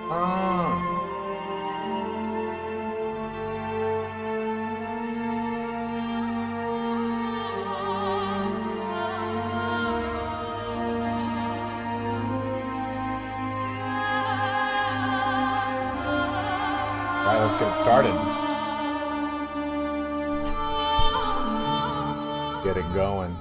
Ah. All right, let's get it started. Get it going.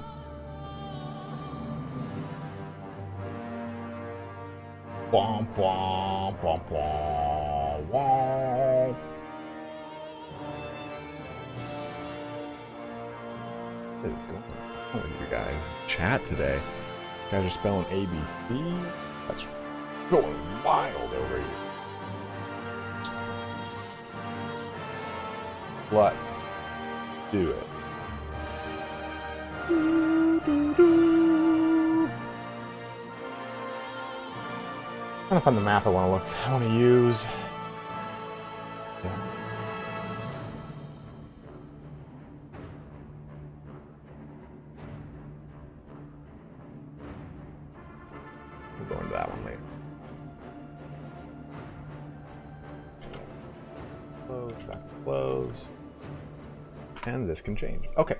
Bom, bom, bom, bom, bom. What is going on with you guys? Chat today. You guys are spelling ABC? That's going wild over here. Let's do it. Trying to find the map I want to use. Yeah. We'll go into that one later. Close, that can close. And this can change. Okay.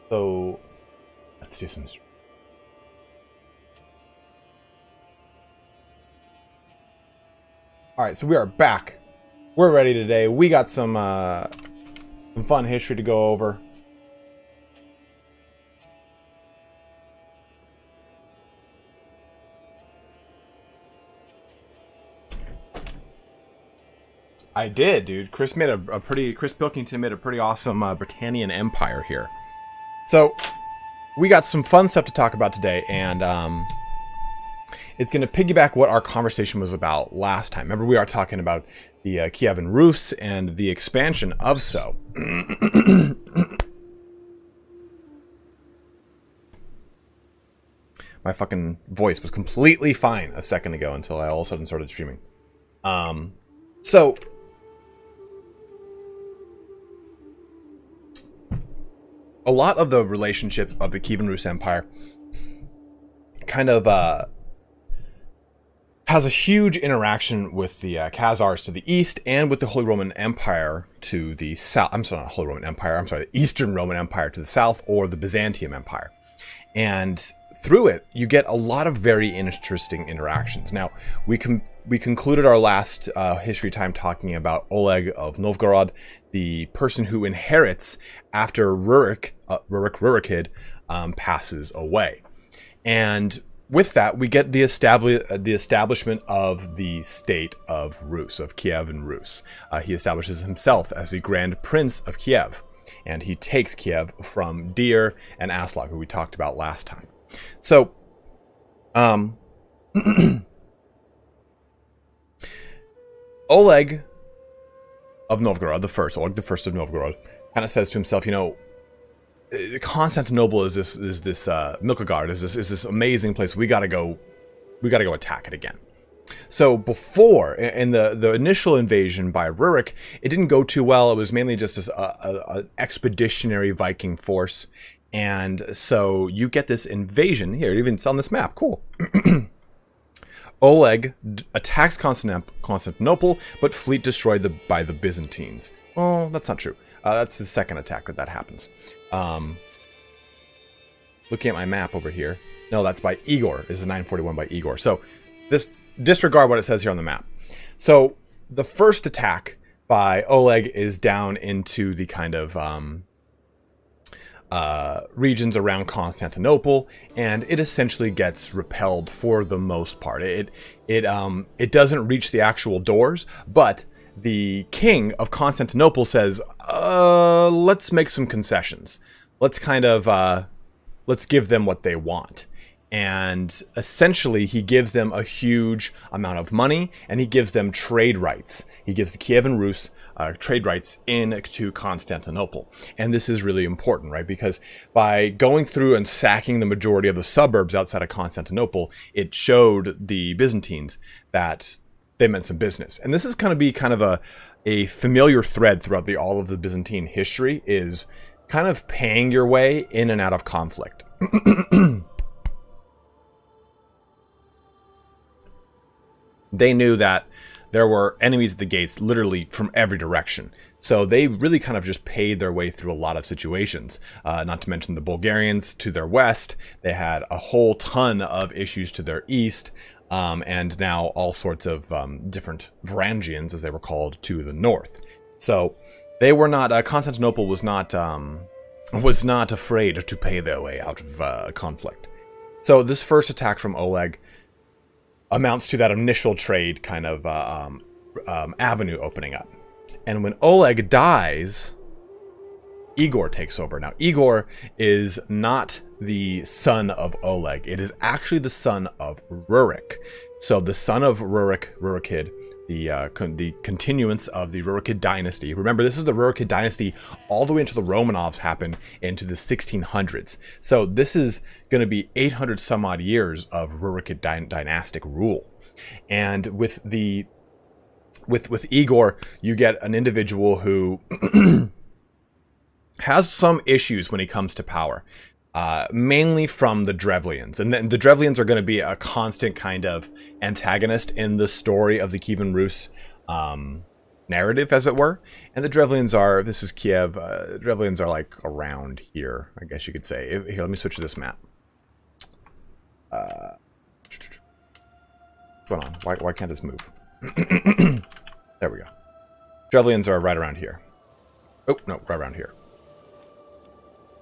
So let's do some. All right, so we are back. We're ready today. We got some fun history to go over. I did, dude. Chris Pilkington made a pretty awesome Britannian Empire here. So we got some fun stuff to talk about today, and it's going to piggyback what our conversation was about last time. Remember, we are talking about the KIEVAN RUS and the expansion of so. My fucking voice was completely fine a second ago until I all of a sudden started streaming. So a lot of the relationship of the KIEVAN RUS Empire kind of has a huge interaction with the Khazars to the east and with the Holy Roman Empire to the south. I'm sorry, not Holy Roman Empire. I'm sorry, the Eastern Roman Empire to the south, or the Byzantium Empire. And through it, you get a lot of very interesting interactions. Now, we concluded our last history time talking about Oleg of Novgorod, the person who inherits after Rurikid passes away. And with that, we get the establishment of the state of Rus, of KIEVAN RUS. He establishes himself as the Grand Prince of Kiev, and he takes Kiev from Dyre and Aslog, who we talked about last time. So, Oleg of Novgorod, Oleg the First of Novgorod, kind of says to himself, you know, Constantinople is this Milkagard, is this amazing place. We gotta go attack it again. So before, in the initial invasion by Rurik, it didn't go too well. It was mainly just an expeditionary Viking force. And so you get this invasion here, even it's on this map, cool. Oleg attacks Constantinople, but fleet destroyed by the Byzantines. Well, that's not true. That's the second attack that happens. Looking at my map over here. No, that's by Igor. This is 941 by Igor. So disregard what it says here on the map. So the first attack by Oleg is down into the kind of regions around Constantinople, and it essentially gets repelled for the most part. It doesn't reach the actual doors, but the king of Constantinople says, let's make some concessions. Let's kind of let's give them what they want. And essentially, he gives them a huge amount of money, and he gives them trade rights. He gives the KIEVAN RUS trade rights into Constantinople. And this is really important, right? Because by going through and sacking the majority of the suburbs outside of Constantinople, it showed the Byzantines that they meant some business. And this is going to be kind of a familiar thread throughout all of the Byzantine history, is kind of paying your way in and out of conflict. they knew that there were enemies at the gates literally from every direction. So they really kind of just paid their way through a lot of situations. Not to mention the Bulgarians to their west. They had a whole ton of issues to their east. And now all sorts of different Varangians, as they were called, to the north. So they were not, Constantinople was not afraid to pay their way out of conflict. So this first attack from Oleg amounts to that initial trade kind of avenue opening up. And when Oleg dies, Igor takes over. Now, Igor is not the son of Oleg. It is actually the son of Rurik. So the son of Rurikid, the continuance of the Rurikid dynasty. Remember, this is the Rurikid dynasty all the way into the Romanovs happened into the 1600s. So this is going to be 800 some odd years of Rurikid dynastic rule. And with Igor, you get an individual who has some issues when he comes to power, mainly from the Drevlians. And the Drevlians are going to be a constant kind of antagonist in the story of the Kievan Rus narrative, as it were. And the Drevlians are, this is Kiev, Drevlians are like around here, I guess you could say. Here, let me switch to this map. What's going on? Why can't this move? There we go. Drevlians are right around here. Oh, no, right around here.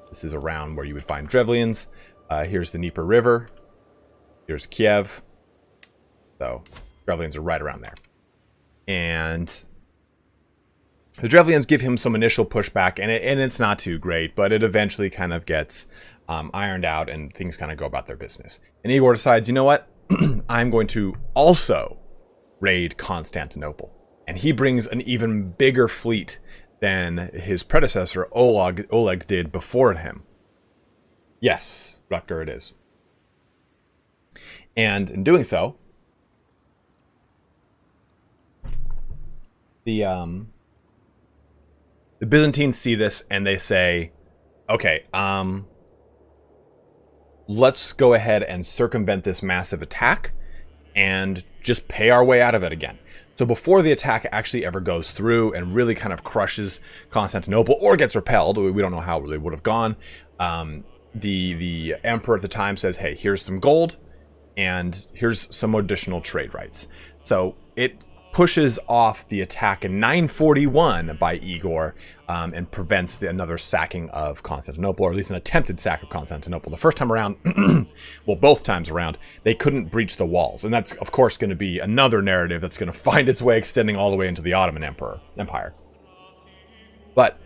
This is around where you would find Drevlians. Here's the Dnieper River. Here's Kiev. So, Drevlians are right around there. And the Drevlians give him some initial pushback, and it's not too great, but it eventually kind of gets ironed out, and things kind of go about their business. And Igor decides, you know what? I'm going to also raid Constantinople. And he brings an even bigger fleet than his predecessor, Oleg did before him. Yes, Rutger, it is. And in doing so, the Byzantines see this and they say, okay, let's go ahead and circumvent this massive attack and just pay our way out of it again. So before the attack actually ever goes through and really kind of crushes Constantinople or gets repelled, we don't know how it really would have gone, the emperor at the time says, hey, here's some gold and here's some additional trade rights. So it pushes off the attack in 941 by Igor and prevents another sacking of Constantinople, or at least an attempted sack of Constantinople. The first time around, well, both times around, they couldn't breach the walls. And that's, of course, going to be another narrative that's going to find its way extending all the way into the Ottoman Empire. But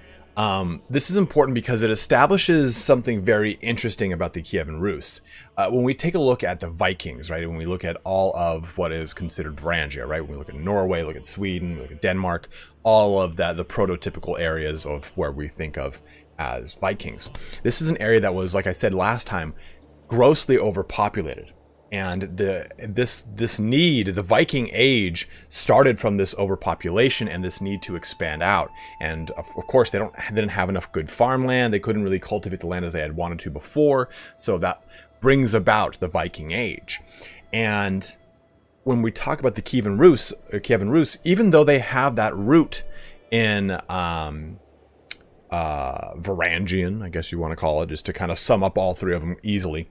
this is important because it establishes something very interesting about the Kievan Rus. When we take a look at the Vikings, right, when we look at all of what is considered Varangia, right, when we look at Norway, look at Sweden, look at Denmark, all of that, the prototypical areas of where we think of as Vikings. This is an area that was, like I said last time, grossly overpopulated. And this need, the Viking age, started from this overpopulation and this need to expand out. And of course, they didn't have enough good farmland. They couldn't really cultivate the land as they had wanted to before. So that brings about the Viking age. And when we talk about the Kievan Rus, even though they have that root in Varangian, I guess you want to call it, just to kind of sum up all three of them easily.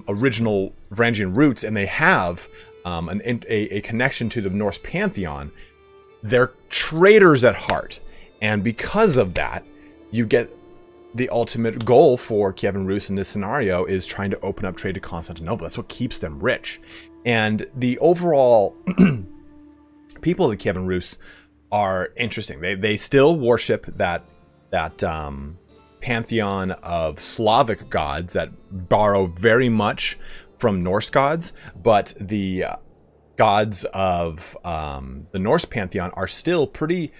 Original Varangian roots, and they have a connection to the Norse pantheon. They're traders at heart, and because of that, you get the ultimate goal for Kievan Rus in this scenario is trying to open up trade to Constantinople. That's what keeps them rich, and the overall people of the Kievan Rus are interesting. They still worship that pantheon of Slavic gods that borrow very much from Norse gods, but the gods of the Norse pantheon are still pretty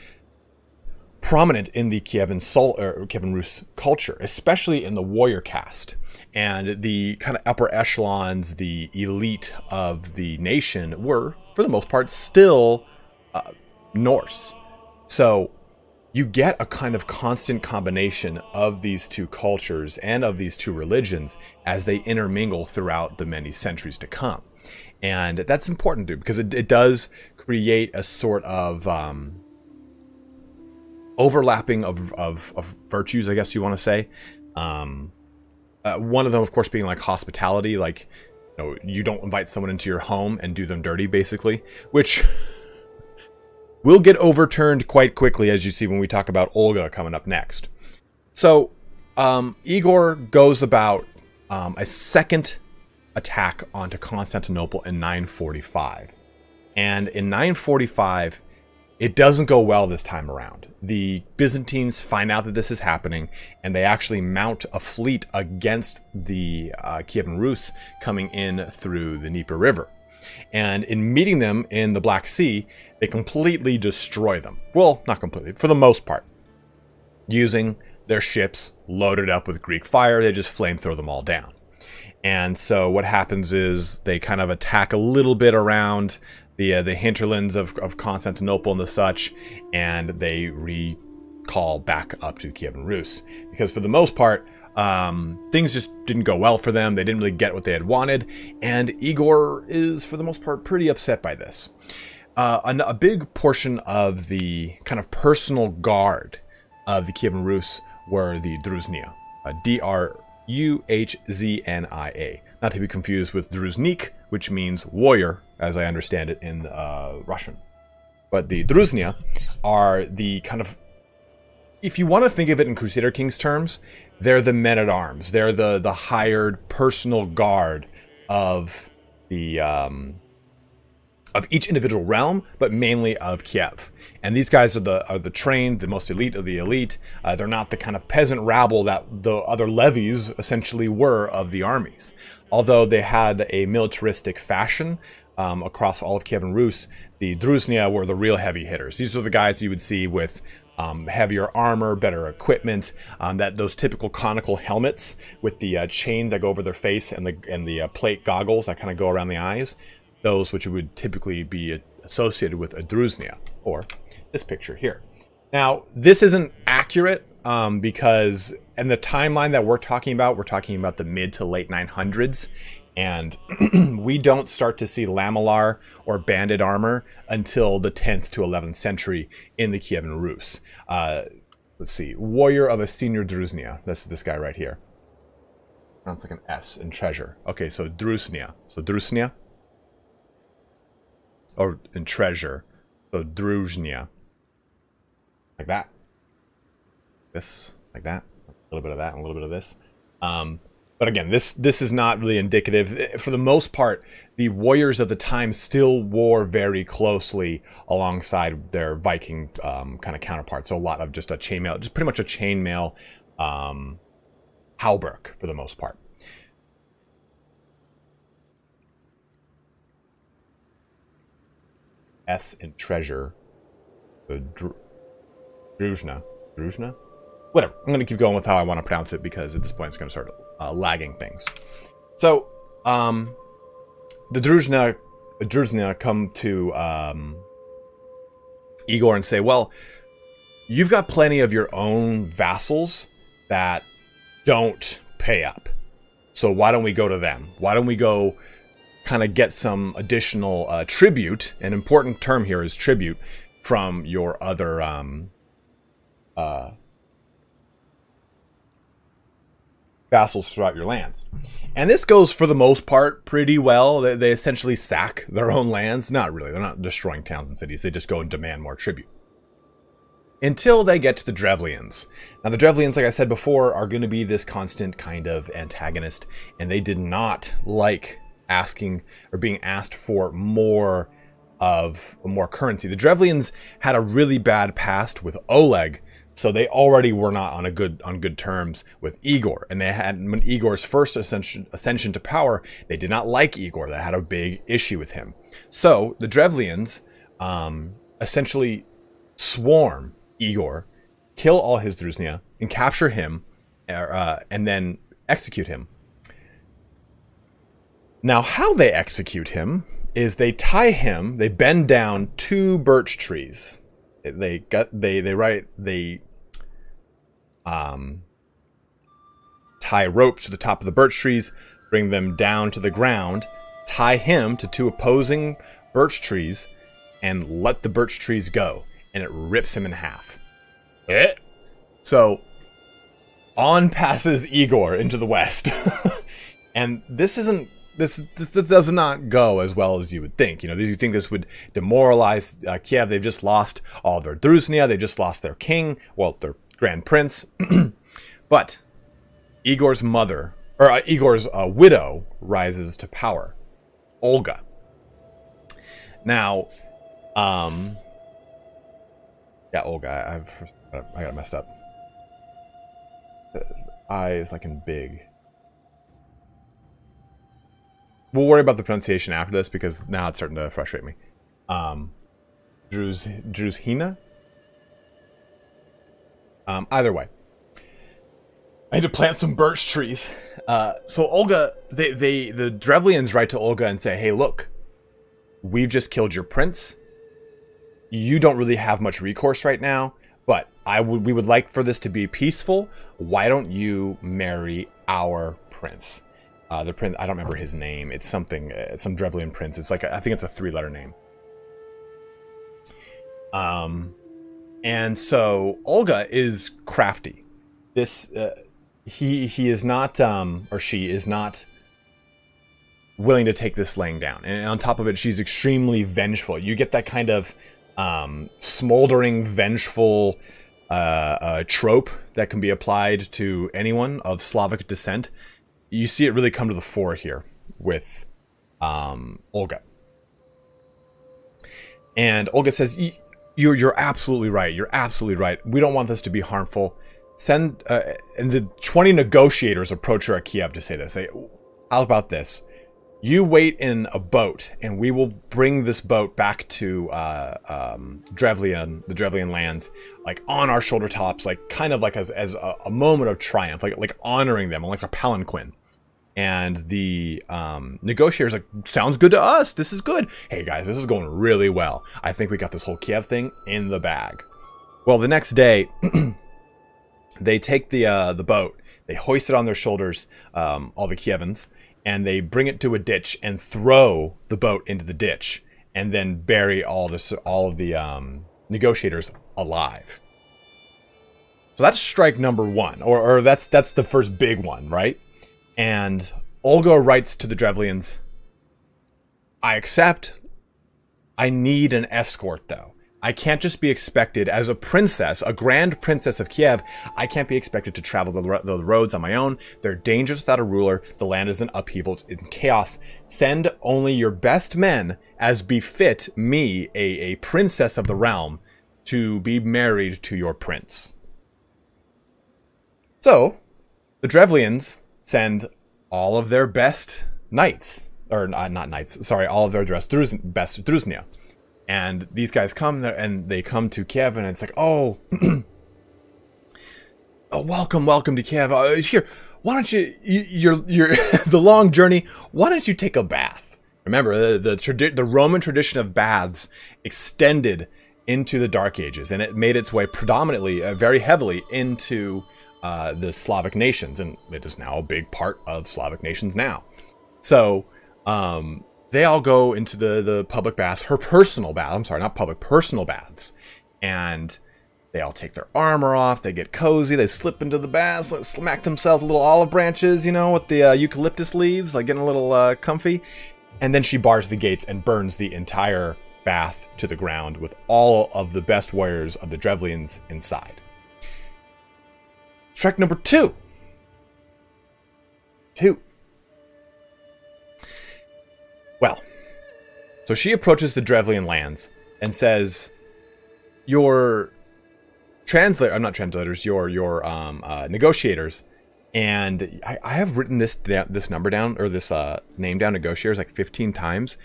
prominent in the Kievan Rus culture, especially in the warrior caste. And the kind of upper echelons, the elite of the nation, were, for the most part, still Norse. So you get a kind of constant combination of these two cultures and of these two religions as they intermingle throughout the many centuries to come. And that's important, dude, because it does create a sort of overlapping of virtues, I guess you want to say. One of them, of course, being like hospitality, like, you know, you don't invite someone into your home and do them dirty, basically, which will get overturned quite quickly, as you see when we talk about Olga coming up next. So Igor goes about a second attack onto Constantinople in 945. And in 945, it doesn't go well this time around. The Byzantines find out that this is happening, and they actually mount a fleet against the KIEVAN Rus coming in through the Dnieper River. And in meeting them in the Black Sea, they completely destroy them. Well, not completely, for the most part. Using their ships loaded up with Greek fire, they just flamethrow them all down. And so what happens is they kind of attack a little bit around the hinterlands of Constantinople and the such, and they recall back up to KIEVAN Rus. Because for the most part, things just didn't go well for them. They didn't really get what they had wanted, and Igor is, for the most part, pretty upset by this. A big portion of the kind of personal guard of the KIEVAN Rus were the Druzhnia, Druhznia, not to be confused with Druznik, which means warrior, as I understand it in Russian. But the Druzhnia are the kind of, if you want to think of it in Crusader Kings terms, they're the men-at-arms. They're the hired personal guard of the of each individual realm, but mainly of Kiev. And these guys are the trained, the most elite of the elite. They're not the kind of peasant rabble that the other levies essentially were of the armies. Although they had a militaristic fashion across all of KIEVAN Rus, the Druzhnia were the real heavy hitters. These are the guys you would see with heavier armor, better equipment, those typical conical helmets with the chain that go over their face and the plate goggles that kind of go around the eyes. Those which would typically be associated with a Druzhnia, or this picture here. Now, this isn't accurate because in the timeline that we're talking about the mid to late 900s, and we don't start to see lamellar or banded armor until the 10th to 11th century in the KIEVAN Rus. Let's see, warrior of a senior Druzhnia. This is this guy right here. Sounds like an S in treasure. Okay, so Druzhnia. So Druzhnia. Or in treasure. So Druzhnia. Like that. This. Like that. A little bit of that and a little bit of this. But again, this is not really indicative. For the most part, the warriors of the time still wore very closely alongside their Viking kind of counterparts. So a lot of just a chainmail, just pretty much a chainmail hauberk for the most part. S in treasure. The Druzhna. Druzhna? Whatever. I'm going to keep going with how I want to pronounce it because at this point it's going to start lagging things. So, the Druzhnia come to Igor and say, well, you've got plenty of your own vassals that don't pay up. So why don't we go to them? Why don't we go kind of get some additional tribute? An important term here is tribute from your other vassals throughout your lands. And this goes for the most part pretty well. They essentially sack their own lands. Not really. They're not destroying towns and cities. They just go and demand more tribute. Until they get to the Drevlians. Now the Drevlians, like I said before, are going to be this constant kind of antagonist. And they did not like asking or being asked for more currency. The Drevlians had a really bad past with Oleg. So they already were not on good terms with Igor. And they had, when Igor's first ascension to power, they did not like Igor. They had a big issue with him. So the Drevlians essentially swarm Igor, kill all his Druzhnia, and capture him, and then execute him. Now, how they execute him is they bend down 2 birch trees. They tie ropes to the top of the birch trees, bring them down to the ground, tie him to 2 opposing birch trees, and let the birch trees go. And it rips him in half. So, on passes Igor into the west. And this does not go as well as you would think. You think this would demoralize Kiev. They've just lost all their Druzhnia. They just lost their king. Well, their grand prince. But Igor's mother, or Igor's widow, rises to power. Olga. Now, yeah, Olga. I got messed up. I is like in big. We'll worry about the pronunciation after this because now it's starting to frustrate me. Druzhina? Either way. I need to plant some birch trees. So Olga, the Drevlians write to Olga and say, hey, look, we've just killed your prince. You don't really have much recourse right now, but we would like for this to be peaceful. Why don't you marry our prince? The prince, I don't remember his name. It's something, it's some Drevlian prince. It's like, I think it's a 3-letter name. And so Olga is crafty. This, he is not, or she is not willing to take this laying down. And on top of it, she's extremely vengeful. You get that kind of smoldering, vengeful trope that can be applied to anyone of Slavic descent. You see it really come to the fore here with Olga. And Olga says, you're absolutely right. You're absolutely right. We don't want this to be harmful. And the 20 negotiators approach her at Kiev to say this. How about this? You wait in a boat, and we will bring this boat back to the Drevlian lands, like on our shoulder tops, like kind of like as a moment of triumph, like honoring them, like a palanquin. And the negotiators like, sounds good to us. This is good. Hey guys, this is going really well. I think we got this whole Kiev thing in the bag. Well, the next day, they take the boat, they hoist it on their shoulders, all the Kievans, and they bring it to a ditch and throw the boat into the ditch, and then bury all of the negotiators alive. So that's strike number 1, or that's the first big one, right? And Olga writes to the Drevlians, I accept. I need an escort, though. I can't just be expected as a princess, a grand princess of Kiev. I can't be expected to travel the roads on my own. They're dangerous without a ruler. The land is in upheaval. It's in chaos. Send only your best men as befit me, a princess of the realm, to be married to your prince. So, the Drevlians send all of their best knights, or not knights, sorry, all of their best Druzhnia. And these guys come there, and they come to Kiev, and it's like, oh, welcome to Kiev. Here, why don't you're the long journey, why don't you take a bath? Remember, the Roman tradition of baths extended into the Dark Ages, and it made its way predominantly, very heavily, into the Slavic nations, and it is now a big part of Slavic nations now. So they all go into the public baths, her personal bath. I'm sorry, not public, personal baths, and they all take their armor off. They get cozy. They slip into the baths, smack themselves little olive branches, with the eucalyptus leaves, like getting a little comfy. And then she bars the gates and burns the entire bath to the ground with all of the best warriors of the Drevlians inside. Strike number 2. Well, so she approaches the Drevlian lands and says, your negotiators, and I have written this number down, or this name down, negotiators, like 15 times,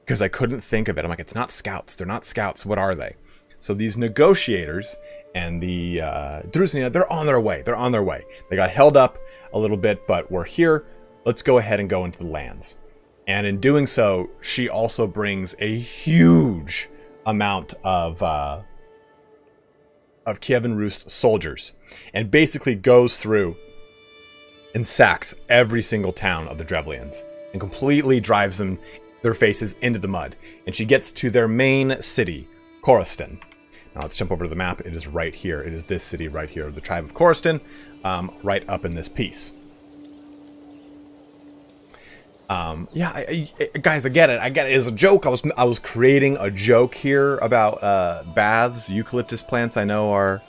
because I couldn't think of it. I'm like, it's not scouts. They're not scouts. What are they? So these negotiators and the Druzhnia, they're on their way. They got held up a little bit, but we're here. Let's go ahead and go into the lands. And in doing so, she also brings a huge amount of KIEVAN RUS soldiers, and basically goes through and sacks every single town of the Drevlians. and completely drives their faces into the mud. And she gets to their main city, Korostan. Now let's jump over to the map. It is right here. It is this city right here, the tribe of Korostan, right up in this piece. Guys, I get it. It's a joke. I was creating a joke here about baths. Eucalyptus plants, I know, are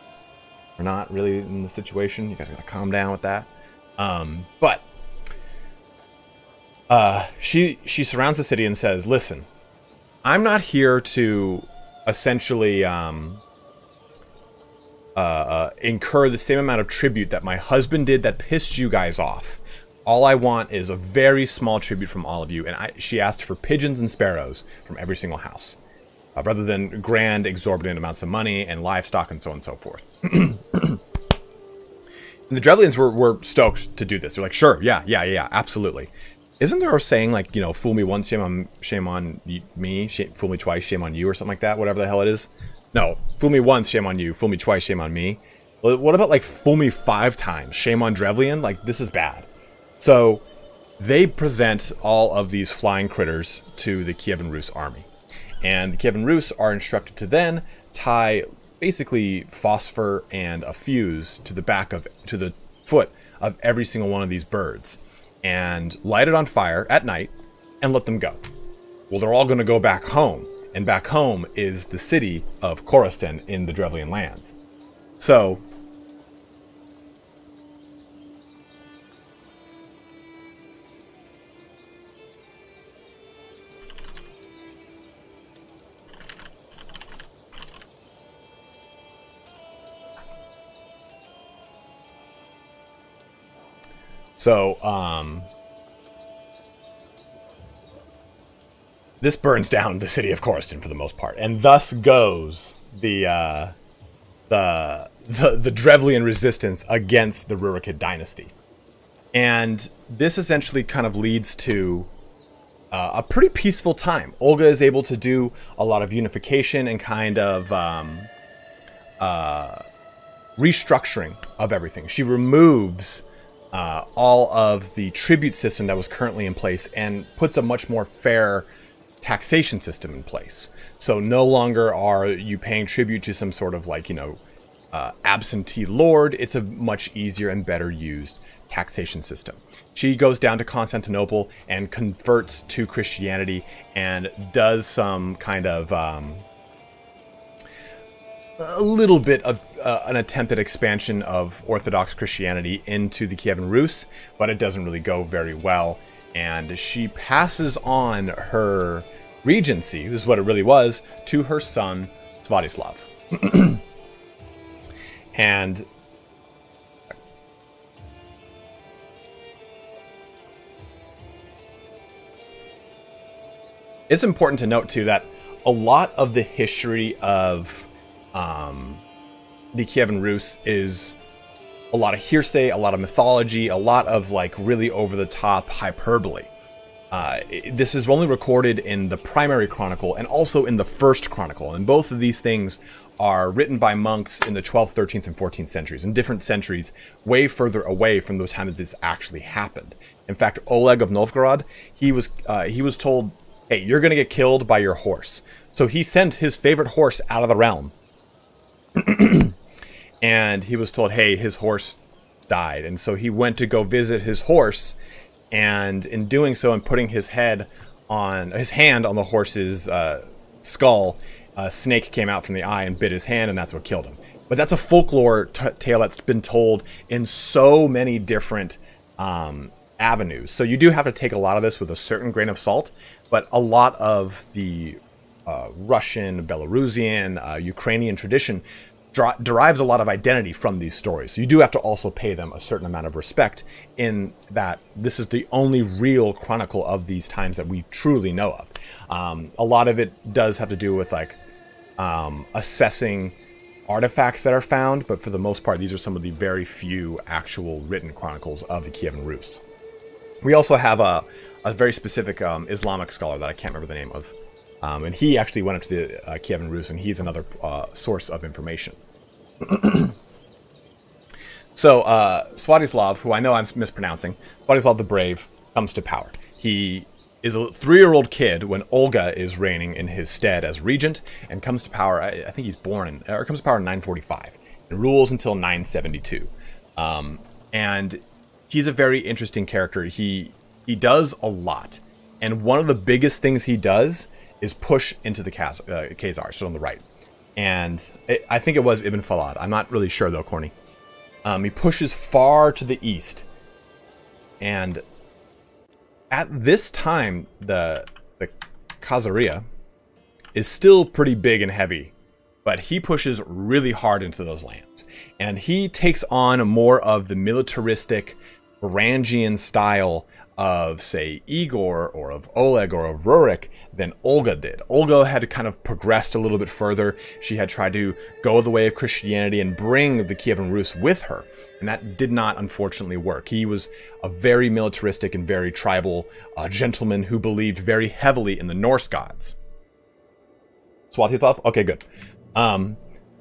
not really in the situation. You guys gotta calm down with that. But she surrounds the city and says, "Listen, I'm not here to essentially incur the same amount of tribute that my husband did that pissed you guys off. All I want is a very small tribute from all of you." And she asked for pigeons and sparrows from every single house, rather than grand, exorbitant amounts of money and livestock and so on and so forth. And the Drevlians were stoked to do this. They're like, "Sure, yeah, absolutely." Isn't there a saying like, you know, fool me once, shame on me, fool me twice, shame on you, or something like that? Whatever the hell it is. No, fool me once, shame on you. Fool me twice, shame on me. Well, what about like fool me 5 times, shame on Drevlian? Like, this is bad. So they present all of these flying critters to the KIEVAN Rus army. And the KIEVAN Rus are instructed to then tie basically phosphor and a fuse to the foot of every single one of these birds and light it on fire at night and let them go. Well, they're all going to go back home. And back home is the city of Korostan in the Drevlian lands. So this burns down the city of Korostan for the most part, and thus goes the Drevlian resistance against the Rurikid dynasty. And this essentially kind of leads to a pretty peaceful time. Olga is able to do a lot of unification and kind of restructuring of everything. She removes all of the tribute system that was currently in place and puts a much more fair taxation system in place. So no longer are you paying tribute to some sort of like, you know, absentee lord. It's a much easier and better used taxation system. She goes down to Constantinople and converts to Christianity and does some kind of a little bit of an attempted expansion of Orthodox Christianity into the KIEVAN Rus, but it doesn't really go very well. And she passes on her regency, this is what it really was, to her son, Svatoslav. And it's important to note, too, that a lot of the history of the KIEVAN Rus is a lot of hearsay, a lot of mythology, a lot of like really over-the-top hyperbole. This is only recorded in the primary chronicle and also in the first chronicle, and both of these things are written by monks in the 12th, 13th, and 14th centuries, in different centuries, way further away from the time that this actually happened. In fact, Oleg of Novgorod, he was told, "Hey, you're going to get killed by your horse." So he sent his favorite horse out of the realm. And he was told, hey, his horse died. And so he went to go visit his horse. And in doing so and putting his hand on the horse's skull, a snake came out from the eye and bit his hand, and that's what killed him. But that's a folklore tale that's been told in so many different avenues. So you do have to take a lot of this with a certain grain of salt. But a lot of the Russian, Belarusian, Ukrainian tradition derives a lot of identity from these stories. So you do have to also pay them a certain amount of respect in that this is the only real chronicle of these times that we truly know of. A lot of it does have to do with like assessing artifacts that are found, but for the most part, these are some of the very few actual written chronicles of the KIEVAN Rus. We also have a very specific Islamic scholar that I can't remember the name of. And he actually went up to the KIEVAN Rus, and he's another source of information. So, Svatoslav, who I know I'm mispronouncing, Svatoslav the Brave, comes to power. He is a 3-year-old kid when Olga is reigning in his stead as regent, and comes to power. I think he's comes to power in 945 and rules until 972. And he's a very interesting character. He does a lot, and one of the biggest things he does is push into the Khazars, so on the right. And I think it was Ibn Falad. I'm not really sure though, Corny. He pushes far to the east, and at this time, the Khazaria is still pretty big and heavy, but he pushes really hard into those lands. And he takes on more of the militaristic Varangian style of, say, Igor or of Oleg or of Rurik than Olga did. Olga had kind of progressed a little bit further. She had tried to go the way of Christianity and bring the KIEVAN Rus with her. And that did not, unfortunately, work. He was a very militaristic and very tribal gentleman who believed very heavily in the Norse gods. Swatitov? Okay, good.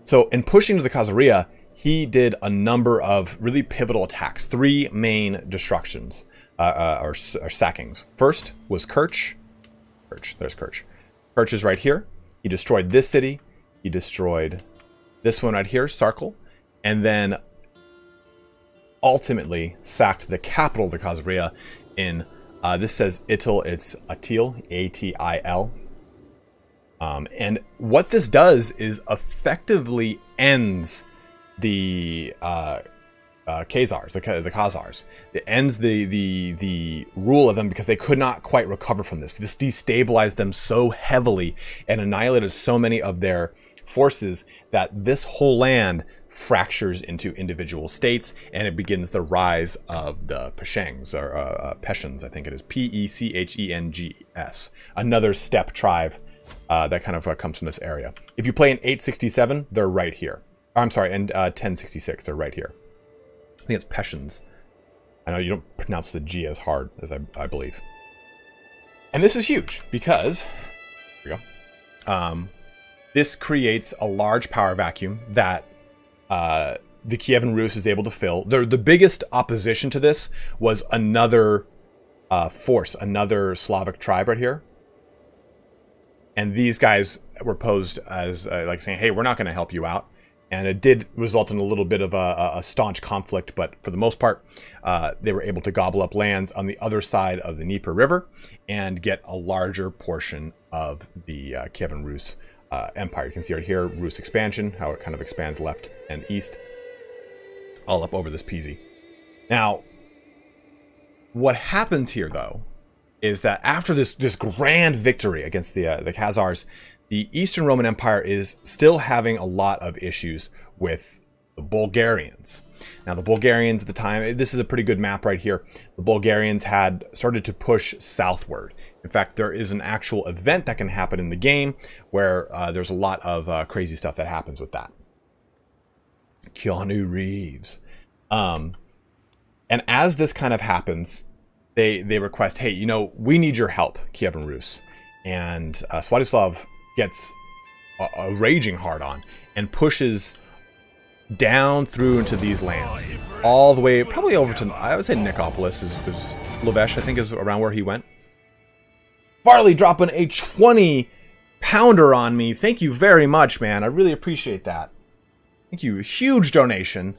So in pushing to the Khazaria, he did a number of really pivotal attacks. 3 main destructions. Or sackings. First was Kerch. There's Kerch. Kerch is right here. He destroyed this city. He destroyed this one right here, Sarkel. And then ultimately sacked the capital of the Khazaria in, this says Itil, it's Atil, A-T-I-L. And what this does is effectively ends the Khazars, the Khazars. It ends the rule of them because they could not quite recover from this. This destabilized them so heavily and annihilated so many of their forces that this whole land fractures into individual states, and it begins the rise of the Peshengs, or Peshens, I think it is, P-E-C-H-E-N-G-S. Another steppe tribe that kind of comes from this area. If you play in 867, they're right here. I'm sorry, and 1066, they're right here. I think it's Peshens. I know you don't pronounce the G as hard as I believe. And this is huge because, here we go. This creates a large power vacuum that the KIEVAN Rus is able to fill. The biggest opposition to this was another force, another Slavic tribe right here. And these guys were posed as like saying, hey, we're not going to help you out. And it did result in a little bit of a staunch conflict, but for the most part, they were able to gobble up lands on the other side of the Dnieper River and get a larger portion of the KIEVAN Rus empire. You can see right here, Rus expansion, how it kind of expands left and east, all up over this PZ. Now, what happens here, though, is that after this grand victory against the Khazars, the Eastern Roman Empire is still having a lot of issues with the Bulgarians. Now, the Bulgarians at the time, this is a pretty good map right here. The Bulgarians had started to push southward. In fact, there is an actual event that can happen in the game where there's a lot of crazy stuff that happens with that. Keanu Reeves. And as this kind of happens, they request, hey, you know, we need your help, KIEVAN Rus. And Swiatoslav gets a raging hard on and pushes down through into these lands, all the way probably over to, I would say Nicopolis is Lovesh, I think is around where he went. Farley dropping a 20-pounder on me. Thank you very much, man. I really appreciate that. Thank you. Huge donation.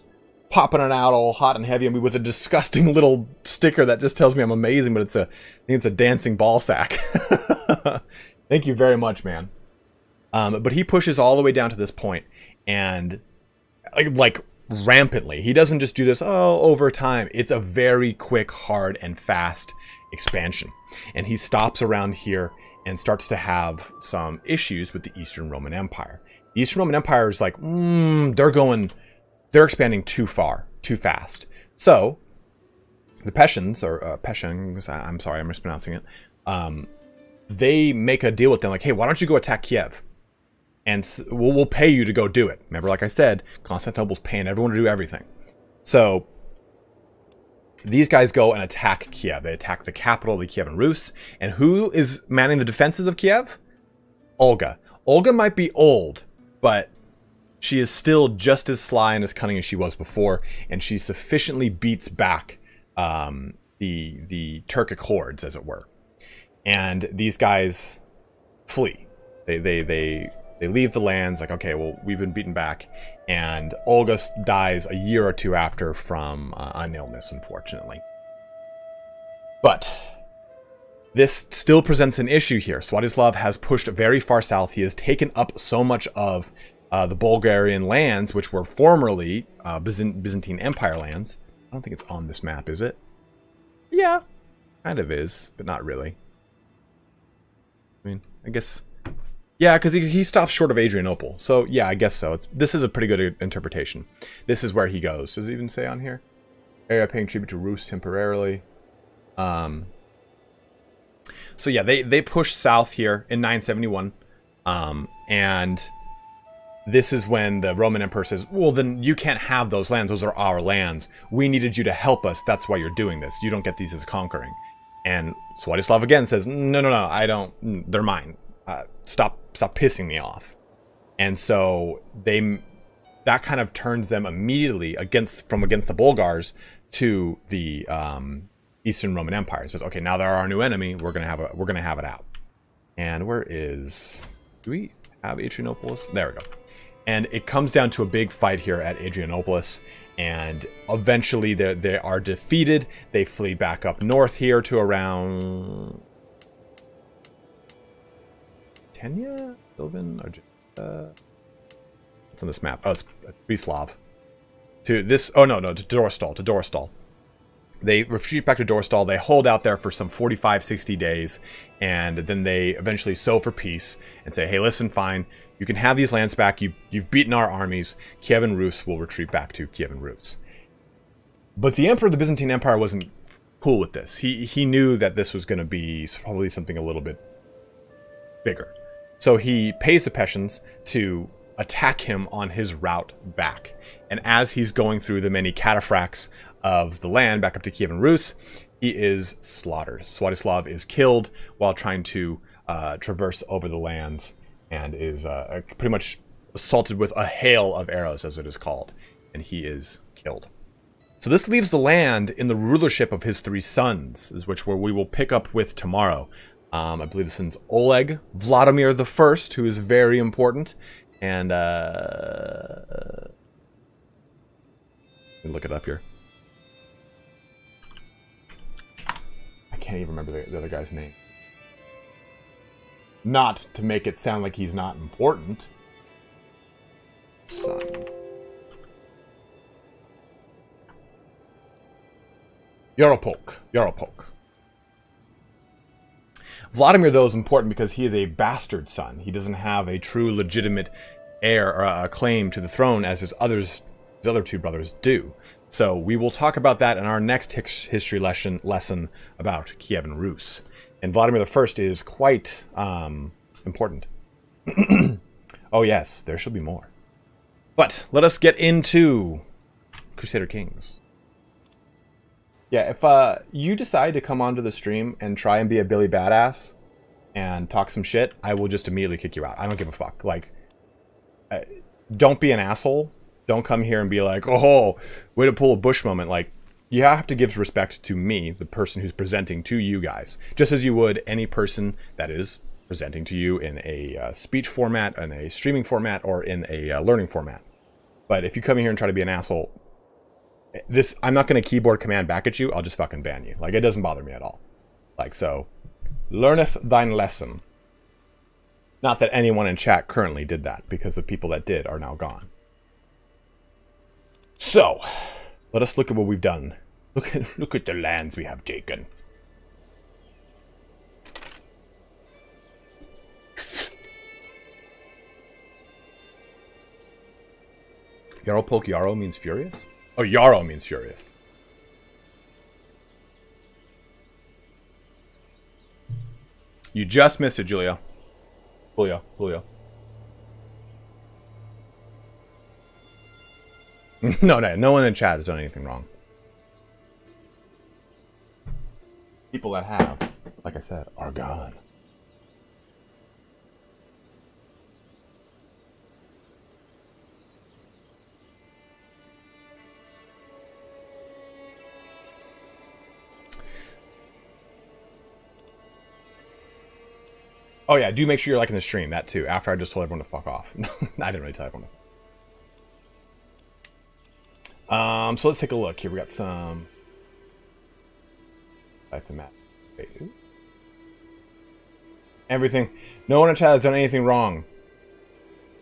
Popping it out all hot and heavy on me with a disgusting little sticker that just tells me I'm amazing, but I think it's a dancing ball sack. Thank you very much, man. But he pushes all the way down to this point, and like rampantly. He doesn't just do this, over time. It's a very quick, hard, and fast expansion. And he stops around here and starts to have some issues with the Eastern Roman Empire. The Eastern Roman Empire is like, they're expanding too far, too fast. So the Peshens, or Peshengs, I'm sorry, I'm mispronouncing it. They make a deal with them like, hey, why don't you go attack Kiev? And we'll pay you to go do it. Remember, like I said, Constantinople's paying everyone to do everything. So these guys go and attack Kiev. They attack the capital, the KIEVAN Rus. And who is manning the defenses of Kiev? Olga. Olga might be old, but she is still just as sly and as cunning as she was before. And she sufficiently beats back the Turkic hordes, as it were. and these guys flee. They leave the lands like, okay, well, we've been beaten back, and Olga dies a year or two after from an illness, unfortunately. But this still presents an issue here. Swatoslav has pushed very far south. He has taken up so much of the Bulgarian lands, which were formerly Byzantine Empire lands. I don't think it's on this map, is it? Yeah, kind of is, but not really. I mean, I guess... Yeah, because he stops short of Adrianople. So, yeah, I guess so. This is a pretty good interpretation. This is where he goes. Does it even say on here? Area paying tribute to Rus temporarily. So, yeah, they push south here in 971. And this is when the Roman Emperor says, well, then you can't have those lands. Those are our lands. We needed you to help us. That's why you're doing this. You don't get these as conquering. And Swatoslav again says, no, I don't. They're mine. Stop pissing me off. And so that kind of turns them immediately from against the Bulgars to the Eastern Roman Empire. It says, okay, now they're our new enemy. We're gonna have it out. And where is? Do we have Adrianopolis? There we go. And it comes down to a big fight here at Adrianopolis. And eventually they are defeated. They flee back up north here to around Tenya? Sylvan? What's on this map? Oh, it's Beslav. To this... Oh, no, to Doristal. They retreat back to Doristal. They hold out there for some 45, 60 days. And then they eventually sow for peace and say, hey, listen, fine. You can have these lands back. You've beaten our armies. KIEVAN RUS will retreat back to KIEVAN RUS. But the Emperor of the Byzantine Empire wasn't cool with this. He knew that this was going to be probably something a little bit bigger. So he pays the Prussians to attack him on his route back. And as he's going through the many cataphracts of the land back up to KIEVAN RUS, he is slaughtered. Swatoslav is killed while trying to traverse over the lands and is pretty much assaulted with a hail of arrows, as it is called. And he is killed. So this leaves the land in the rulership of his three sons, which we will pick up with tomorrow. I believe this is Oleg, Vladimir the First, who is very important, and let me look it up here. I can't even remember the other guy's name. Not to make it sound like he's not important. Son. Yaropolk. Vladimir, though, is important because he is a bastard son. He doesn't have a true legitimate heir or a claim to the throne as his other two brothers do. So we will talk about that in our next history lesson about KIEVAN RUS. And Vladimir I is quite important. Oh yes, there shall be more. But let us get into Crusader Kings. Yeah, if you decide to come onto the stream and try and be a Billy Badass and talk some shit, I will just immediately kick you out. I don't give a fuck. Like, don't be an asshole. Don't come here and be like, oh, way to pull a Bush moment. Like, you have to give respect to me, the person who's presenting to you guys, just as you would any person that is presenting to you in a speech format, in a streaming format, or in a learning format. But if you come in here and try to be an asshole, I'm not going to keyboard command back at you. I'll just fucking ban you. Like, it doesn't bother me at all. Like, so, learneth thine lesson. Not that anyone in chat currently did that, because the people that did are now gone. So, let us look at what we've done. Look at the lands we have taken. Yaropolk Yarrow means furious? Oh, Yarrow means furious. You just missed it, Julio. Julio. No one in chat has done anything wrong. People that have, like I said, are gone. Oh yeah, do make sure you're liking the stream. That too. After I just told everyone to fuck off. I didn't really tell everyone to. So let's take a look here. We got some. Like the map. Everything. No one in chat has done anything wrong.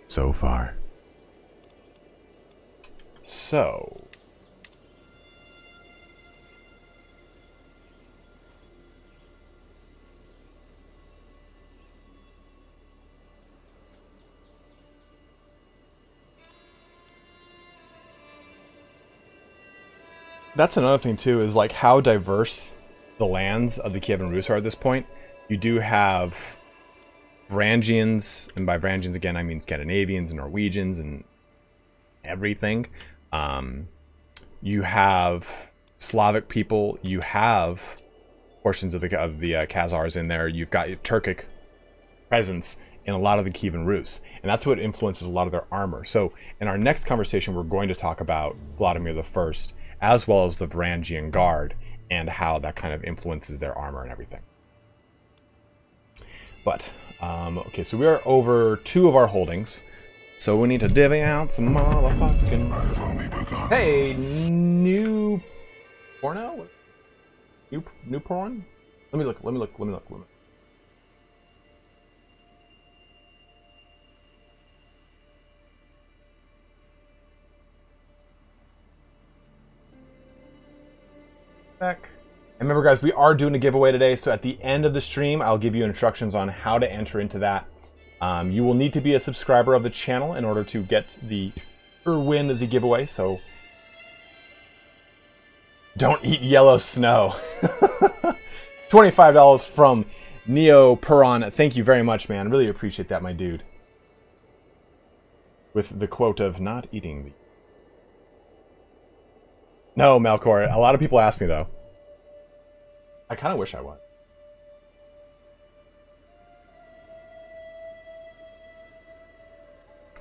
So far. So. That's another thing too, is like how diverse the lands of the KIEVAN RUS are at this point. You do have Varangians, and by Varangians again I mean Scandinavians and Norwegians and everything. You have Slavic people. You have portions of the Khazars in there. You've got Turkic presence in a lot of the KIEVAN RUS, and that's what influences a lot of their armor. So in our next conversation, we're going to talk about Vladimir the First, as well as the Varangian Guard, and how that kind of influences their armor and everything. But, okay, so we are over 2 of our holdings, so we need to divvy out some motherfucking... Hey, new porno? New porn? Let me look. Back. And remember guys, we are doing a giveaway today, so at the end of the stream I'll give you instructions on how to enter into that. You will need to be a subscriber of the channel in order to get or win the giveaway, so don't eat yellow snow. $25 from Neo Puron. Thank you very much, man. Really appreciate that, my dude. With the quote of not eating the... No, Melkor. A lot of people ask me, though. I kind of wish I would.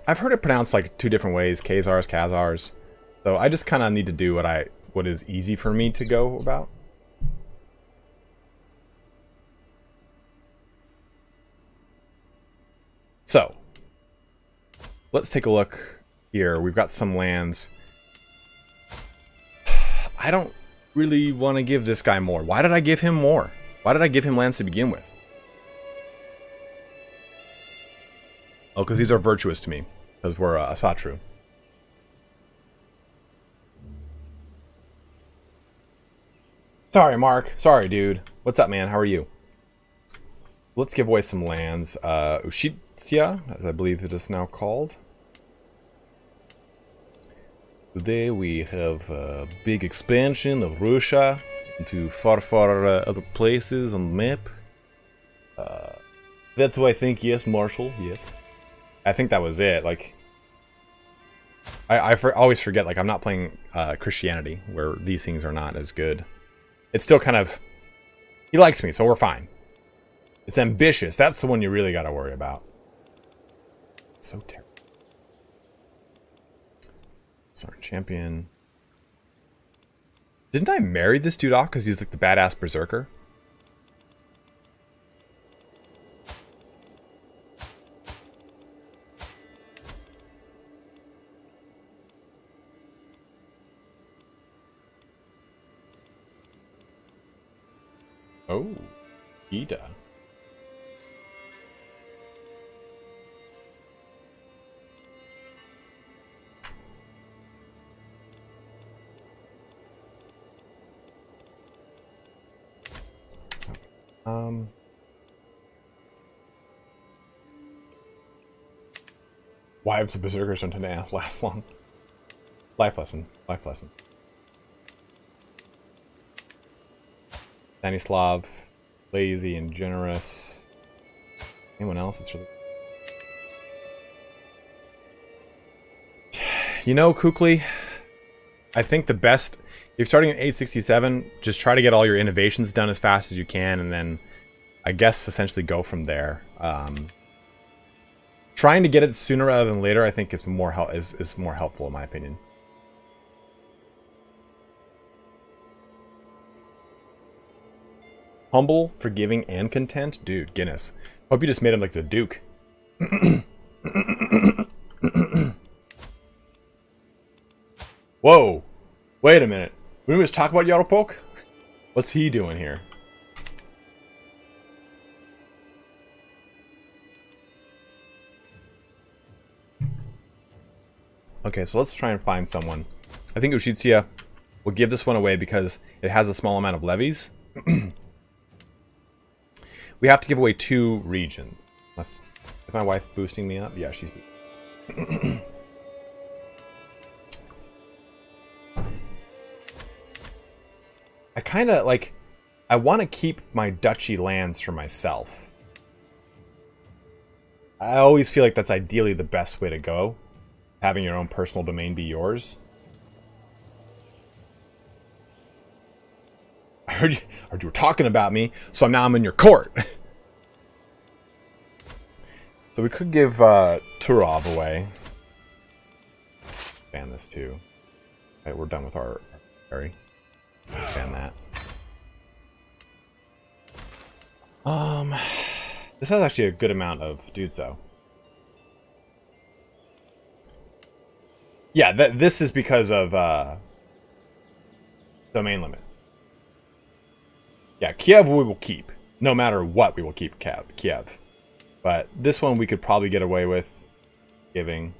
I've heard it pronounced like 2 different ways. Khazars, Khazars. So I just kind of need to do what is easy for me to go about. So, let's take a look here. We've got some lands. I don't really want to give this guy more. Why did I give him more? Why did I give him lands to begin with? Oh, because these are virtuous to me. Because we're Asatru. Sorry, Mark. Sorry, dude. What's up, man? How are you? Let's give away some lands. Ushitsia, as I believe it is now called. Today we have a big expansion of Russia into far other places on the map. That's what I think, yes, Marshall, yes. I think that was it. Like, I always forget, like, I'm not playing Christianity, where these things are not as good. It's still kind of... He likes me, so we're fine. It's ambitious. That's the one you really got to worry about. So terrible. Sorry, champion. Didn't I marry this dude off because he's like the badass berserker? Oh, Ida. Wives of berserkers don't tend to last long. Life lesson. Life lesson. Stanislav, lazy and generous. Anyone else that's really... You know, Kukli, I think the best... If you're starting at 867, just try to get all your innovations done as fast as you can, and then I guess essentially go from there. Trying to get it sooner rather than later, I think, is more helpful in my opinion. Humble, forgiving, and content, dude. Guinness. Hope you just made him like the Duke. Whoa! Wait a minute. We didn't just talk about Yaropolk? What's he doing here? Okay, so let's try and find someone. I think Ushitsuya will give this one away because it has a small amount of levies. We have to give away 2 regions. Is my wife boosting me up? Yeah, she's boosting. I kind of, like, I want to keep my duchy lands for myself. I always feel like that's ideally the best way to go. Having your own personal domain be yours. I heard you were talking about me, so now I'm in your court. So we could give Turov away. Ban this too. Okay, we're done with our berry. Ban that. This has actually a good amount of dudes though. Yeah, this is because of domain limit. Yeah, Kiev we will keep. No matter what, we will keep Kiev. But this one we could probably get away with giving.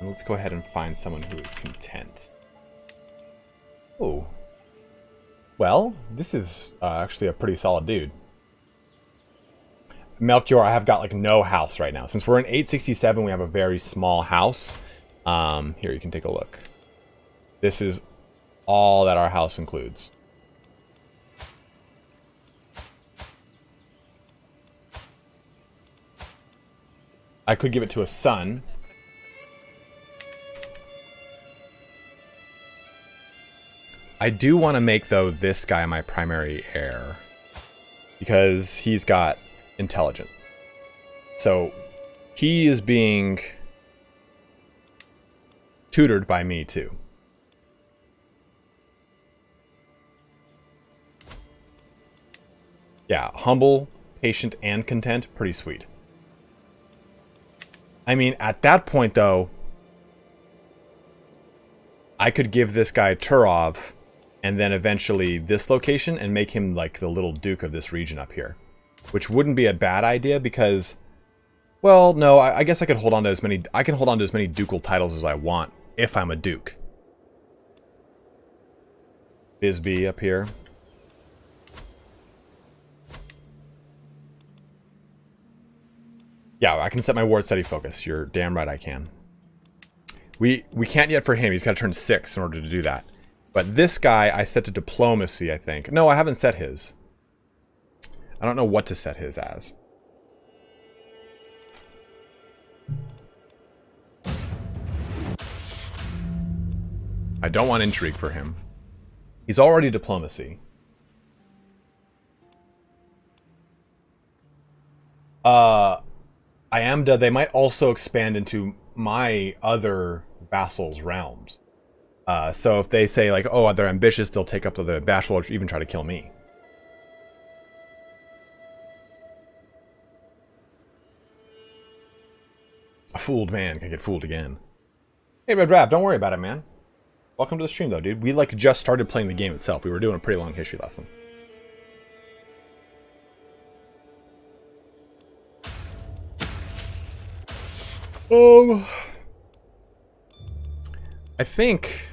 And let's go ahead and find someone who is content. Oh. Well, this is actually a pretty solid dude. Melchior, I have got like no house right now. Since we're in 867, we have a very small house. Here, you can take a look. This is all that our house includes. I could give it to a son. I do want to make, though, this guy my primary heir. Because he's got intelligent. So, he is being tutored by me, too. Yeah, humble, patient, and content. Pretty sweet. I mean, at that point, though, I could give this guy Turov, and then eventually this location, and make him like the little duke of this region up here. Which wouldn't be a bad idea because, well, no, I guess I could hold on to as many. I can hold on to as many ducal titles as I want if I'm a duke. Bisbee up here. Yeah, I can set my ward study focus. You're damn right I can. We can't yet for him. He's got to turn 6 in order to do that. But this guy I set to diplomacy, I think. No, I haven't set his. I don't know what to set his as. I don't want intrigue for him. He's already diplomacy. Iamda, they might also expand into my other vassals' realms. So if they say, like, oh, they're ambitious, they'll take up to the vassal or even try to kill me. A fooled man can get fooled again. Hey, Red Rav, don't worry about it, man. Welcome to the stream, though, dude. We, like, just started playing the game itself. We were doing a pretty long history lesson. I think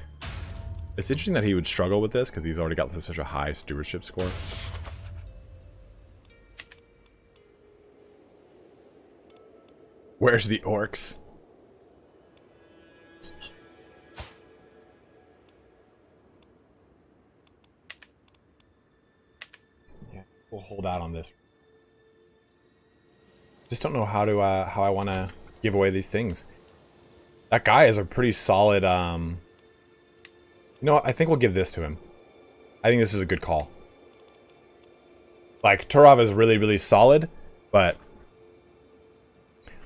it's interesting that he would struggle with this because he's already got such a high stewardship score. Where's the orcs? Yeah, we'll hold out on this. Just don't know how to how I want to give away these things. That guy is a pretty solid, you know what? I think we'll give this to him. I think this is a good call. Like, Turov is really, really solid, but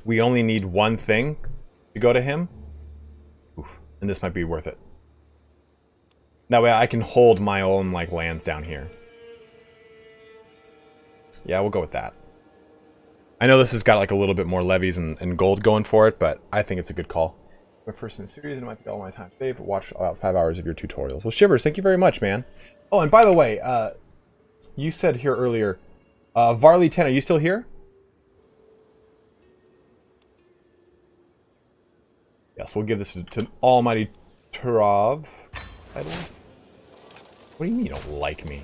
we only need one thing to go to him. Oof, and this might be worth it. That way I can hold my own like lands down here. Yeah, we'll go with that. I know this has got like a little bit more levies and gold going for it, but I think it's a good call. My first in the series, and it might be all my time favorite. Watch about 5 hours of your tutorials. Well, Shivers, thank you very much, man. Oh, and by the way, you said here earlier, Varley 10, are you still here? Yes, we'll give this to Almighty Turov. What do you mean you don't like me?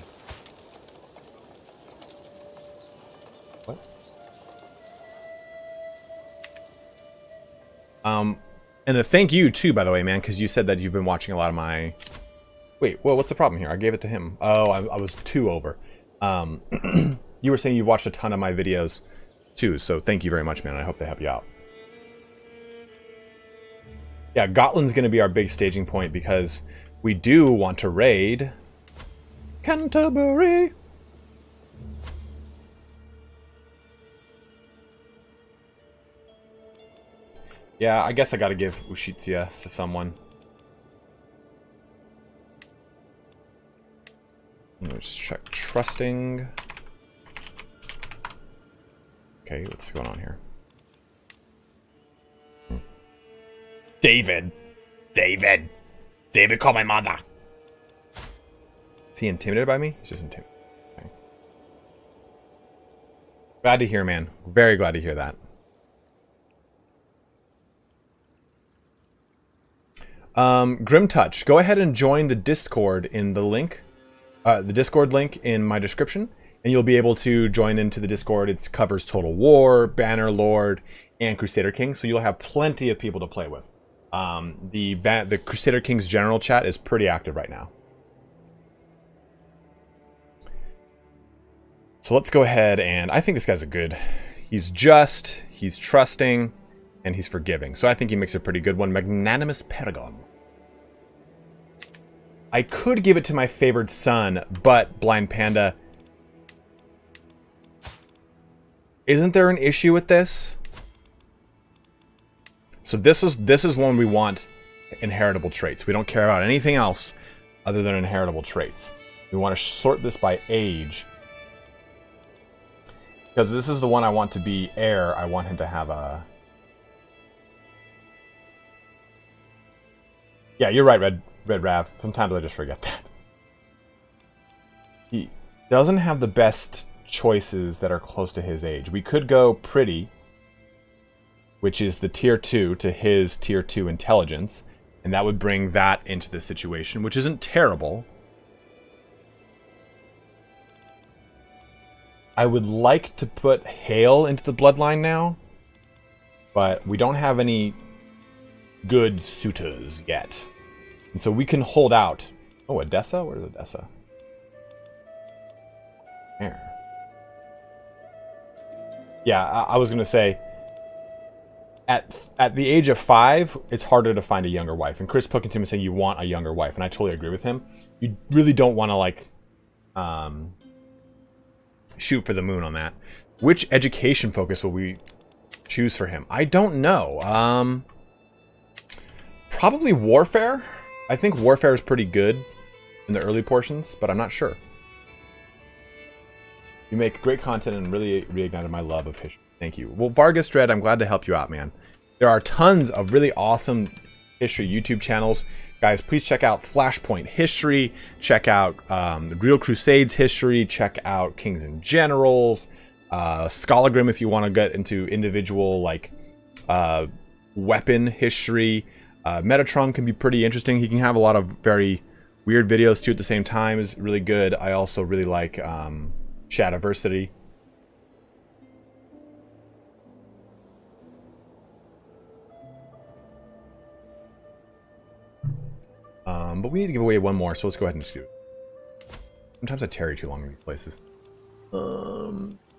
What? And a thank you too, by the way, man, because you said that you've been watching a lot of my... Wait, well, what's the problem here? I gave it to him. Oh, I was 2 over. You were saying you've watched a ton of my videos too, so thank you very much, man. I hope they help you out. Yeah, Gotland's going to be our big staging point because we do want to raid Canterbury. Yeah, I guess I gotta give Ushitsia to someone. Let's check trusting. Okay, what's going on here? David! David! David, call my mother! Is he intimidated by me? He's just intimidated. Okay. Glad to hear, man. Very glad to hear that. Grim Touch, go ahead and join the Discord in the link, the Discord link in my description, and you'll be able to join into the Discord. It covers Total War, Banner Lord, and Crusader King, so you'll have plenty of people to play with. The Crusader King's general chat is pretty active right now. So let's go ahead, and I think this guy's a good. He's just, he's trusting, and he's forgiving. So I think he makes a pretty good one. Magnanimous Paragon. I could give it to my favored son, but Blind Panda, isn't there an issue with this? So this is one we want inheritable traits. We don't care about anything else other than inheritable traits. We want to sort this by age. Because this is the one I want to be heir. I want him to have a... Yeah, you're right, Red Rav. Sometimes I just forget that. He doesn't have the best choices that are close to his age. We could go Pretty, which is the tier 2 to his tier 2 intelligence, and that would bring that into the situation, which isn't terrible. I would like to put Hail into the bloodline now, but we don't have any good suitors yet. And so we can hold out. Oh, Odessa? Where's Odessa? There. Yeah, I was going to say, at the age of 5, it's harder to find a younger wife. And Chris Pilkington was saying you want a younger wife, and I totally agree with him. You really don't want to, like, shoot for the moon on that. Which education focus will we choose for him? I don't know. Probably warfare. I think warfare is pretty good in the early portions, but I'm not sure. You make great content and really reignited my love of history. Thank you. Well, Vargas Dread, I'm glad to help you out, man. There are tons of really awesome history YouTube channels. Guys, please check out Flashpoint History. Check out Real Crusades History. Check out Kings and Generals. Schologrim if you want to get into individual, like, weapon history. Metatron can be pretty interesting. He can have a lot of very weird videos too at the same time. Is really good. I also really like Shadiversity. But we need to give away one more, so let's go ahead and scoot. Sometimes I tarry too long in these places.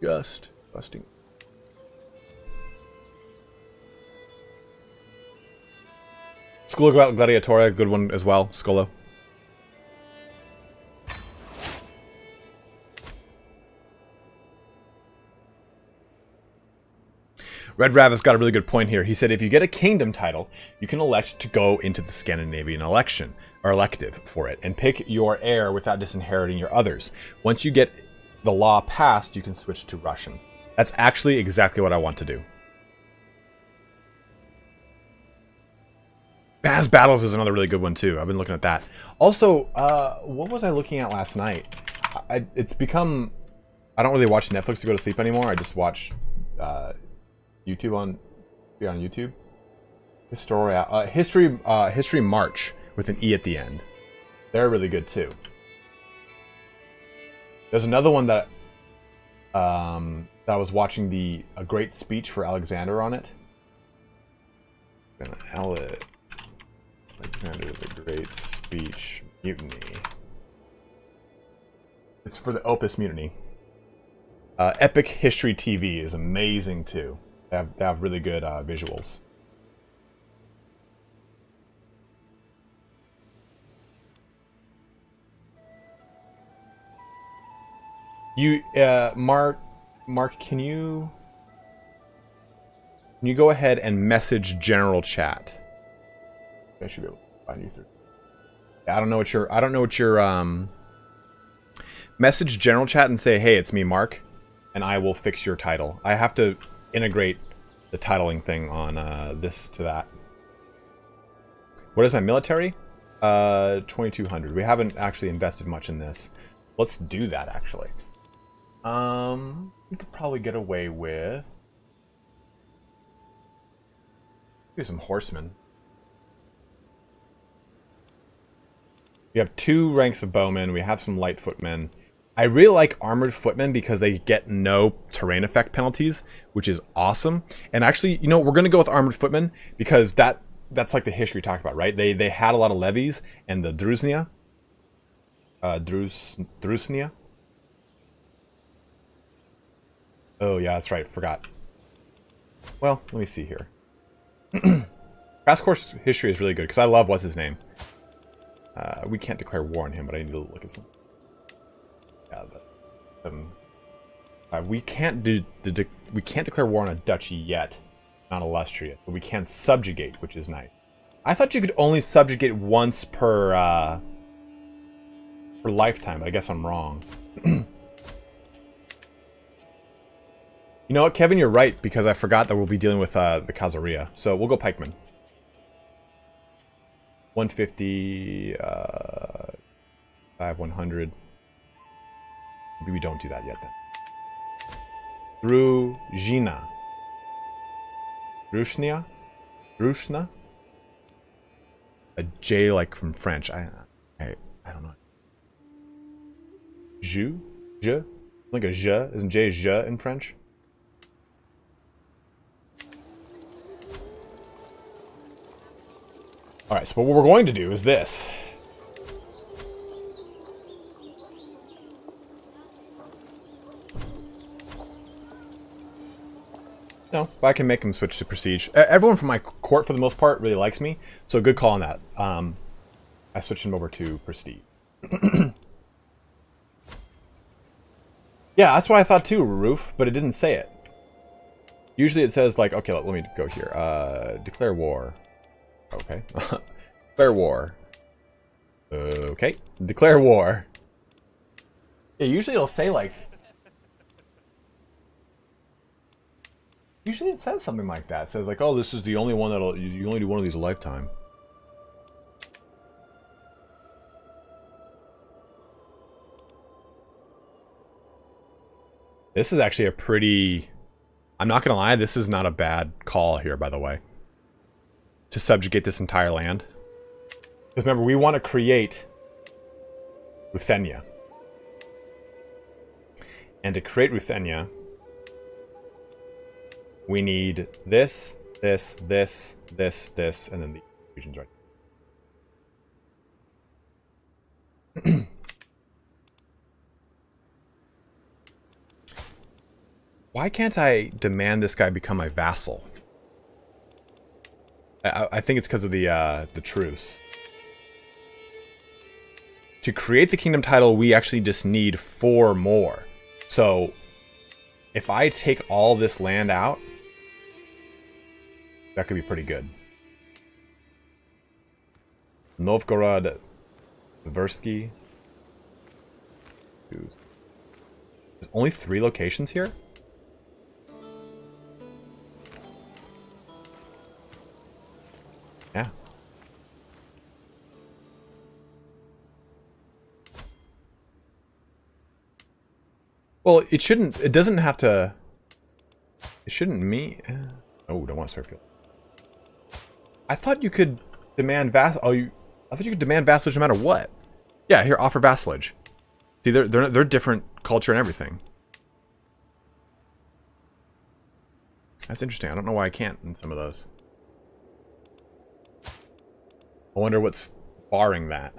Just busting. School of Gladiatora, good one as well. Skolo. Red Rabbit's got a really good point here. He said if you get a kingdom title, you can elect to go into the Scandinavian election, or elective for it, and pick your heir without disinheriting your others. Once you get the law passed, you can switch to Russian. That's actually exactly what I want to do. Baz Battles is another really good one too. I've been looking at that. Also, what was I looking at last night? It's become... I don't really watch Netflix to go to sleep anymore. I just watch YouTube on YouTube. History March with an E at the end. They're really good too. There's another one that that I was watching a great speech for Alexander on it. Alexander the Great Speech Mutiny. It's for the Opus Mutiny. Epic History TV is amazing too. They have really good visuals. You, Mark, can you go ahead and message general chat? I should be able to find you through. Yeah, I don't know what your message general chat and say, hey, it's me, Mark, and I will fix your title. I have to integrate the titling thing on this to that. What is my military? 2,200. We haven't actually invested much in this. Let's do that actually. We could probably get away with do some horsemen. We have 2 ranks of bowmen. We have some light footmen. I really like armored footmen because they get no terrain effect penalties, which is awesome. And actually, you know, we're going to go with armored footmen because that's like the history we talked about, right? They had a lot of levies and the Drusnia. Drusnia. Oh yeah, that's right. Forgot. Well, let me see here. Fast course history is really good because I love what's his name. We can't declare war on him, but I need to look at some. Yeah, we can't declare war on a duchy yet, not illustrious, but we can subjugate, which is nice. I thought you could only subjugate once per lifetime, but I guess I'm wrong. You know what, Kevin, you're right, because I forgot that we'll be dealing with the Kazaria. So we'll go pikemen. 150, 100. Maybe we don't do that yet then. Druzhina. Drushnia? Drushna? A J like from French. I don't know. Je? Je? Like a je? Isn't J je in French? Alright, so what we're going to do is this. No, but I can make him switch to Prestige. Everyone from my court, for the most part, really likes me. So good call on that. I switched him over to Prestige. Yeah, that's what I thought too, Roof, but it didn't say it. Usually it says, like, okay, let me go here. Declare war. Okay. Declare war. Okay. Declare war. Yeah, usually it'll say, like... Usually it says something like that. It says, like, oh, this is the only one that'll... You only do one of these a lifetime. This is actually a pretty... I'm not gonna lie, this is not a bad call here, by the way. To subjugate this entire land. Because remember, we want to create Ruthenia. And to create Ruthenia, we need this, this, this, this, this, and then the regions right. Why can't I demand this guy become my vassal? I think it's because of the truce. To create the kingdom title, we actually just need 4 more. So, if I take all this land out, That could be pretty good. Novgorod, Tversky. There's only 3 locations here? Yeah. Well, it doesn't have to, it shouldn't mean, oh, don't want to circle. I thought you could demand I thought you could demand vassalage no matter what. Yeah, here, offer vassalage. See, they're different culture and everything. That's interesting. I don't know why I can't in some of those. I wonder what's barring that.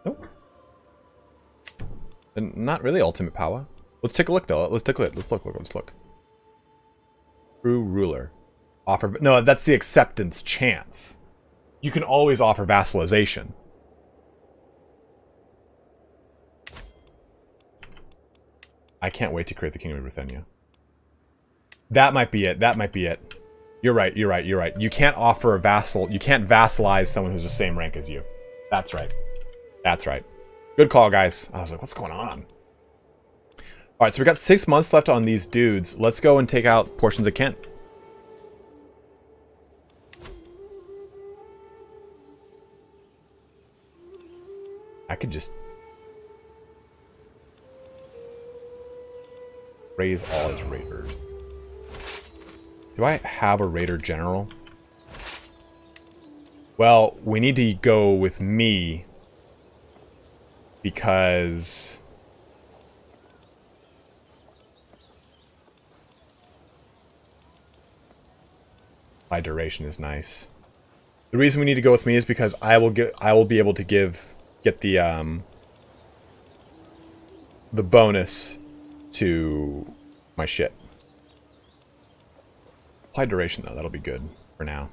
Nope. And not really ultimate power. Let's take a look though. Let's take a look. Let's look. True ruler. Offer. No, that's the acceptance chance. You can always offer vassalization. I can't wait to create the Kingdom of Ruthenia. That might be it. That might be it. You're right. You're right. You're right. You can't offer a vassal. You can't vassalize someone who's the same rank as you. That's right. That's right. Good call, guys. I was like, what's going on? All right, so we got 6 months left on these dudes. Let's go and take out portions of Kent. I could just raise all his raiders. Do I have a raider general? Well, we need to go with me because my duration is nice. The reason we need to go with me is because I will be able to get the bonus to my shit. Apply duration though, that'll be good for now.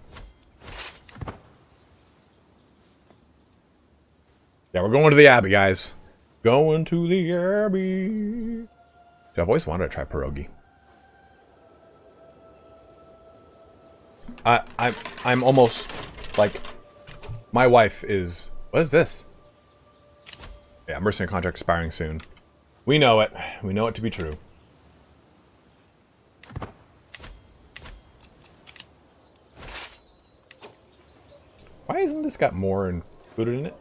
Yeah, we're going to the Abbey, guys. Going to the Abbey. Dude, I've always wanted to try pierogi. I'm almost like, my wife is. What is this? Yeah, mercenary contract expiring soon. We know it. We know it to be true. Why isn't this got more included in it?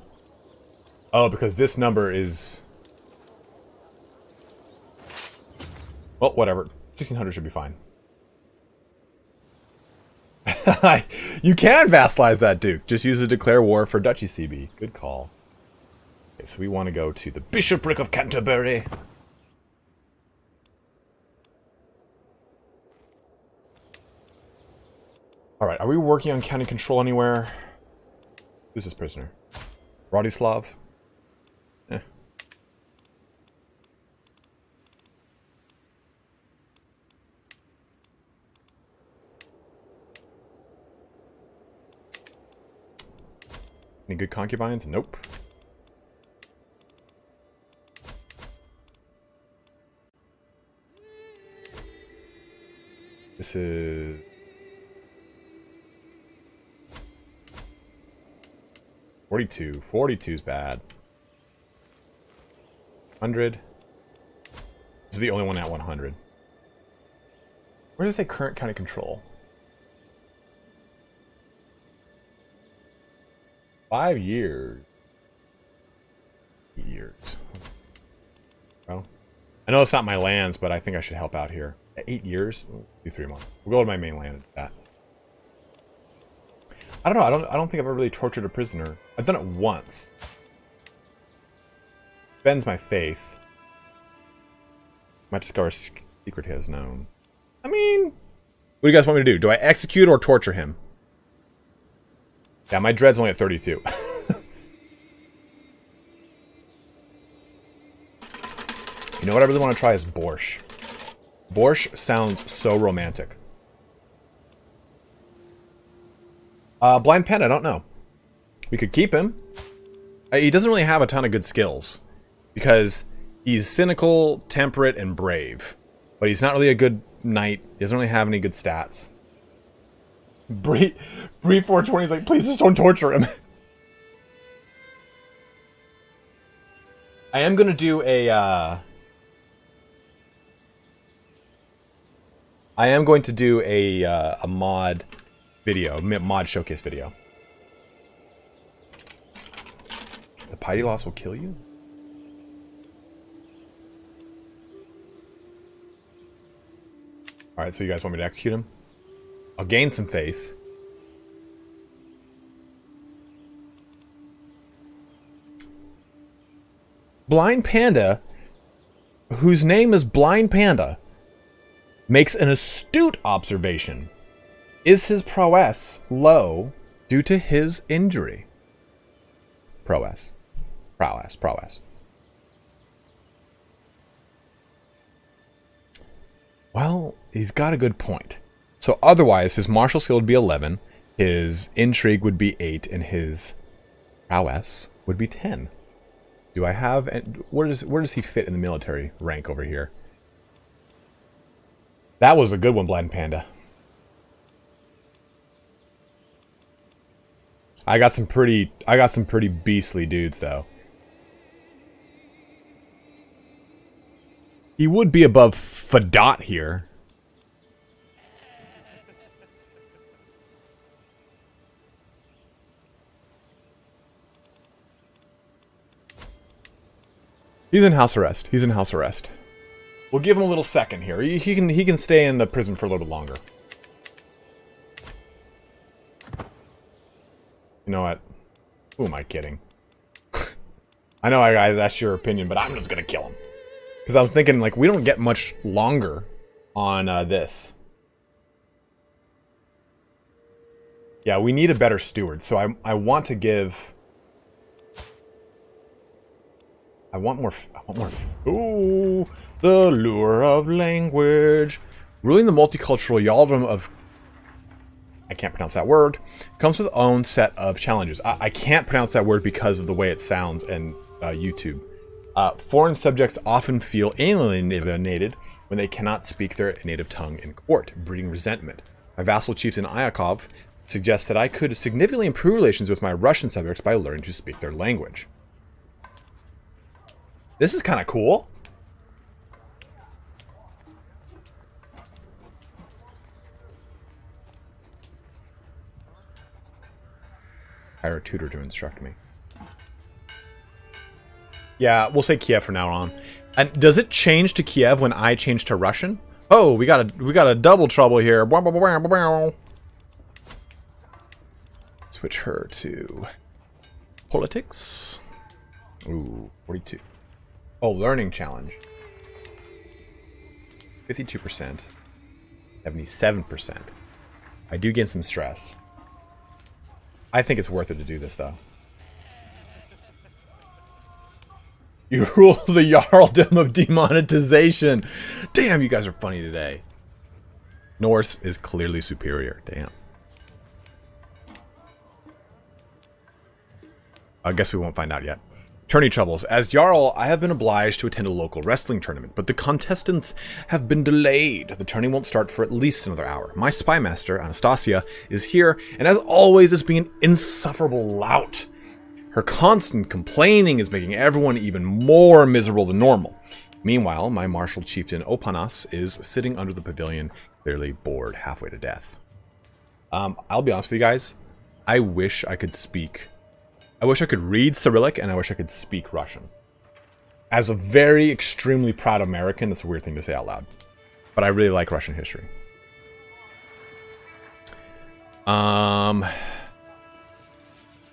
Oh, because this number is... Well, whatever. 1600 should be fine. You can vassalize that duke. Just use a declare war for Duchy CB. Good call. Okay, so we want to go to the Bishopric of Canterbury. Alright, are we working on county control anywhere? Who's this prisoner? Rodislav? Eh. Any good concubines? Nope. This is... 42. 42 is bad. 100. This is the only one at 100. Where does it say current county control? 5 years. 8 years. Well, I know it's not my lands, but I think I should help out here. 8 years? Do 3 months. We'll go to my main land and do that. I don't know. I don't think I've ever really tortured a prisoner. I've done it once. Bends my faith. Might discover a secret he has known. I mean, what do you guys want me to do? Do I execute or torture him? Yeah, my dread's only at 32. You know what I really want to try is borscht. Borscht sounds so romantic. Blind Pen, I don't know. We could keep him. He doesn't really have a ton of good skills. Because He's cynical, temperate, and brave. But he's not really a good knight. He doesn't really have any good stats. Bree 420 is like, please just don't torture him. I am going to do a... I am going to do a mod video, mod showcase video. The piety loss will kill you? Alright, so you guys want me to execute him? I'll gain some faith. Blind Panda, whose name is Blind Panda, makes an astute observation. Is his prowess low due to his injury? Prowess. Well, he's got a good point. So otherwise, his martial skill would be 11, his intrigue would be 8, and his prowess would be 10. Do I have... Where does he fit in the military rank over here? That was a good one, Blind Panda. I got some pretty beastly dudes though. He would be above Fadot here. He's in house arrest. He's in house arrest. We'll give him a little second here. He can stay in the prison for a little bit longer. You know what? Who am I kidding? I know, guys, that's your opinion, but I'm just gonna kill him. Because I'm thinking, like, we don't get much longer on this. Yeah, we need a better steward. So I want to give... I want more... Ooh, the lure of language. Ruling the multicultural yaldom of... I can't pronounce that word. Comes with its own set of challenges. I can't pronounce that word because of the way it sounds in YouTube. Foreign subjects often feel alienated when they cannot speak their native tongue in court, breeding resentment. My vassal chieftain Iakov suggests that I could significantly improve relations with my Russian subjects by learning to speak their language. This is kind of cool. Hire a tutor to instruct me. Yeah, we'll say Kiev from now on. And does it change to Kiev when I change to Russian? Oh, we got a double trouble here. Switch her to politics. Ooh, 42. Oh, learning challenge. 52%. 77%. I do gain some stress. I think it's worth it to do this, though. You rule the Jarldom of demonetization. Damn, you guys are funny today. Norse is clearly superior. Damn. I guess we won't find out yet. Tourney troubles. As Jarl, I have been obliged to attend a local wrestling tournament, but the contestants have been delayed. The tourney won't start for at least another hour. My spy master, Anastasia, is here, and as always is being an insufferable lout. Her constant complaining is making everyone even more miserable than normal. Meanwhile, my martial chieftain Opanas is sitting under the pavilion, clearly bored halfway to death. I'll be honest with you guys. I wish I could read Cyrillic, and I wish I could speak Russian. As a very extremely proud American, that's a weird thing to say out loud. But I really like Russian history.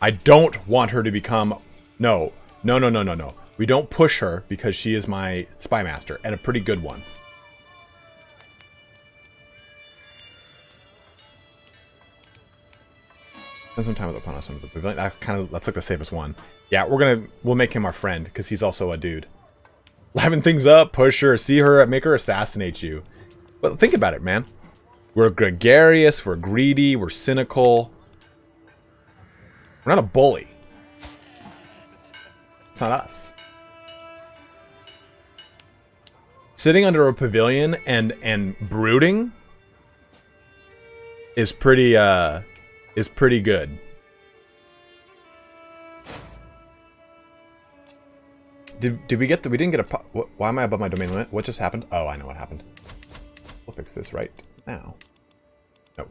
I don't want her to become... No. We don't push her because she is my spy master, and a pretty good one. Spend some time with Opanas under the pavilion. That's like the safest one. Yeah, we'll make him our friend because he's also a dude. Liven things up, push her, see her, make her assassinate you. But think about it, man. We're gregarious, we're greedy, we're cynical. We're not a bully. It's not us. sitting under a pavilion and brooding is pretty good. Did we get the, we didn't get a, why am I above my domain limit? What just happened? Oh, I know what happened. We'll fix this right now. No.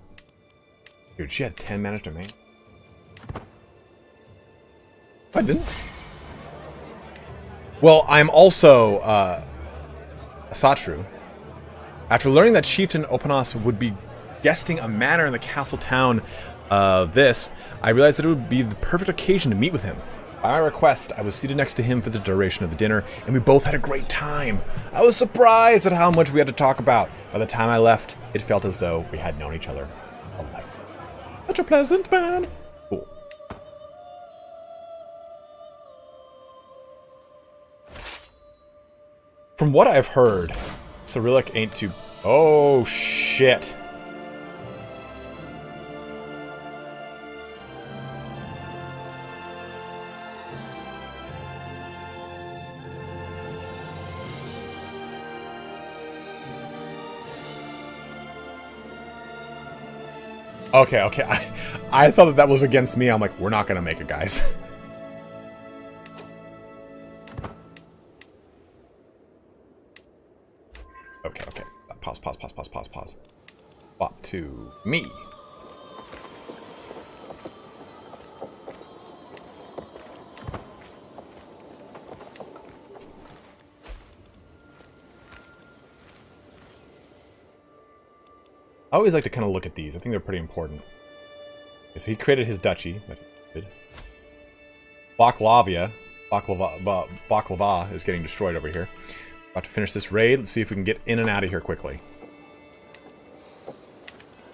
Dude, she had 10 managed domain. I didn't. Well, I'm also a Satru. After learning that Chieftain Opanos would be guesting a manor in the castle town of this, I realized that it would be the perfect occasion to meet with him. By my request, I was seated next to him for the duration of the dinner, and we both had a great time. I was surprised at how much we had to talk about. By the time I left, it felt as though we had known each other a life. Such a pleasant man. Cool. From what I've heard, Cyrillic ain't too... Oh, shit. Okay, okay. I thought that was against me. I'm like, we're not going to make it, guys. Okay, okay. Pause. Swap to me. I always like to kind of look at these. I think they're pretty important. Okay, so he created his duchy. Baklava is getting destroyed over here. About to finish this raid. Let's see if we can get in and out of here quickly.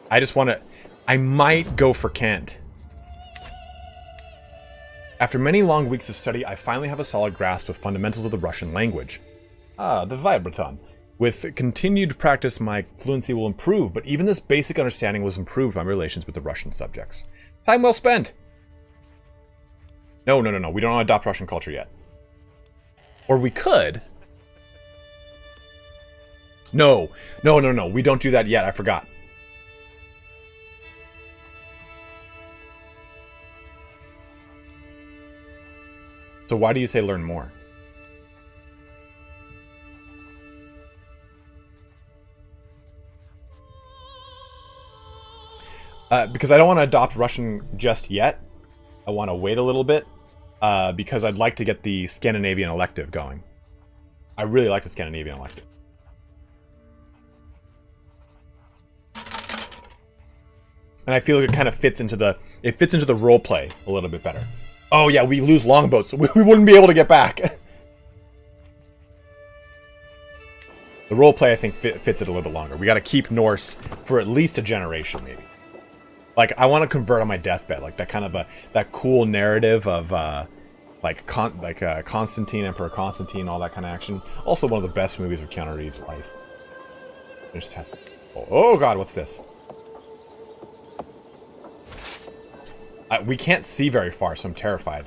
I just want to... I might go for Kent. After many long weeks of study, I finally have a solid grasp of fundamentals of the Russian language. Ah, the vibraton. With continued practice, my fluency will improve, but even this basic understanding was improved by my relations with the Russian subjects. Time well spent! No. We don't want to adopt Russian culture yet. Or we could. No. We don't do that yet. I forgot. So why do you say learn more? Because I don't want to adopt Russian just yet. I want to wait a little bit. Because I'd like to get the Scandinavian elective going. I really like the Scandinavian elective. And I feel like it kind of fits into the... It fits into the roleplay a little bit better. Oh yeah, we lose longboats, so we wouldn't be able to get back. The roleplay, I think, fits it a little bit longer. We got to keep Norse for at least a generation, maybe. Like, I want to convert on my deathbed, like that kind of that cool narrative of Constantine, Emperor Constantine, all that kind of action. Also, one of the best movies of Keanu Reeves' life. It just has. Oh God, what's this? We can't see very far, so I'm terrified.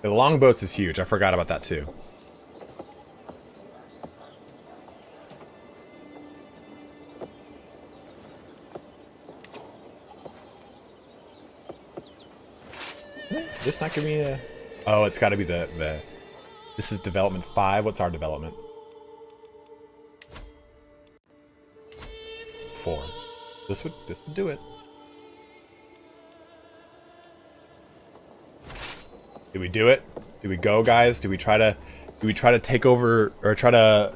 The longboats is huge. I forgot about that too. This not giving me a... Oh, it's got to be the... This is development 5. What's our development? 4. This would do it. Did we do it? Did we go, guys? Do we try to take over or try to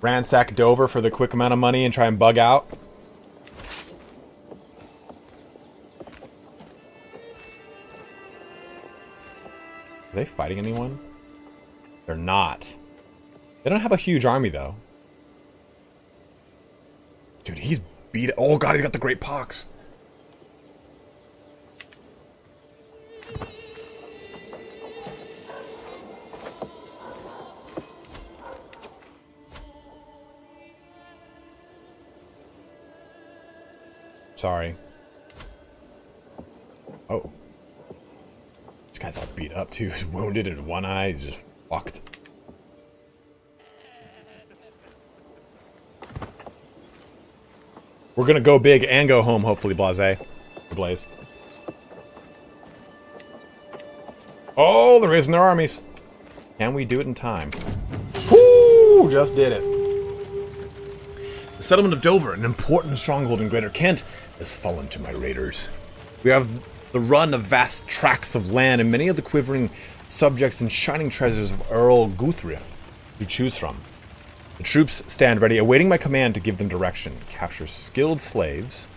ransack Dover for the quick amount of money and try and bug out? Are they fighting anyone? They're not. They don't have a huge army though. Dude, he's beat. Oh God, he got the Great Pox. Sorry. Oh. Guy's all beat up too. He's wounded in one eye. He's just fucked. We're gonna go big and go home, hopefully, Blaze. Oh, they're raising their armies. Can we do it in time? Whoo! Just did it. The settlement of Dover, an important stronghold in Greater Kent, has fallen to my raiders. We have the run of vast tracts of land and many of the quivering subjects and shining treasures of Earl Guthrif to choose from. The troops stand ready, awaiting my command to give them direction. Capture skilled slaves.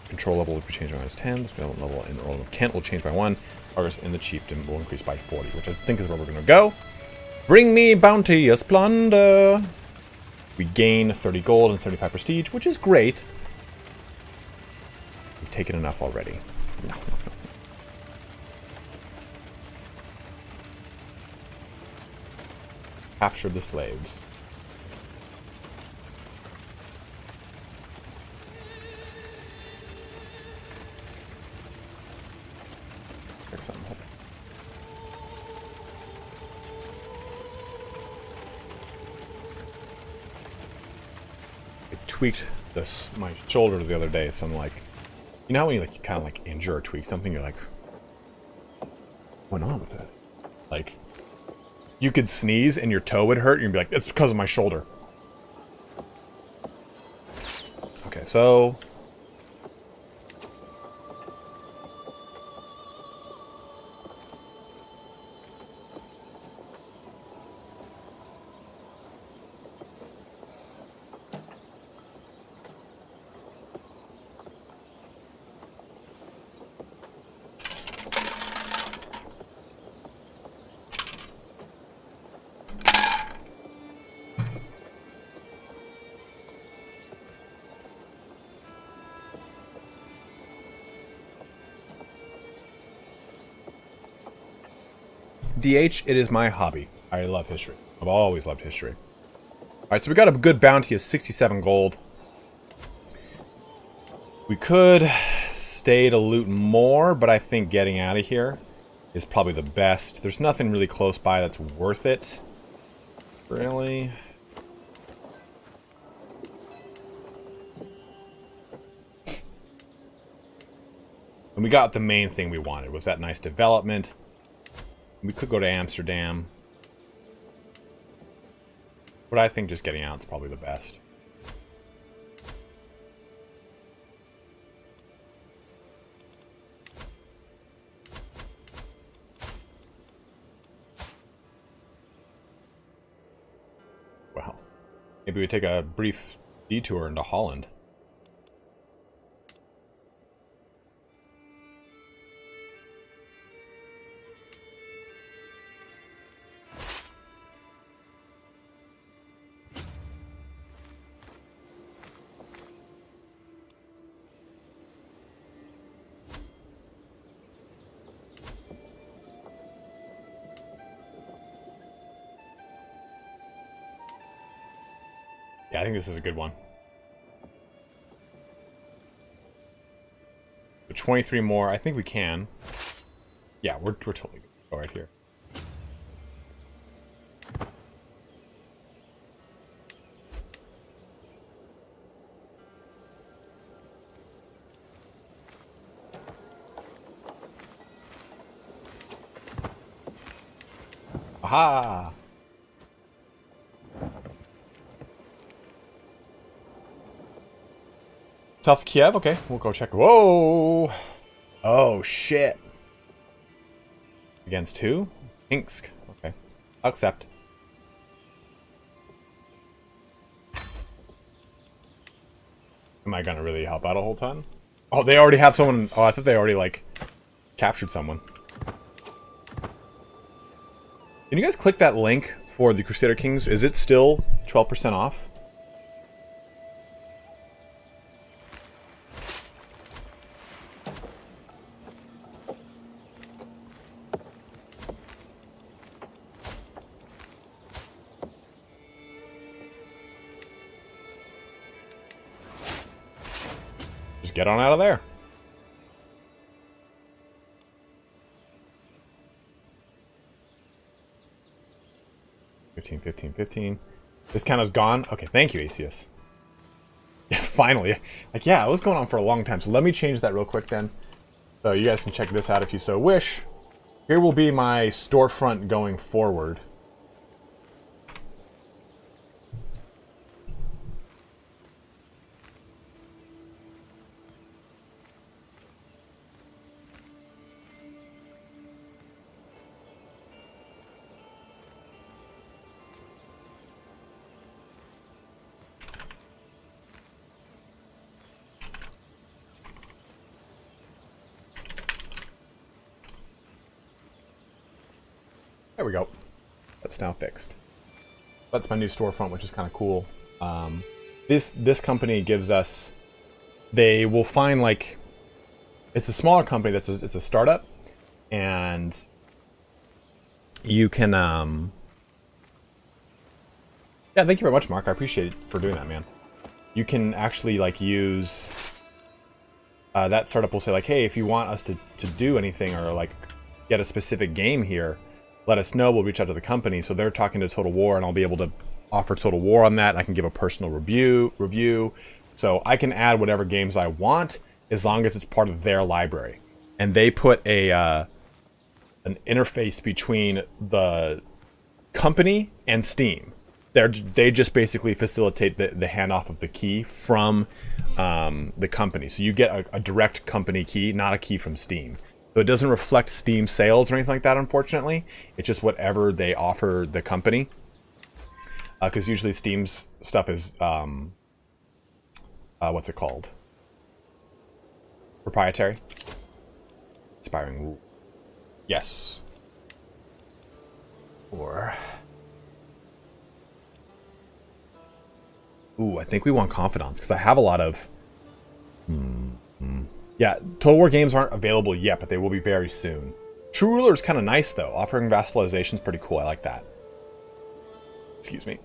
Control level will be changed by -10. The skill level in the Earl of Kent will change by 1. Progress in the chiefdom will increase by 40, which I think is where we're going to go. Bring me bounteous plunder. We gain 30 gold and 35 prestige, which is great. We've taken enough already. No. Capture the slaves. Check something. I tweaked my shoulder the other day, so I'm like, you know how when you kind of like injure or tweak something, you're like, what's on with it? Like, you could sneeze and your toe would hurt, and you'd be like, it's because of my shoulder. Okay, so DH, it is my hobby. I love history. I've always loved history. Alright, so we got a good bounty of 67 gold. We could stay to loot more, but I think getting out of here is probably the best. There's nothing really close by that's worth it. Really? And we got the main thing we wanted, was that nice development. We could go to Amsterdam. But I think just getting out is probably the best. Well, maybe we take a brief detour into Holland. Yeah, I think this is a good one. So 23 more. I think we can. Yeah, we're totally good. Go right here. Aha! South Kiev? Okay, we'll go check. Whoa! Oh, shit. Against who? Insk. Okay. I'll accept. Am I gonna really help out a whole ton? Oh, they already have someone. Oh, I thought they already, like, captured someone. Can you guys click that link for the Crusader Kings? Is it still 12% off? Just get on out of there. 15, 15, 15. This count is gone. Okay, thank you, Asus. Yeah, finally. Like, yeah, it was going on for a long time. So let me change that real quick then. So you guys can check this out if you so wish. Here will be my storefront going forward. There we go. That's now fixed. That's my new storefront, which is kind of cool. This company gives us... They will find, like... It's a smaller company. It's a startup. And you can... Yeah, thank you very much, Mark. I appreciate it for doing that, man. You can actually, like, use... that startup will say, like, hey, if you want us to do anything or, like, get a specific game here... Let us know. We'll reach out to the company. So they're talking to Total War, and I'll be able to offer Total War on that. I can give a personal review. So I can add whatever games I want as long as it's part of their library. And they put an interface between the company and Steam. They just basically facilitate the handoff of the key from the company. So you get a direct company key, not a key from Steam. So it doesn't reflect Steam sales or anything like that, unfortunately. It's just whatever they offer the company. Because usually Steam's stuff is, what's it called? Proprietary? Inspiring rule. Yes. Or... Ooh, I think we want Confidants, because I have a lot of... Yeah, Total War games aren't available yet, but they will be very soon. True Ruler is kind of nice, though. Offering vassalization is pretty cool. I like that. Excuse me.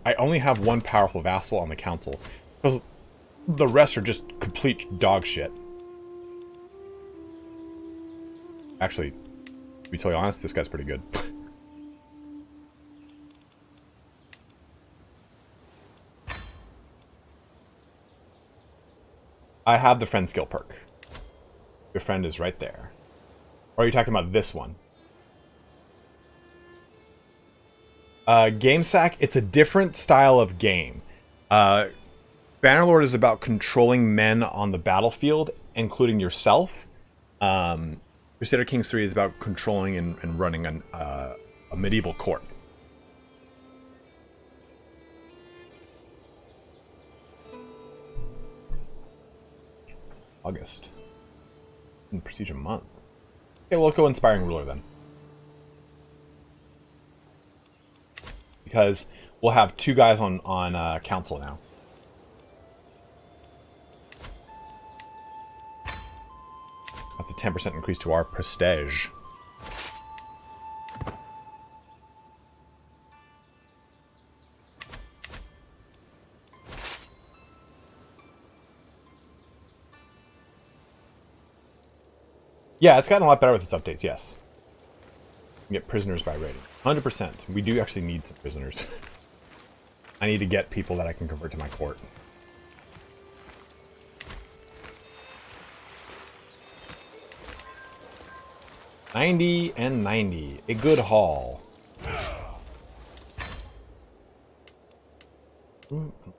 I only have one powerful vassal on the council, because the rest are just complete dog shit. Actually, to be totally honest, this guy's pretty good. I have the friend skill perk. Your friend is right there. Or are you talking about this one? Game Sack, it's a different style of game. Bannerlord is about controlling men on the battlefield, including yourself. Crusader Kings 3 is about controlling and running a medieval court. August. In Prestige a month. Okay, well, let's go Inspiring Ruler then. Because we'll have two guys on council now. That's a 10% increase to our prestige. Yeah, it's gotten a lot better with its updates, yes. You can get prisoners by rating. 100%. We do actually need some prisoners. I need to get people that I can convert to my court. $90 and $90. A good haul.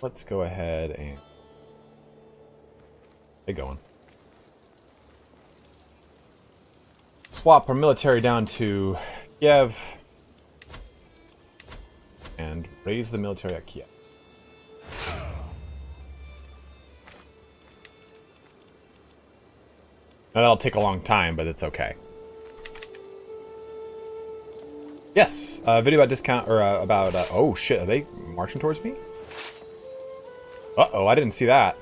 Let's go ahead and get going. Swap our military down to Kiev and raise the military at Kiev. Now that'll take a long time, but it's okay. Yes, video about discount or about oh shit, are they marching towards me? Uh-oh, I didn't see that.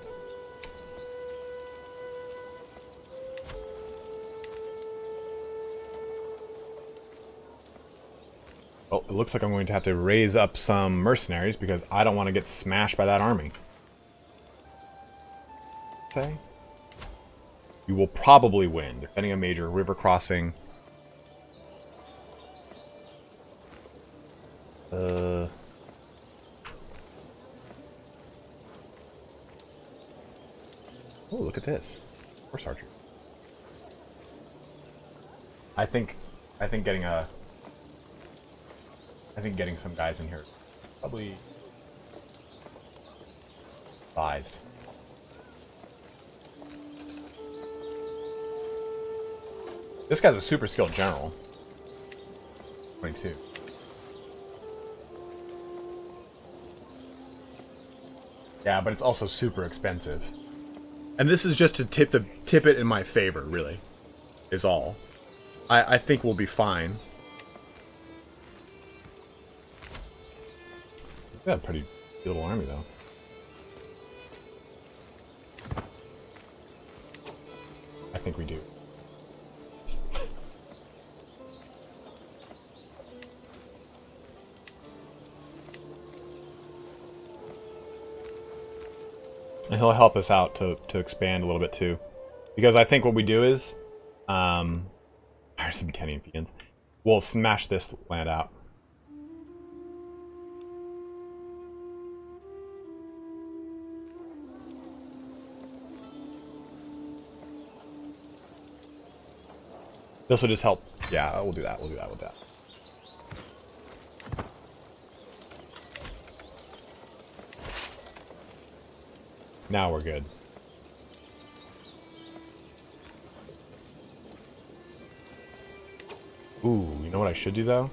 Well, it looks like I'm going to have to raise up some mercenaries because I don't want to get smashed by that army. Say, you will probably win, defending a major river crossing. Oh, look at this. Horse archer. I think getting some guys in here probably advised. This guy's a super skilled general. 22. Yeah, but it's also super expensive. And this is just to tip it in my favor, really. Is all. I think we'll be fine. We've got a pretty little army, though. I think we do. And he'll help us out to expand a little bit too. Because I think what we do is there's some Italian fiends. We'll smash this land out. This will just help. Yeah, we'll do that. We'll do that with that. Now we're good. Ooh, you know what I should do though?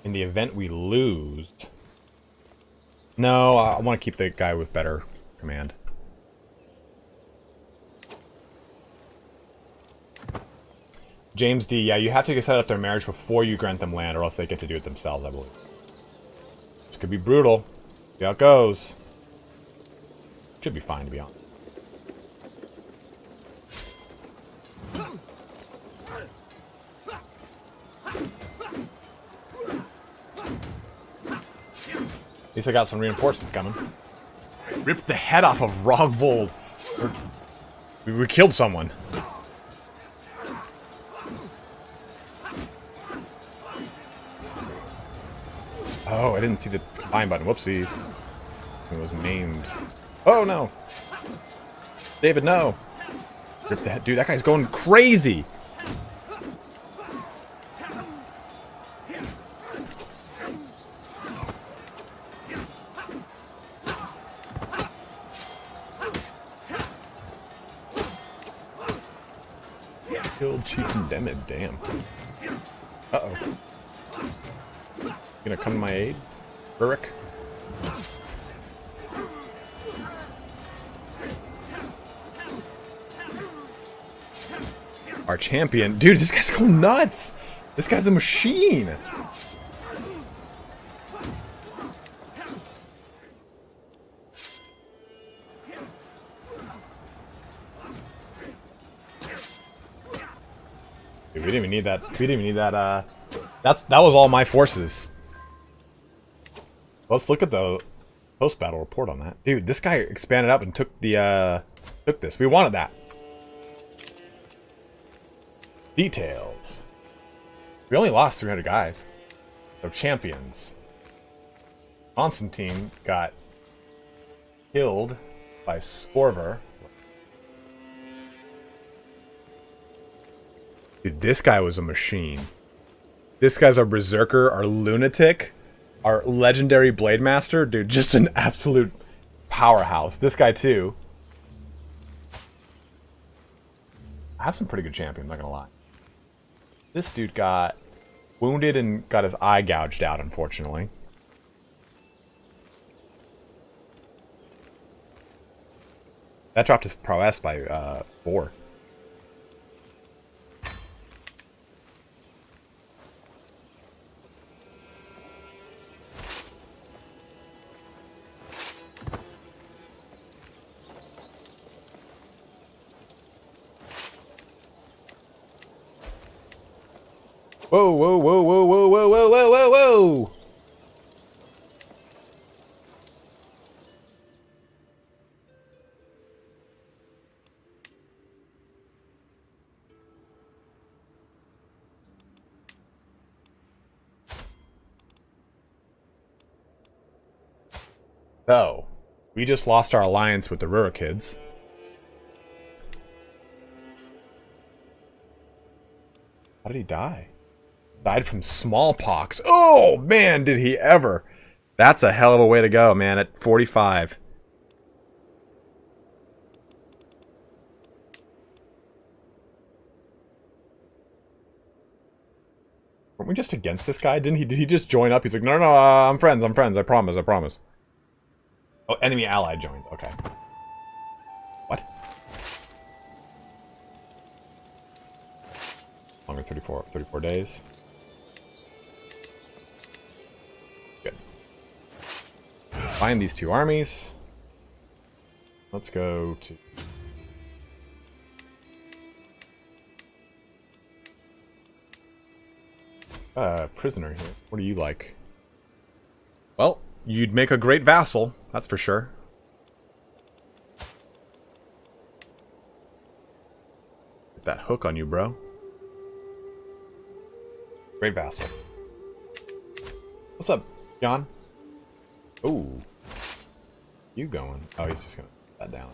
In the event we lose... No, I want to keep the guy with better command. James D, yeah, you have to set up their marriage before you grant them land, or else they get to do it themselves, I believe. This could be brutal. See how it goes. Should be fine, to be honest. At least I got some reinforcements coming. Ripped the head off of Rogvold. We killed someone. Oh, I didn't see the combine button. Whoopsies. It was maimed. Oh, no. David, no. Rip the head. Dude, that guy's going crazy. Killed Chief and Demid, damn. Uh-oh. You gonna come to my aid, Burrick? Our champion. Dude, this guy's going nuts! This guy's a machine! Dude, we didn't even need that. We didn't even need that, that was all my forces. Let's look at the post-battle report on that. Dude, this guy expanded up and took the, took this. We wanted that. Details. We only lost 300 guys. So champions. Constantine got killed by Scorver. Dude, this guy was a machine. This guy's our berserker, our lunatic, our legendary blade master. Dude, just an absolute powerhouse. This guy too. I have some pretty good champions, not gonna lie. This dude got wounded and got his eye gouged out, unfortunately. That dropped his prowess by 4. Whoa, whoa, whoa, whoa, whoa, whoa, whoa, whoa, whoa, whoa! So, we just lost our alliance with the Rura kids. How did he die? Died from smallpox. Oh, man, did he ever. That's a hell of a way to go, man, at 45. Weren't we just against this guy? Did he just join up? He's like, no, I'm friends, I promise. Oh, enemy ally joins, okay. What? Longer 34 days. Good. Find these two armies. Let's go to... prisoner here. What do you like? Well, you'd make a great vassal, that's for sure. Get that hook on you, bro. Great vassal. What's up, John? Ooh. You going? Oh, he's just gonna put that down.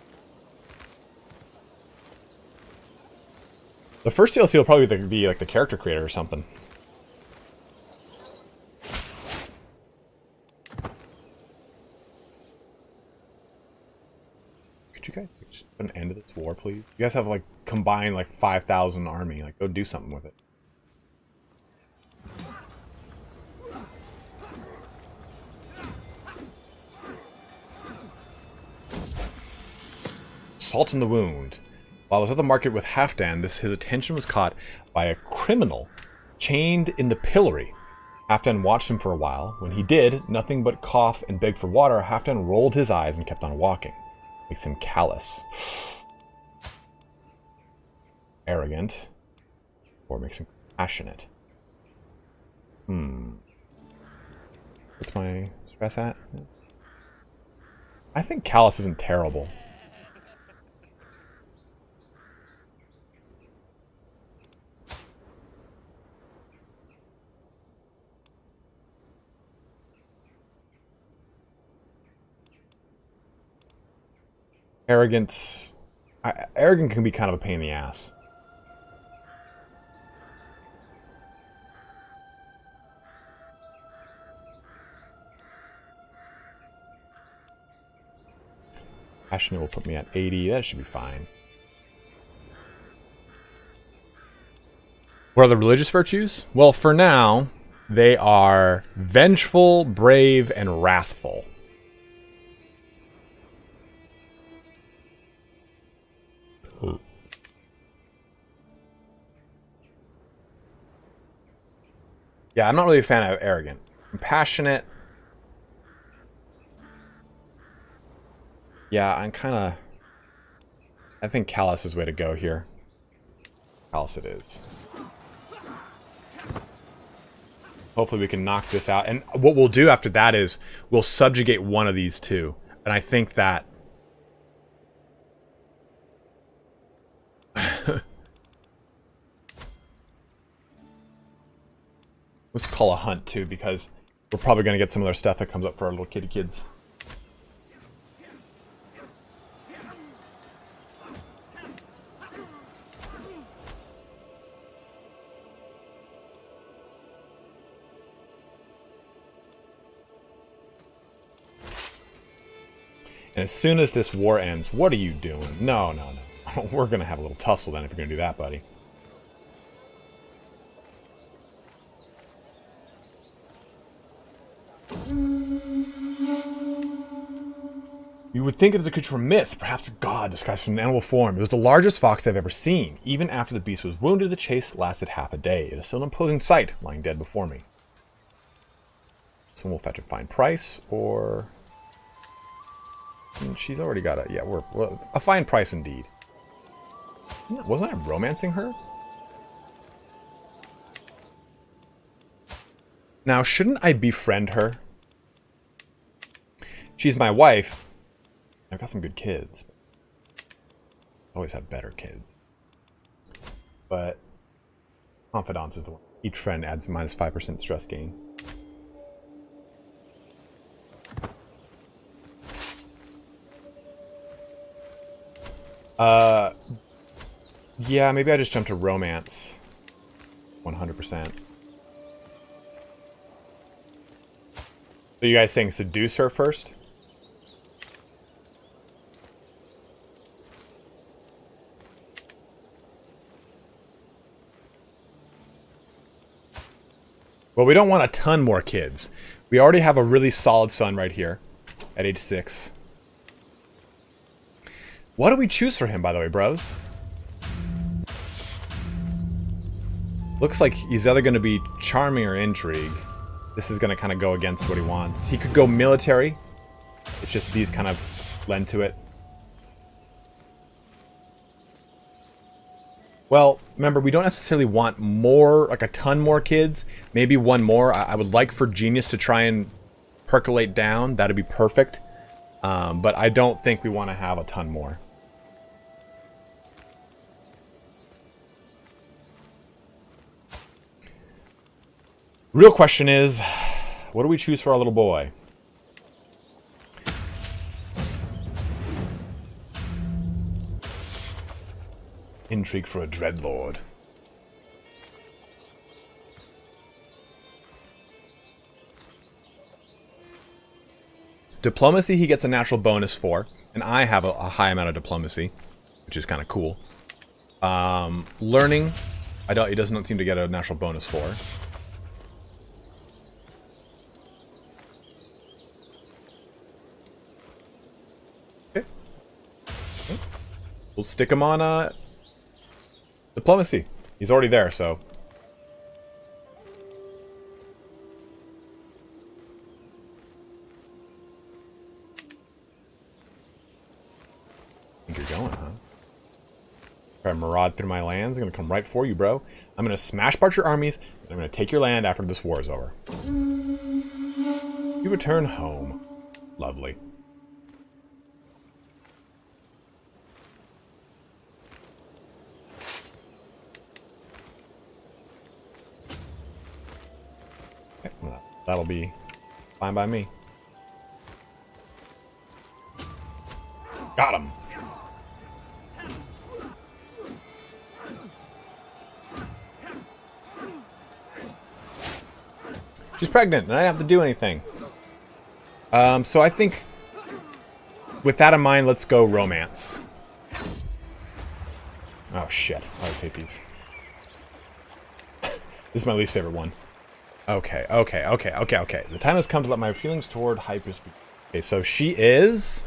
The first DLC will probably be like the character creator or something. Could you guys just put an end to this war, please? You guys have like combined like 5,000 army. Like, go do something with it. Salt in the wound. While I was at the market with Halfdan, his attention was caught by a criminal chained in the pillory. Halfdan watched him for a while. When he did, nothing but cough and beg for water, Halfdan rolled his eyes and kept on walking. Makes him callous. Arrogant. Or makes him passionate. What's my stress at? I think callous isn't terrible. Arrogance. Arrogant can be kind of a pain in the ass. Passionate will put me at 80. That should be fine. What are the religious virtues? Well, for now, they are vengeful, brave, and wrathful. Yeah, I'm not really a fan of arrogant. Compassionate. Yeah, I'm kind of... I think callous is the way to go here. Callous it is. Hopefully we can knock this out. And what we'll do after that is we'll subjugate one of these two. And I think that... Let's call a hunt too, because we're probably going to get some of their stuff that comes up for our little kitty kids. And as soon as this war ends, what are you doing? No. We're going to have a little tussle then if you're going to do that, buddy. You would think it is a creature from myth, perhaps a god disguised in an animal form. It was the largest fox I've ever seen. Even after the beast was wounded, the chase lasted half a day. It is still an imposing sight, lying dead before me. This one will fetch a fine price, or... she's already got a... Yeah, well, a fine price indeed. Wasn't I romancing her? Now, shouldn't I befriend her? She's my wife. I've got some good kids. I always have better kids. But confidence is the one. Each friend adds minus 5% stress gain. Yeah, maybe I just jumped to romance. 100%. So you guys saying seduce her first? Well, we don't want a ton more kids. We already have a really solid son right here at age 6. What do we choose for him, by the way, bros? Looks like he's either going to be charming or intrigue. This is going to kind of go against what he wants. He could go military. It's just these kind of lend to it. Well, remember, we don't necessarily want more, like a ton more kids. Maybe one more. I would like for Genius to try and percolate down. That'd be perfect. But I don't think we want to have a ton more. Real question is, what do we choose for our little boy? Intrigue for a Dreadlord. Diplomacy he gets a natural bonus for, and I have a high amount of diplomacy, which is kind of cool. Learning, he doesn't seem to get a natural bonus for. Okay. We'll stick him on diplomacy. He's already there, so. I think you're going, huh? Try to maraud through my lands. I'm gonna come right for you, bro. I'm gonna smash part your armies, and I'm gonna take your land after this war is over. You return home. Lovely. That'll be fine by me. Got him. She's pregnant, and I don't have to do anything. So I think, with that in mind, let's go romance. Oh shit! I always hate these. This is my least favorite one. Okay. The time has come to let my feelings toward Hyper speak. Okay, so she is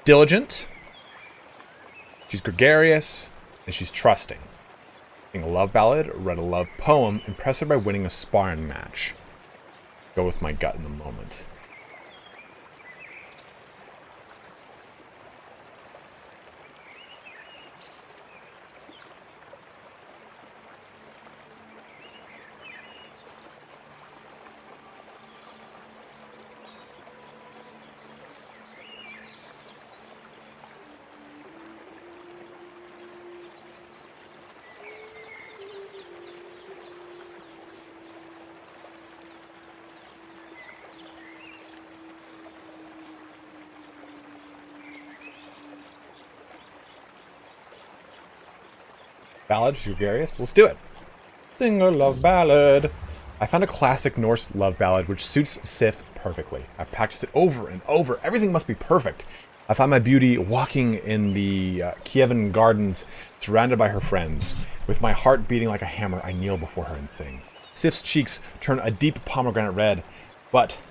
diligent, she's gregarious, and she's trusting. Sing a love ballad, read a love poem, impress her by winning a sparring match. Go with my gut in the moment. Ballad, she's gregarious. Let's do it. Sing a love ballad. I found a classic Norse love ballad which suits Sif perfectly. I practiced it over and over. Everything must be perfect. I find my beauty walking in the KIEVAN gardens, surrounded by her friends. With my heart beating like a hammer, I kneel before her and sing. Sif's cheeks turn a deep pomegranate red, but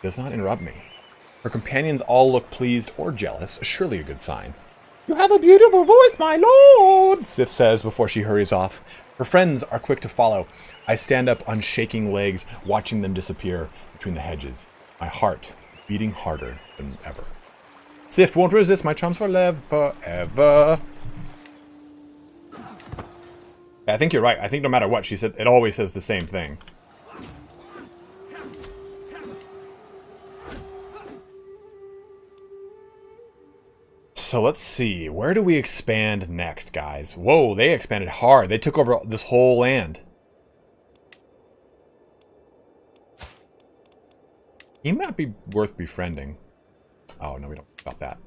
does not interrupt me. Her companions all look pleased or jealous, surely a good sign. You have a beautiful voice, my lord, Sif says before she hurries off. Her friends are quick to follow. I stand up on shaking legs, watching them disappear between the hedges. My heart beating harder than ever. Sif won't resist my charms forever. I think you're right. I think no matter what she said, it always says the same thing. So let's see. Where do we expand next, guys? Whoa, they expanded hard. They took over this whole land. He might be worth befriending. Oh, no, we don't about that.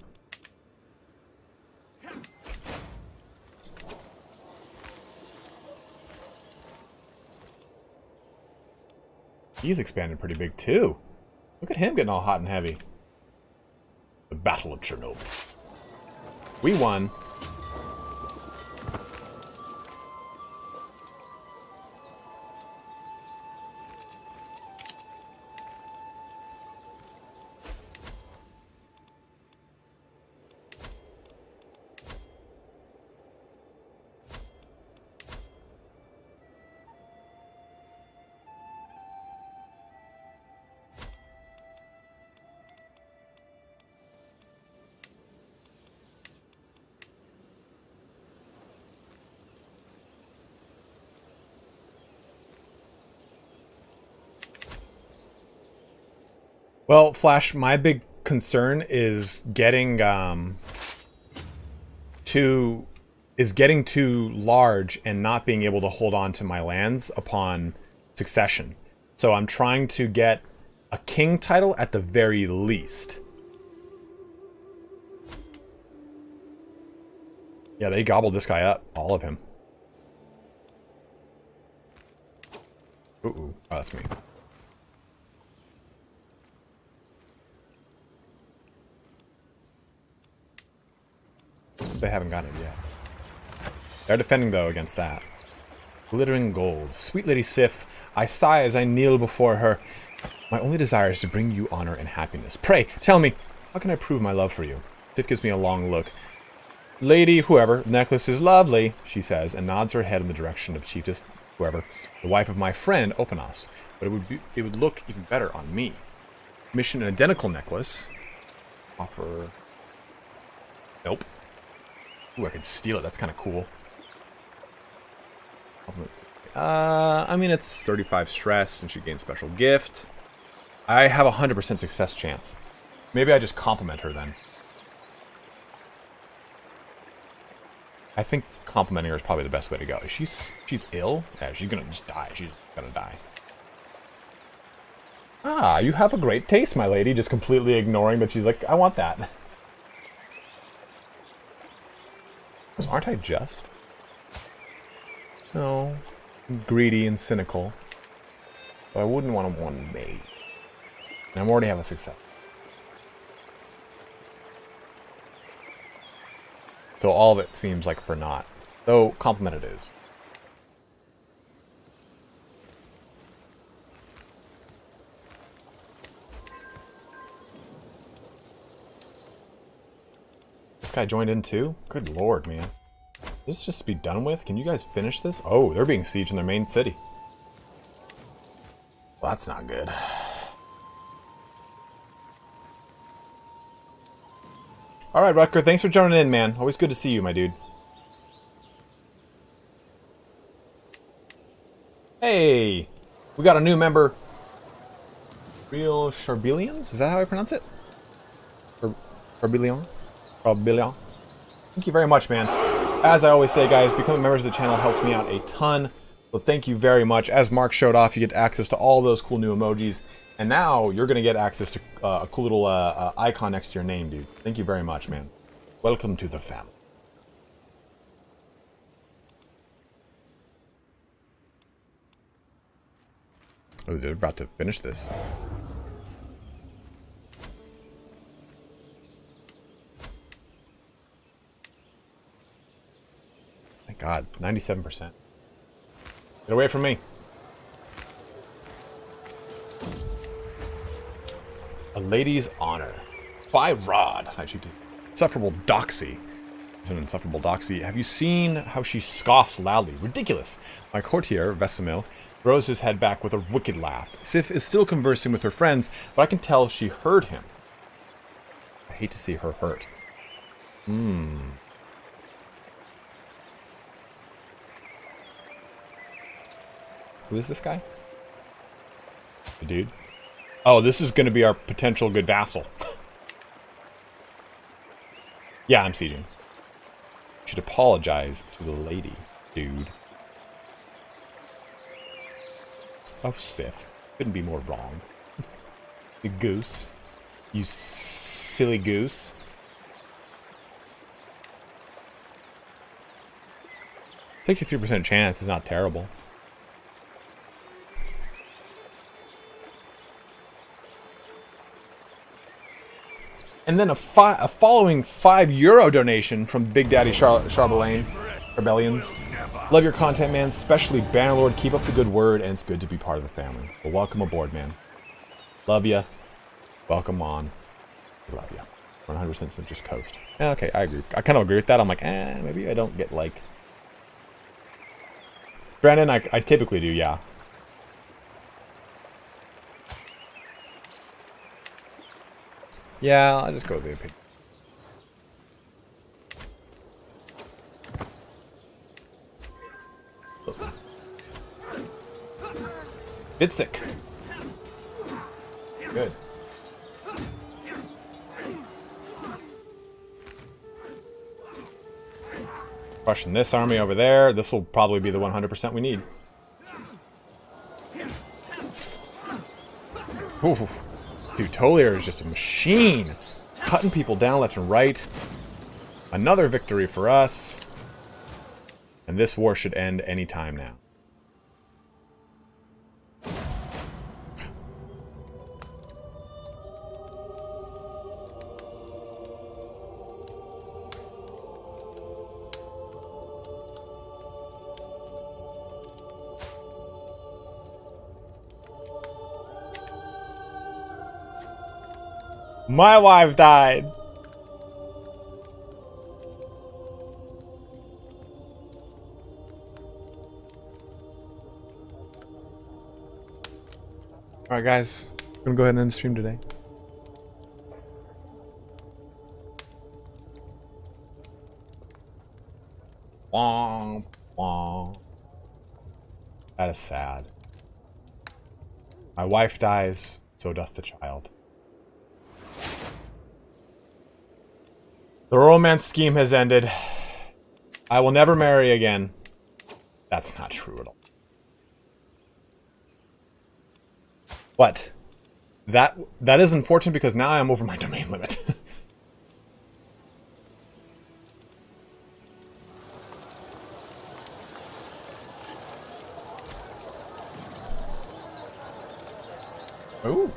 He's expanded pretty big too. Look at him getting all hot and heavy. The Battle of Chernobyl. We won. Well, Flash, my big concern is getting too large and not being able to hold on to my lands upon succession. So I'm trying to get a king title at the very least. Yeah, they gobbled this guy up, all of him. Ooh, oh, that's me. They haven't gotten it yet. They're defending, though, against that. Glittering gold. Sweet Lady Sif, I sigh as I kneel before her. My only desire is to bring you honor and happiness. Pray, tell me, how can I prove my love for you? Sif gives me a long look. Lady, whoever, the necklace is lovely, she says, and nods her head in the direction of Chiefess, whoever, the wife of my friend, Opanos. But it would look even better on me. Mission an identical necklace. Offer... Nope. Ooh, I could steal it. That's kind of cool. Let's see. I mean, it's 35 stress, and she gains special gift. I have a 100% success chance. Maybe I just compliment her then. I think complimenting her is probably the best way to go. She's ill? Yeah, she's gonna just die. She's gonna die. Ah, you have a great taste, my lady. Just completely ignoring that she's like, I want that. Aren't I just? No. I'm greedy and cynical. But I wouldn't want to one mate. And I already have a success. So all of it seems like for naught. Though compliment it is. This guy joined in too? Good lord, man. This just be done with? Can you guys finish this? Oh, they're being sieged in their main city. Well, that's not good. Alright, Rutger, thanks for joining in, man. Always good to see you, my dude. Hey! We got a new member. Real Charbelians? Is that how I pronounce it? Charbelion? Charbelion? Thank you very much, man. As I always say, guys, becoming members of the channel helps me out a ton. So thank you very much. As Mark showed off, you get access to all those cool new emojis. And now you're going to get access to a cool little icon next to your name, dude. Thank you very much, man. Welcome to the family. Oh, they're about to finish this. Thank God, 97%. Get away from me. A lady's honor. By Rod. Hi, Chief. Insufferable doxy. It's an insufferable doxy. Have you seen how she scoffs loudly? Ridiculous. My courtier, Vesemil, throws his head back with a wicked laugh. Sif is still conversing with her friends, but I can tell she heard him. I hate to see her hurt. Who is this guy? The dude? Oh, this is going to be our potential good vassal. Yeah, I'm sieging. You should apologize to the lady, dude. Oh, Sif. Couldn't be more wrong. The goose. You silly goose. Takes you 3% chance is not terrible. And then a following €5 donation from Big Daddy Charbelaine. Rebellions. Love your content, man. Especially Bannerlord. Keep up the good word, and it's good to be part of the family. Well, welcome aboard, man. Love ya. Welcome on. Love ya. 100% so just coast. Okay, I agree. I kind of agree with that. I'm like, maybe I don't get like... Brandon, I typically do, yeah. Yeah, I'll just go with the opinion. Bitzik. Good. Crushing this army over there. This will probably be the 100% we need. Ooh. Dude, Tolier is just a machine. Cutting people down left and right. Another victory for us. And this war should end any time now. My wife died. Alright guys, I'm gonna go ahead and end the stream today. Womp, womp. That is sad. My wife dies, so doth the child. The romance scheme has ended. I will never marry again. That's not true at all. What? That is unfortunate because now I am over my domain limit. Ooh.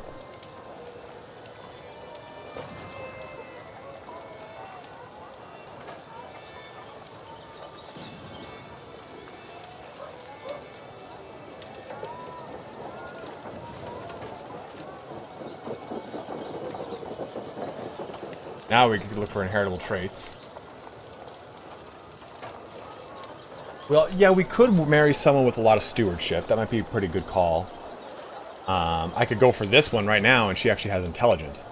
Now we can look for inheritable traits. Well, yeah, we could marry someone with a lot of stewardship. That might be a pretty good call. I could go for this one right now, and she actually has intelligent.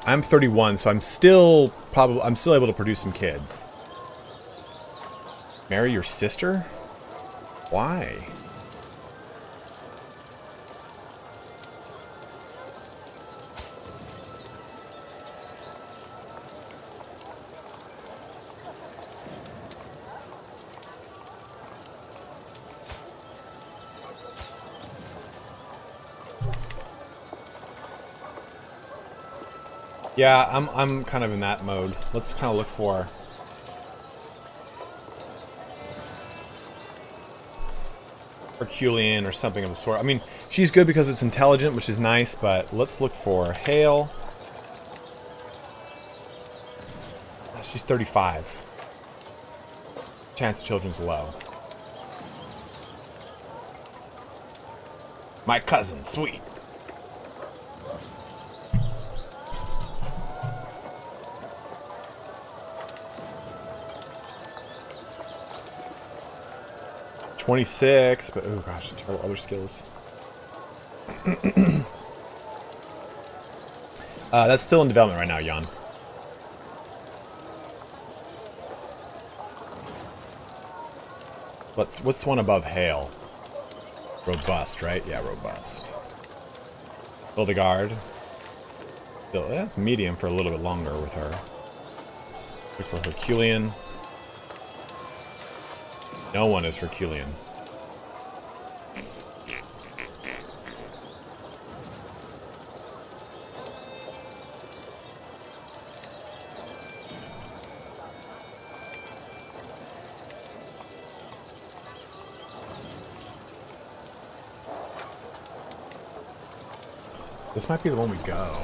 I'm 31, so I'm still able to produce some kids. Marry your sister? Why? Yeah, I'm kind of in that mode. Let's kind of look for Herculean or something of the sort. I mean, she's good because it's intelligent, which is nice, but let's look for Hale. She's 35. Chance of children's low. My cousin, sweet. $26, but oh gosh, terrible other skills. That's still in development right now, Jan. What's one above Hale? Robust, right? Yeah, robust. Hildegard. That's medium for a little bit longer with her. Look for Herculean. No one is Herculean. This might be the one we go.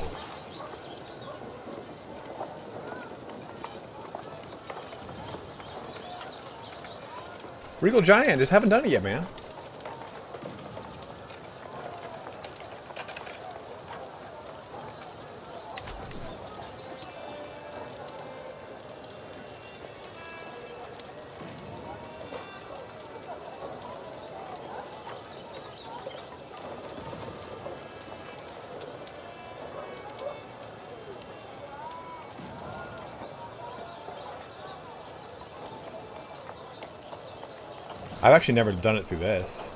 Regal Giant, just haven't done it yet, man. I've actually never done it through this.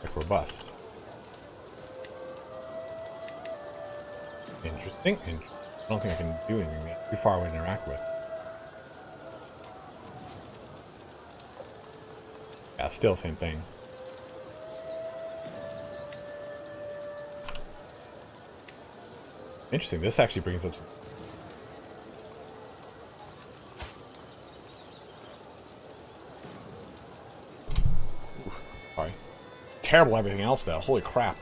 Like robust. Interesting. I don't think I can do anything yet. Too far away to interact with. Yeah, still same thing. Interesting. This actually brings up some... Oof, sorry. Terrible everything else though. Holy crap.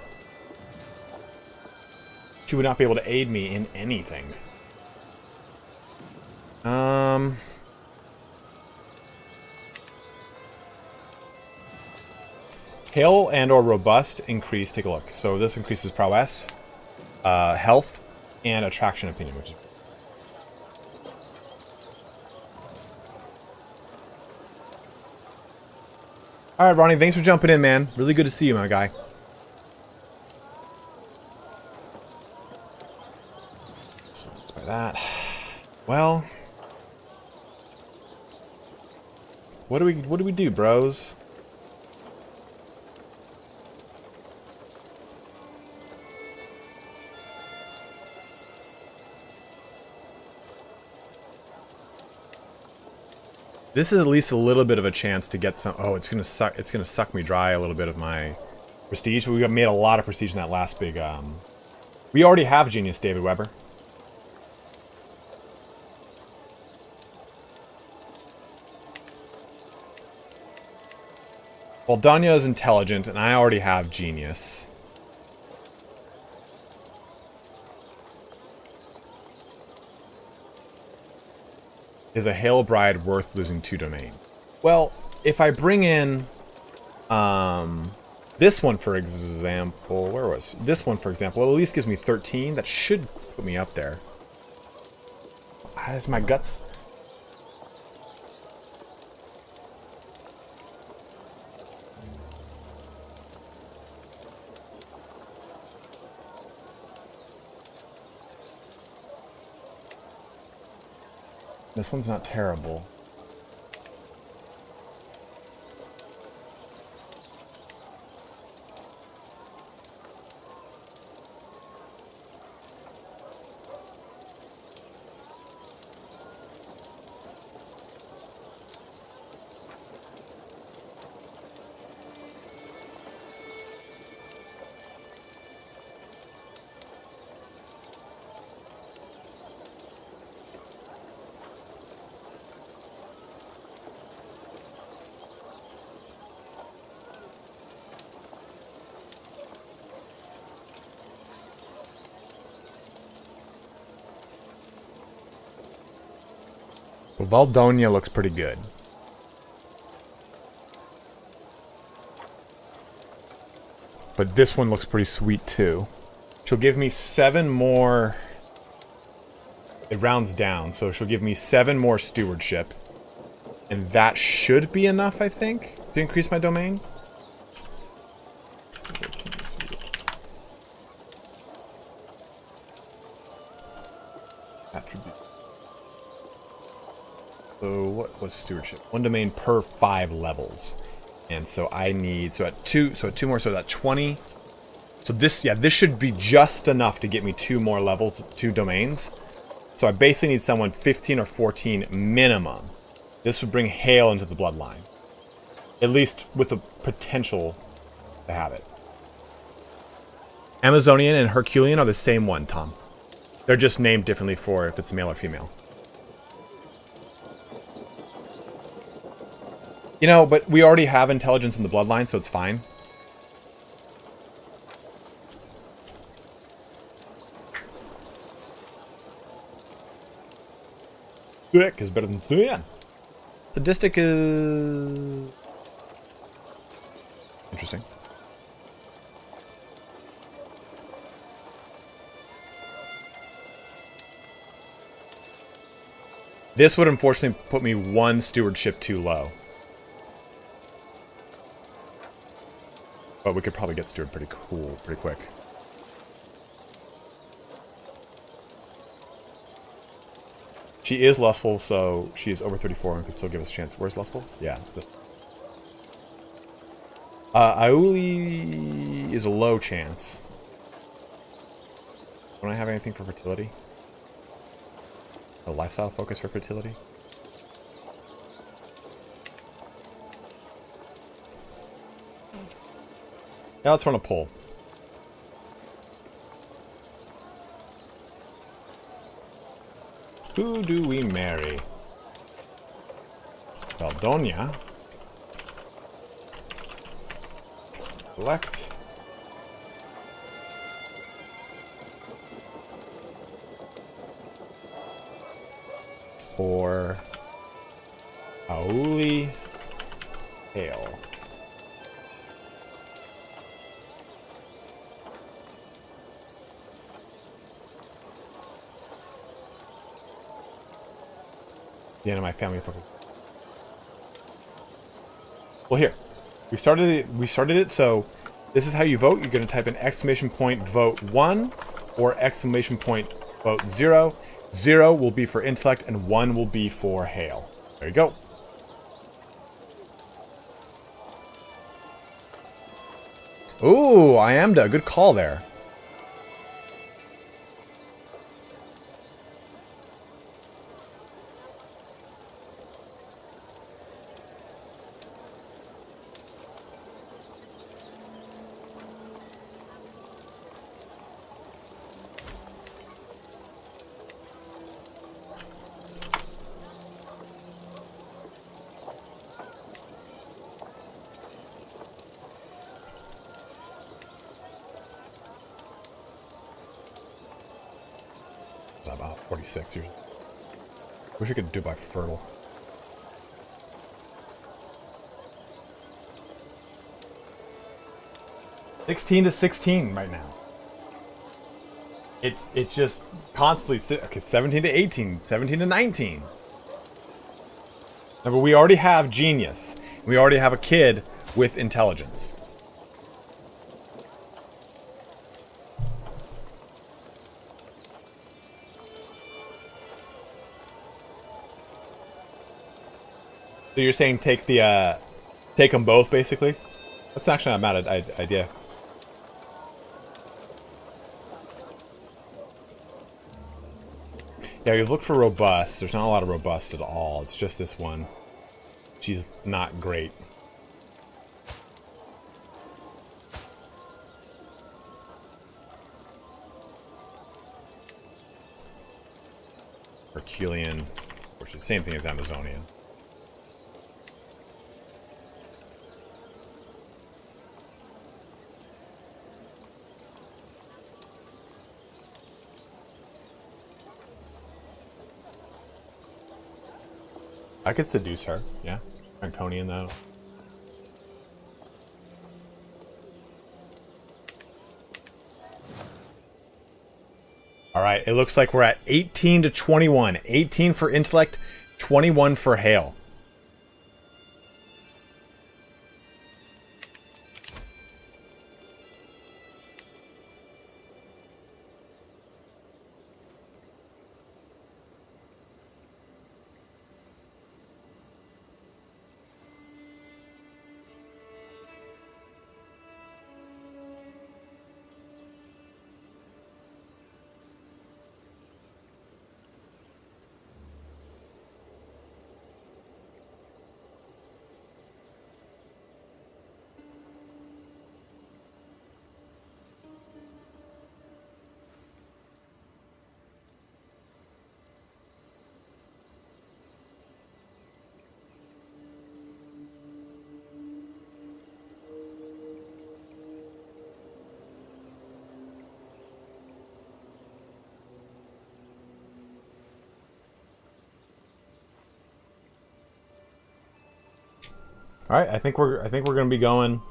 She would not be able to aid me in anything. Hail and or robust increase. Take a look. So this increases prowess, health, and attraction opinion, which is... All right, Ronnie. Thanks for jumping in, man. Really good to see you, my guy. That. Well, what do we do, bros? This is at least a little bit of a chance to get some. Oh, it's gonna suck me dry a little bit of my prestige. We made a lot of prestige in that last big. We already have Genius, David Weber. Well, Danya is intelligent, and I already have Genius. Is a Hail Bride worth losing 2 domains? Well, if I bring in this one, for example, where was this one, for example? It at least gives me 13. That should put me up there. Has my guts... This one's not terrible. Well, Valdonia looks pretty good. But this one looks pretty sweet too. She'll give me 7 more... It rounds down, so she'll give me 7 more stewardship. And that should be enough, I think, to increase my domain. Attribute. So what was stewardship? 1 domain per 5 levels. And so I need, so at 2 more, so that 20. So this, yeah, this should be just enough to get me 2 more levels, 2 domains. So I basically need someone 15 or 14 minimum. This would bring Hail into the bloodline. At least with the potential to have it. Amazonian and Herculean are the same one, Tom. They're just named differently for if it's male or female. You know, but we already have intelligence in the bloodline, so it's fine. Thick is better than thin. Sadistic is... interesting. This would unfortunately put me one stewardship too low. But we could probably get steward pretty cool, pretty quick. She is lustful, so she is over 34 and could still give us a chance. Where's lustful? Yeah. Auli is a low chance. Don't I have anything for fertility? A lifestyle focus for fertility? Yeah, let's run a poll. Who do we marry? Valdonia. Select. Or Auli Hale. The end of my family focus. Well, here we started it. So this is how you vote. You're going to type in exclamation point vote 1 or exclamation point vote 0. 0 will be for intellect and 1 will be for Hale. There you go. Ooh, Iamda, good call there. About 46 years. Wish I could do by fertile. $16 to $16 right now. It's just constantly okay. 17 to 18, 17 to 19. Now, but we already have genius. We already have a kid with intelligence. So you're saying take them both, basically? That's actually not a bad idea. Yeah, we've looked for robust. There's not a lot of robust at all. It's just this one. She's not great. Herculean, which is the same thing as Amazonian. I could seduce her, yeah. Antonian, though. Alright, it looks like we're at 18 to 21. 18 for intellect, 21 for Hale. All right, I think we're gonna be going.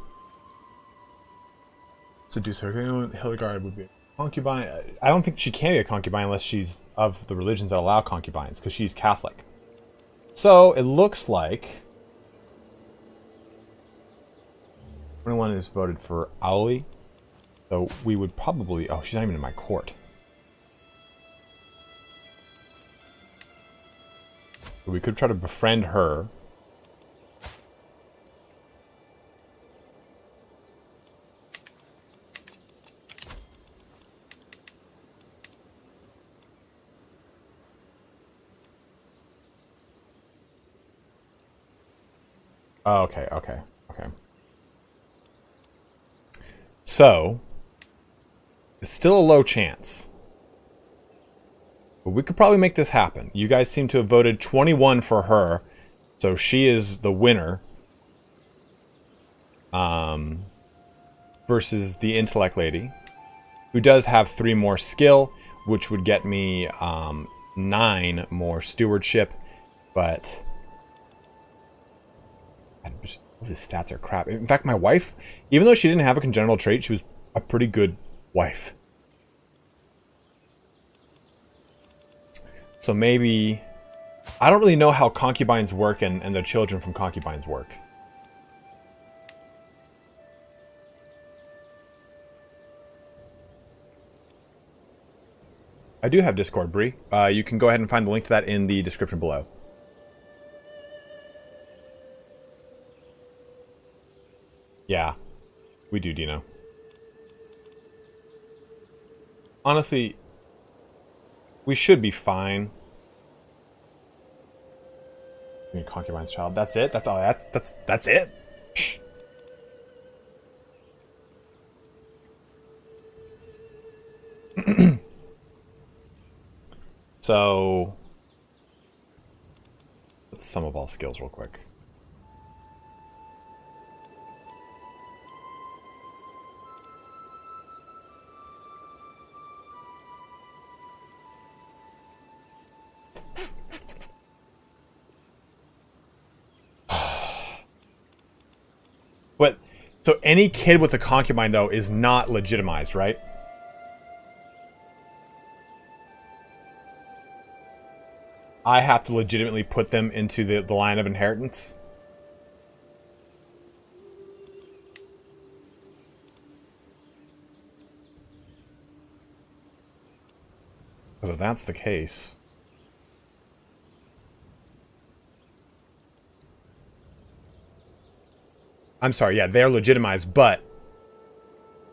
Seduce her. Hildegard would be a concubine. I don't think she can be a concubine unless she's of the religions that allow concubines, because she's Catholic. So it looks like 21 is voted for Auli. So we would probably... Oh, she's not even in my court. So we could try to befriend her. Oh, okay. So, it's still a low chance. But we could probably make this happen. You guys seem to have voted 21 for her. So she is the winner. Versus the intellect lady, who does have 3 more skill, which would get me 9 more stewardship. But his stats are crap. In fact, my wife, even though she didn't have a congenital trait, she was a pretty good wife. So maybe... I don't really know how concubines work and the children from concubines work. I do have Discord, Bree. You can go ahead and find the link to that in the description below. Yeah, we do, Dino. Honestly, we should be fine. Concubine's child. That's it. That's all. That's it. So, let's sum of all skills real quick. But, so any kid with a concubine, though, is not legitimized, right? I have to legitimately put them into the line of inheritance? Because if that's the case... I'm sorry, yeah, they're legitimized, but...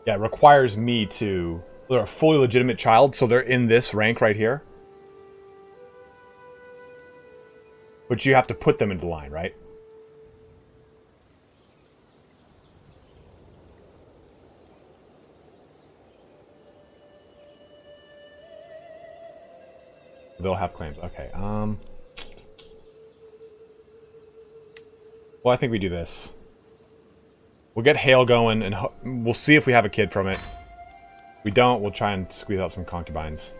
Yeah, it requires me to... They're a fully legitimate child, so they're in this rank right here. But you have to put them into the line, right? They'll have claims. Okay, well, I think we do this. We'll get Hale going, and we'll see if we have a kid from it. If we don't, we'll try and squeeze out some concubines.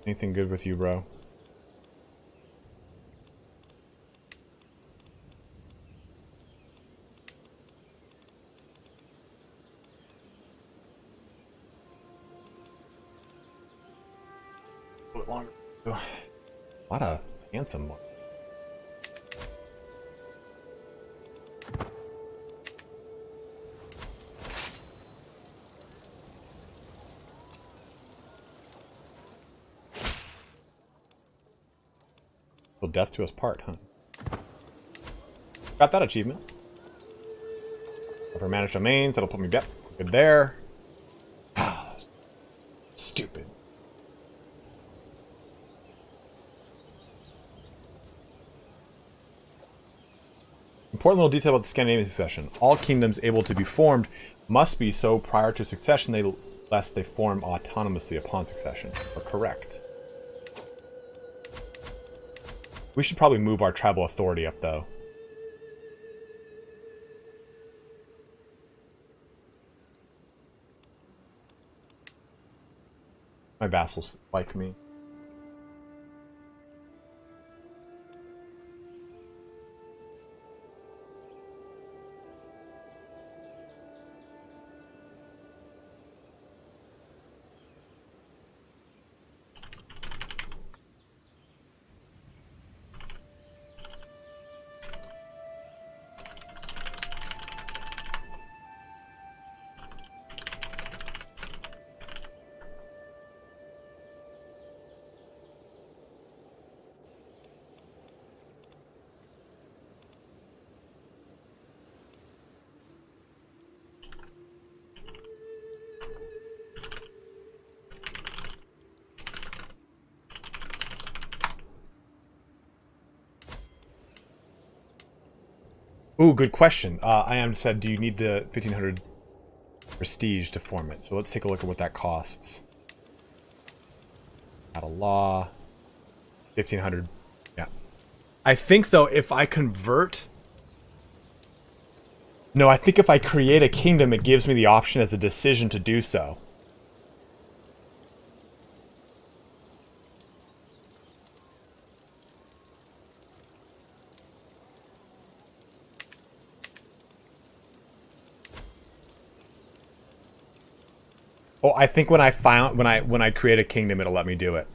Anything good with you, bro? A little longer. A lot of handsome one. Till death to us part, huh? Got that achievement. For managed domains, that'll put me back good there. Stupid. Important little detail about the Scandinavian succession. All kingdoms able to be formed must be so prior to succession, lest they form autonomously upon succession. Or correct. We should probably move our tribal authority up, though. My vassals like me. Ooh, good question. I am said, do you need the 1500 prestige to form it? So let's take a look at what that costs. Out of law. 1500. Yeah. I think, though, if I convert... No, I think if I create a kingdom, it gives me the option as a decision to do so. Oh, I think when I create a kingdom, it'll let me do it.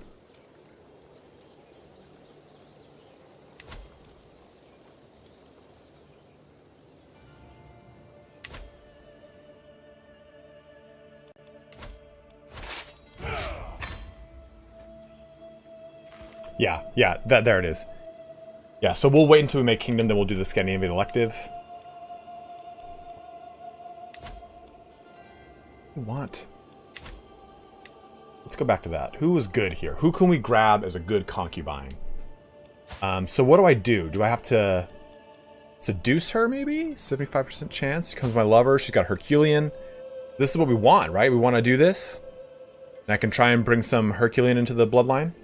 Yeah, there it is. Yeah, so we'll wait until we make kingdom, then we'll do the Scandinavian elective. What? Let's go back to that. Who was good here? Who can we grab as a good concubine? So what do? Do I have to seduce her, maybe? 75% chance. She becomes my lover. She's got Herculean. This is what we want, right? We want to do this. And I can try and bring some Herculean into the bloodline.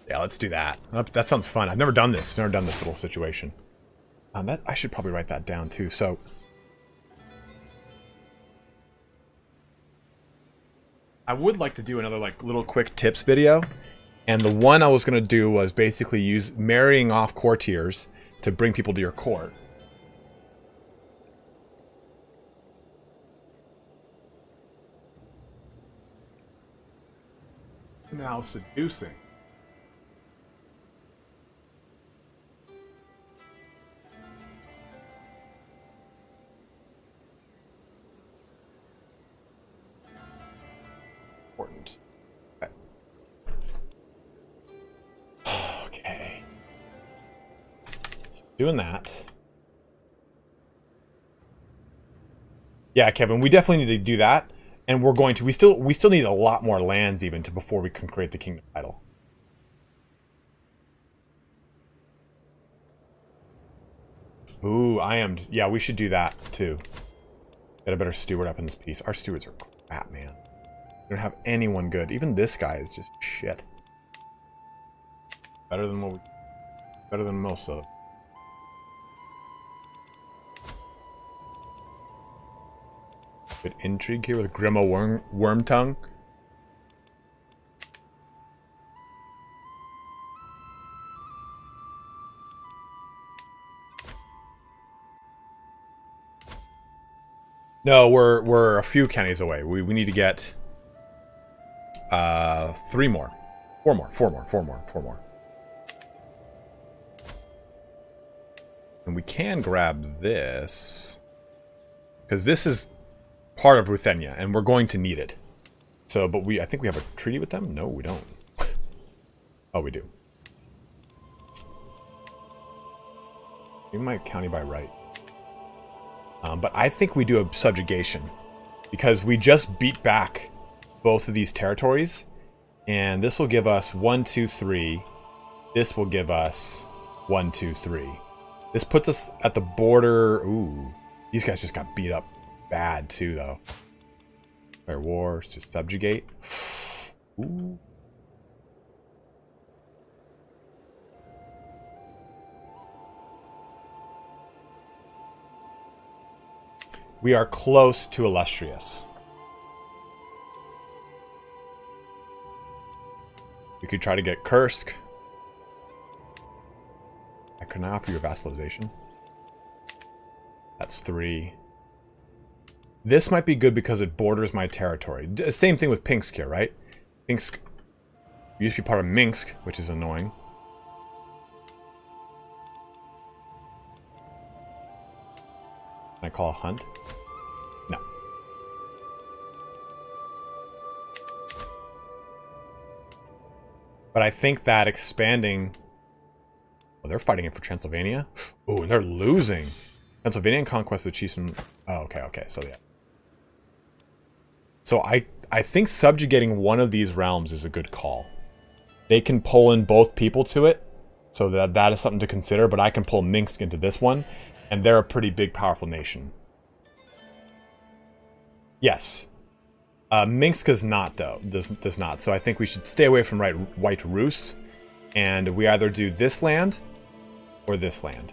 Yeah, let's do that. That sounds fun. I've never done this. I've never done this little situation. I should probably write that down too. So, I would like to do another like little quick tips video, and the one I was gonna do was basically use marrying off courtiers to bring people to your court. Now seducing. Important. Okay. So doing that. Yeah, Kevin, we definitely need to do that, and we're going to. We still need a lot more lands even to before we can create the kingdom title. Ooh, yeah, we should do that too. Get a better steward up in this piece. Our stewards are crap, man. We don't have anyone good. Even this guy is just shit. Better than most of them. Bit intrigue here with Grimo Wormtongue. No, we're a few counties away. We need to get 3 more. 4 more. And we can grab this. Because this is part of Ruthenia, and we're going to need it. So, but I think we have a treaty with them? No, we don't. Oh, we do. We might county by right. But I think we do a subjugation. Because we just beat back both of these territories. And this will give us 1, 2, 3. This will give us 1, 2, 3. This puts us at the border. Ooh. These guys just got beat up bad too, though. Fair wars to subjugate. Ooh. We are close to illustrious. We could try to get Kursk. Can I offer you a vassalization? That's 3. This might be good because it borders my territory. Same thing with Pinsk here, right? Pinsk used to be part of Minsk, which is annoying. Can I call a hunt? No. But I think that expanding... Oh, they're fighting it for Transylvania? Oh, and they're losing. Pennsylvania and conquest of the chiefs. Oh, okay. So, yeah. So, I think subjugating one of these realms is a good call. They can pull in both people to it. So, that is something to consider. But I can pull Minsk into this one. And they're a pretty big, powerful nation. Yes. Minsk does not, though. Does not. So, I think we should stay away from White Rus. And we either do this land or this land.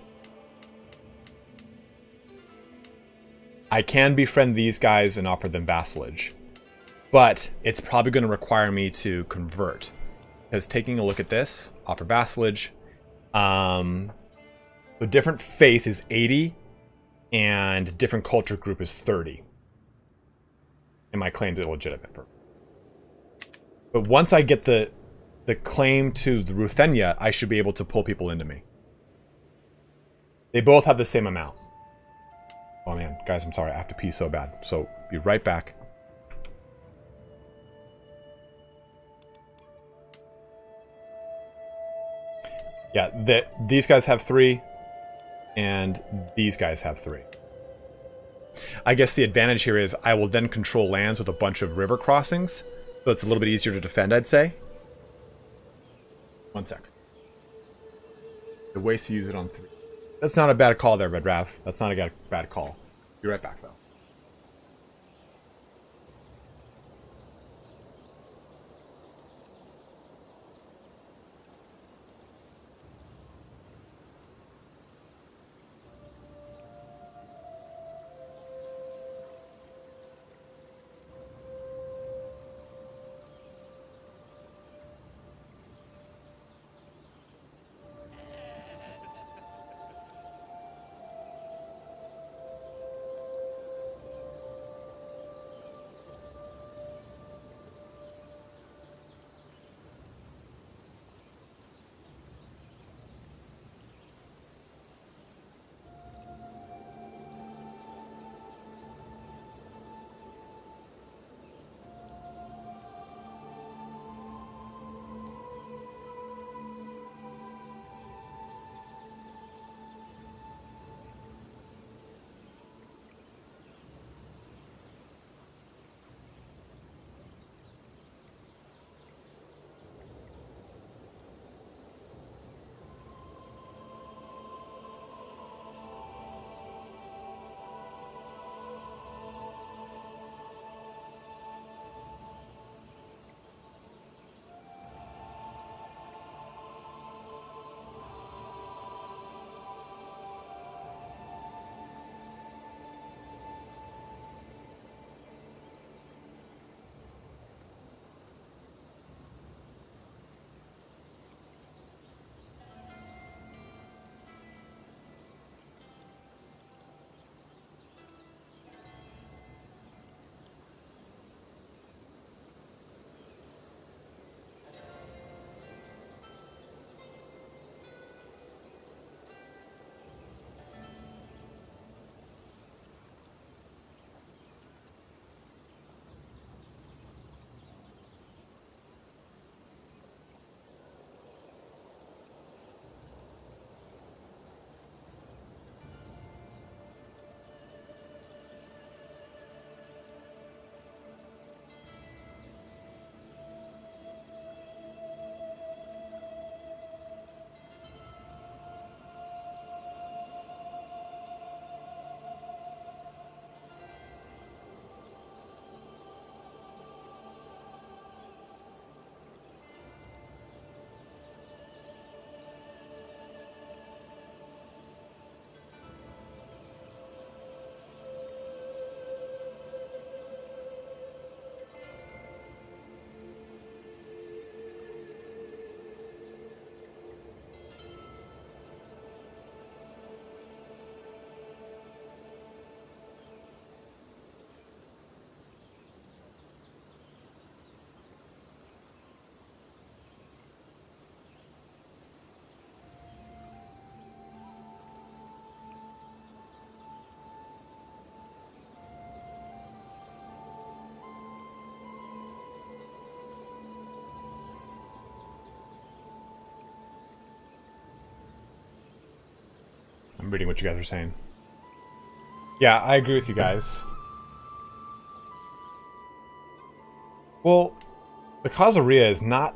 I can befriend these guys and offer them vassalage. But it's probably going to require me to convert. Because taking a look at this, offer vassalage. The different faith is 80. And different culture group is 30. And my claim's illegitimate. But once I get the claim to the Ruthenia, I should be able to pull people into me. They both have the same amount. Oh man, guys, I'm sorry. I have to pee so bad. So, be right back. Yeah, these guys have 3. And these guys have 3. I guess the advantage here is I will then control lands with a bunch of river crossings. So it's a little bit easier to defend, I'd say. One sec. The ways to use it on 3. That's not a bad call there, Red Rav. That's not a bad call. Be right back, though. reading what you guys are saying. Yeah, I agree with you guys. Well, the Khazaria is not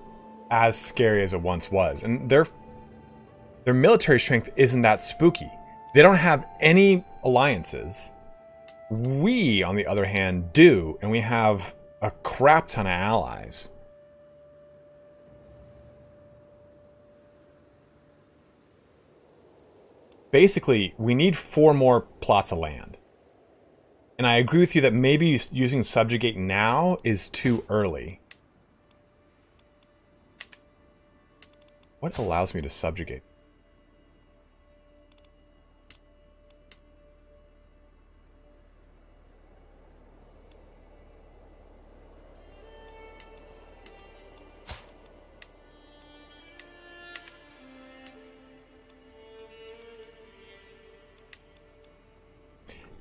as scary as it once was, and their military strength isn't that spooky. They don't have any alliances. We, on the other hand, do, and we have a crap ton of allies. Basically, we need 4 more plots of land. And I agree with you that maybe using subjugate now is too early. What allows me to subjugate?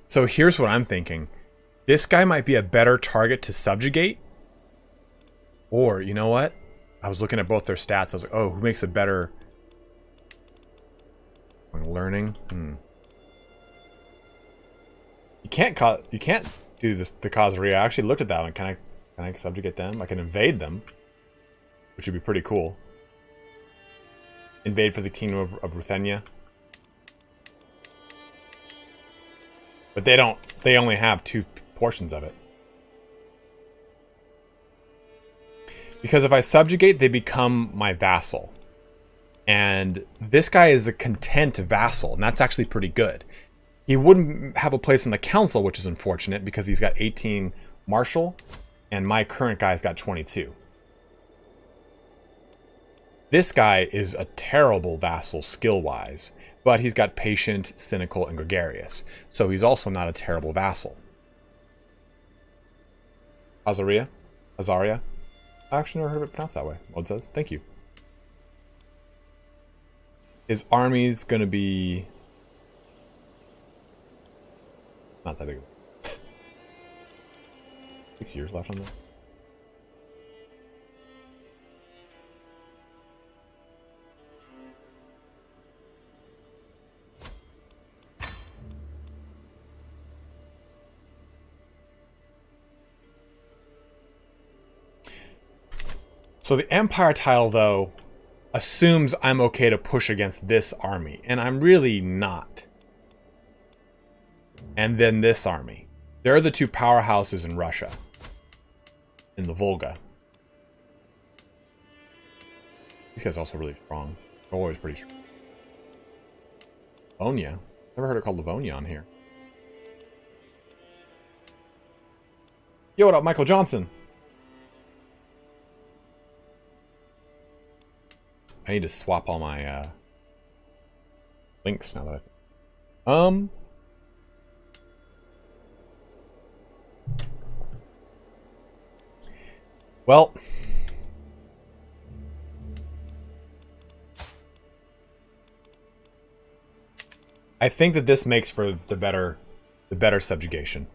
So here's what I'm thinking. This guy might be a better target to subjugate. Or, you know what? I was looking at both their stats. I was like, oh, who makes a better... learning? You can't do this, the Khazaria. I actually looked at that one. Can I subjugate them? I can invade them, which would be pretty cool. Invade for the kingdom of Ruthenia. But they don't. They only have 2 portions of it. Because if I subjugate, they become my vassal. And this guy is a content vassal, and that's actually pretty good. He wouldn't have a place in the council, which is unfortunate, because he's got 18 martial, and my current guy's got 22. This guy is a terrible vassal skill-wise, but he's got patient, cynical, and gregarious. So he's also not a terrible vassal. Azaria? Azaria? I actually never heard it pronounced that way. Mode says. Thank you. His army's gonna be... not that big. 6 years left on that. So the Empire title, though, assumes I'm okay to push against this army, and I'm really not. And then this army. They're the 2 powerhouses in Russia. In the Volga. These guys are also really strong. They're always pretty strong. Livonia. Never heard it called Livonia on here. Yo, what up, Michael Johnson? I need to swap all my links now that well, I think that this makes for the better subjugation.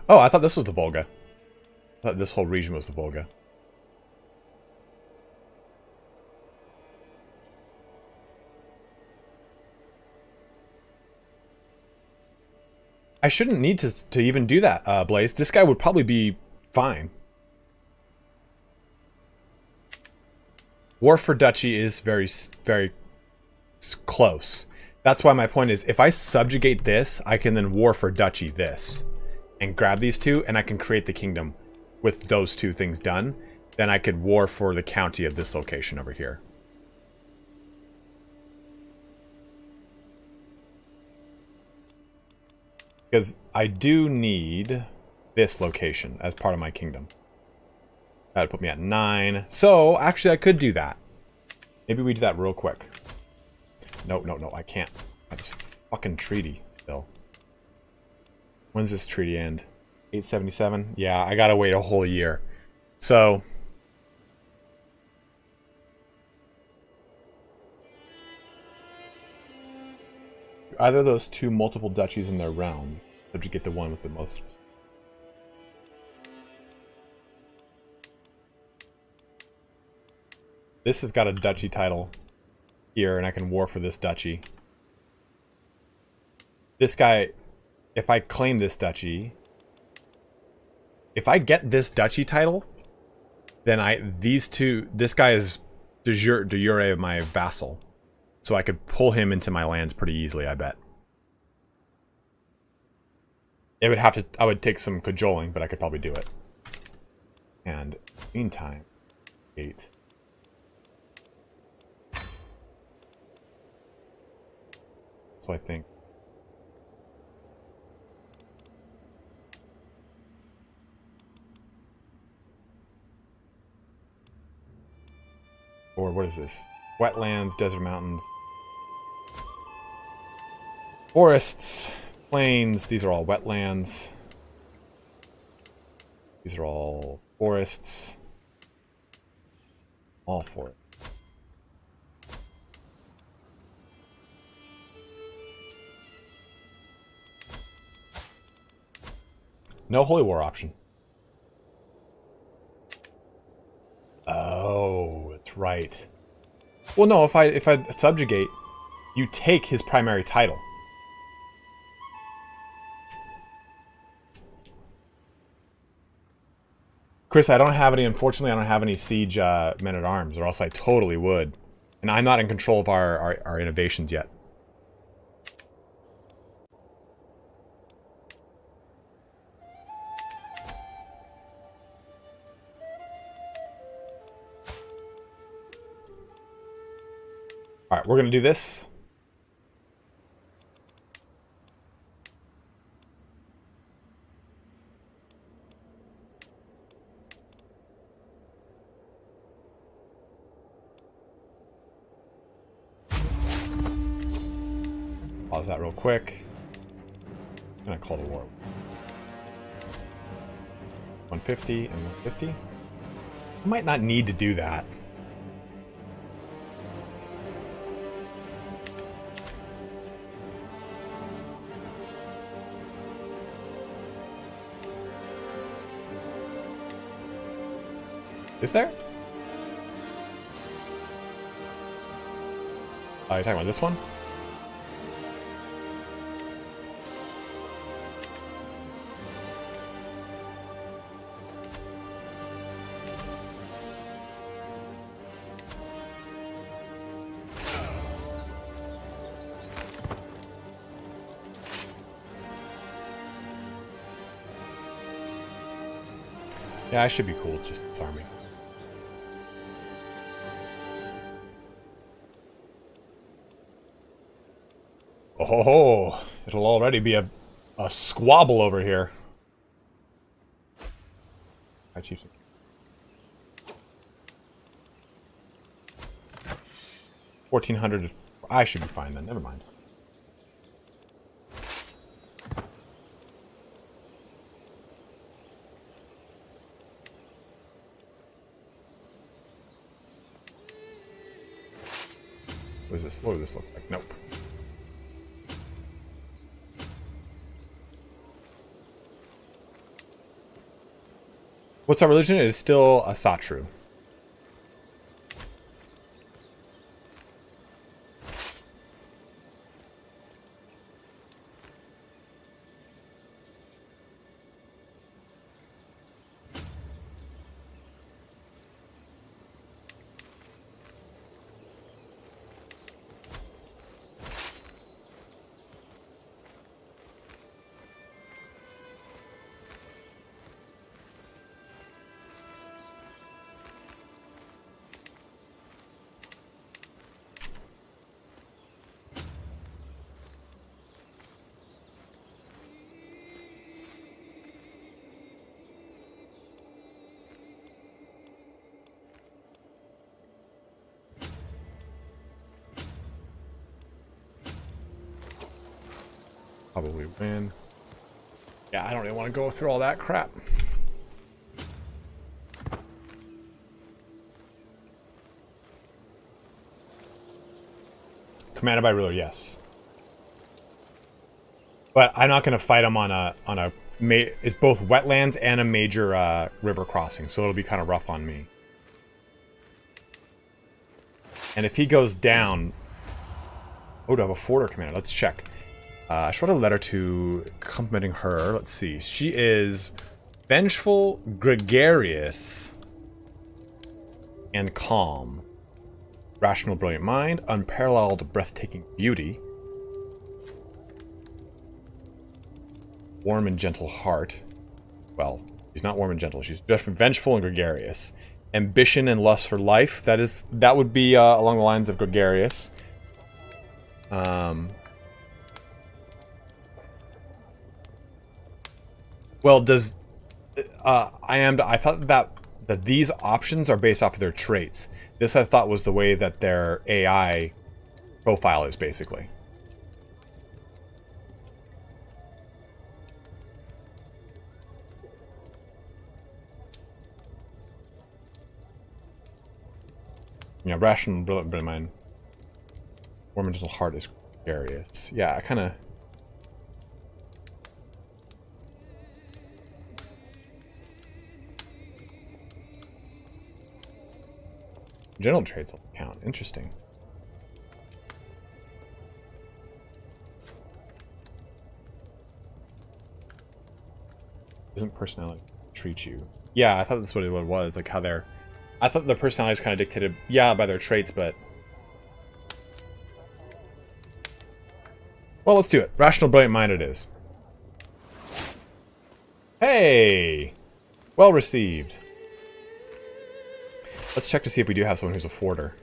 Oh, I thought this was the Volga. I thought this whole region was the Volga. I shouldn't need to even do that, Blaze. This guy would probably be fine. War for Duchy is very, very close. That's why my point is, if I subjugate this, I can then war for Duchy this. And grab these 2, and I can create the kingdom with those 2 things done. Then I could war for the county of this location over here. Because I do need this location as part of my kingdom. That would put me at 9. So, actually, I could do that. Maybe we do that real quick. No, I can't. That's fucking treaty still. When's this treaty end? 877? Yeah, I gotta wait a whole year. So... either of those 2 multiple duchies in their realm, or you get the one with the most. This has got a duchy title. here, and I can war for this duchy. This guy, if I claim this duchy, if I get this duchy title, then this guy is de jure my vassal. So I could pull him into my lands pretty easily, I bet. It would have to, I would take some cajoling, but I could probably do it. And meantime, 8. So I think. Or what is this? Wetlands, desert mountains. Forests, plains, these are all wetlands. These are all forests. All forests. No holy war option. Oh, that's right. Well, no, if I subjugate, you take his primary title. Chris, I don't have any, unfortunately, I don't have any siege men-at-arms, or else I totally would. And I'm not in control of our innovations yet. Alright, we're going to do this. Pause that real quick. I'm going to call the war. 150 and 150. I might not need to do that. Is there? Are you talking about this one? Yeah, I should be cool with just this army. Oh, it'll already be a squabble over here. Hi, Chiefs. 1,400. I should be fine then. Never mind. What is this? What does this look like? Nope. What's our religion? It is still a Satru. Probably win. Yeah, I don't even want to go through all that crap. Commanded by ruler, yes. But I'm not going to fight him on a it's both wetlands and a major river crossing, so it'll be kind of rough on me. And if he goes down, Oh, do I have a forwarder commander? Let's check. I should write a letter to complimenting her. Let's see. She is vengeful, gregarious, and calm. Rational, brilliant mind, unparalleled, breathtaking beauty, warm and gentle heart. Well, she's not warm and gentle. She's just vengeful and gregarious. Ambition and lust for life. That would be along the lines of gregarious. Well, does I thought that these options are based off of their traits. This I thought was the way that their AI profile is basically. Yeah, rational, brilliant mind. Warm and gentle heart is gregarious. Yeah, I kind of. General traits will count. Interesting. Isn't personality treat you? Yeah, I thought that's what it was. Like how they're. I thought their personality is kind of dictated, yeah, by their traits, but. Well, let's do it. Rational, brilliant mind it is. Hey! Well received. Let's check to see if we do have someone who's a forwarder.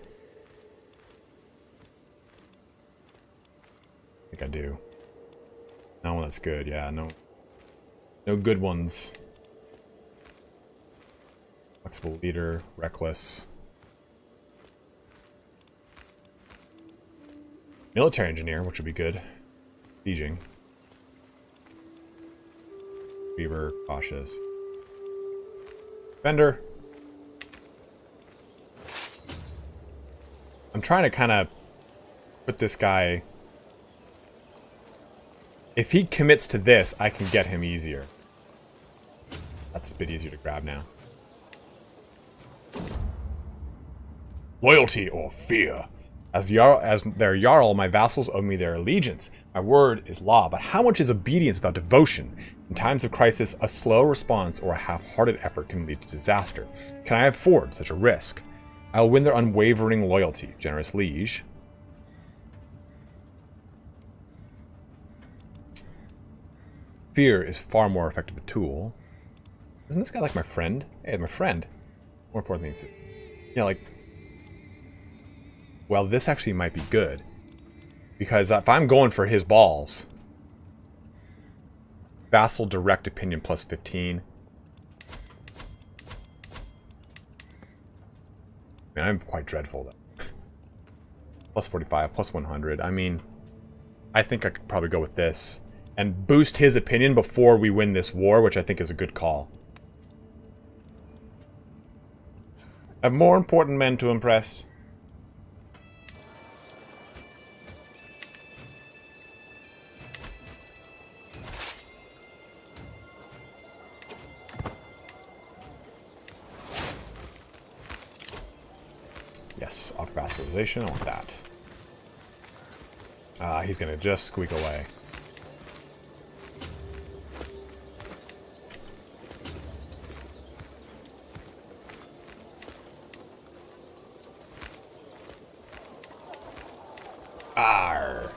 I think I do. No one that's good, yeah, no good ones. Flexible leader, reckless. Military engineer, which would be good. Sieging. Beaver, cautious. Defender. I'm trying to kind of put this guy... If he commits to this, I can get him easier. That's a bit easier to grab now. Loyalty or fear. As their Jarl, my vassals owe me their allegiance. My word is law, but how much is obedience without devotion? In times of crisis, a slow response or a half-hearted effort can lead to disaster. Can I afford such a risk? I'll win their unwavering loyalty, generous liege. Fear is far more effective a tool. Isn't this guy like my friend? Hey, my friend. More important things. Yeah, like... Well, this actually might be good. Because if I'm going for his balls... Vassal direct opinion plus 15. Man, I'm quite dreadful though. Plus 45, plus 100. I mean, I think I could probably go with this. And boost his opinion before we win this war, which I think is a good call. I have more important men to impress. Yes, off vassalization, I want that. He's gonna just squeak away. Arr!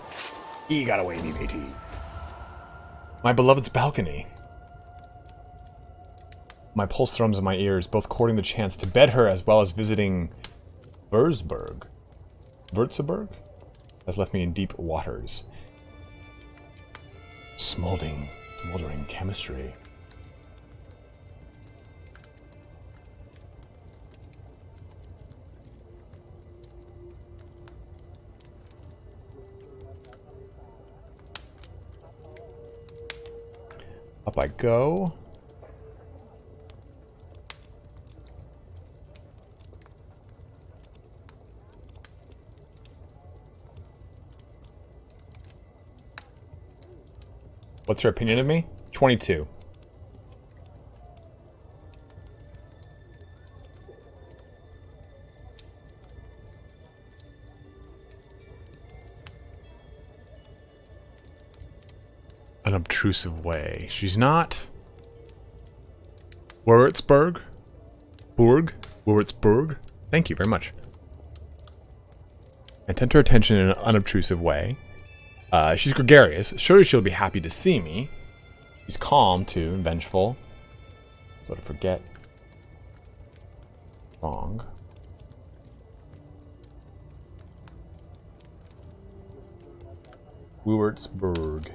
He got away, me matey. My beloved's balcony. My pulse thrums in my ears, both courting the chance to bed her as well as visiting Würzburg has left me in deep waters. Smoldering chemistry. Up I go. What's her opinion of me? 22. unobtrusive way. She's not... Wurtzburg? Wurtzburg? Thank you very much. And tend her attention in an unobtrusive way. She's gregarious. Surely she'll be happy to see me. She's calm, too, and vengeful. So to forget... Wrong. Wurtzburg.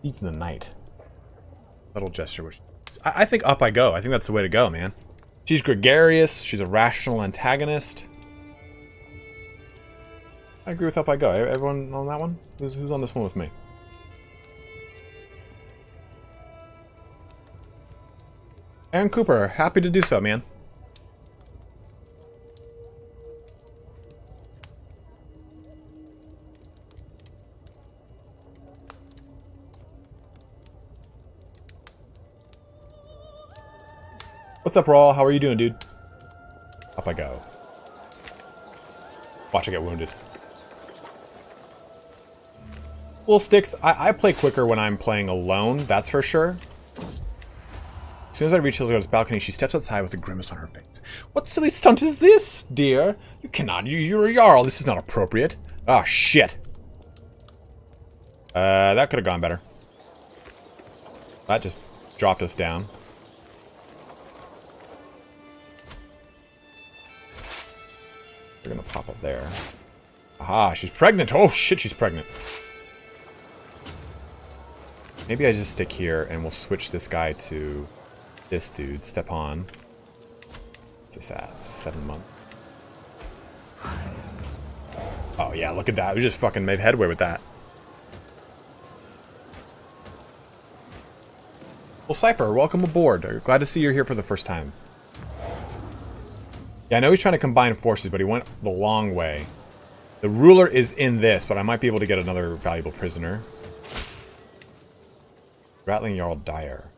Thief in the night. Little gesture. Which I think up I go. I think that's the way to go, man. She's gregarious. She's a rational antagonist. I agree with up I go. Everyone on that one? Who's on this one with me? Aaron Cooper, happy to do so, man. What's up, Raw? How are you doing, dude? Up I go. Watch I get wounded. Well, Strix, I play quicker when I'm playing alone, that's for sure. As soon as I reach Hildegarde's balcony, she steps outside with a grimace on her face. What silly stunt is this, dear? You cannot. You're a Jarl. This is not appropriate. Oh, shit. That could have gone better. That just dropped us down. We're gonna pop up there. Aha, she's pregnant. Oh, shit, she's pregnant. Maybe I just stick here and we'll switch this guy to... this dude, step on. What's this at? 7 months. Oh yeah, look at that. We just fucking made headway with that. Well, Cypher, welcome aboard. Glad to see you're here for the first time. Yeah, I know he's trying to combine forces, but he went the long way. The ruler is in this, but I might be able to get another valuable prisoner. Rattling Jarl Dyre.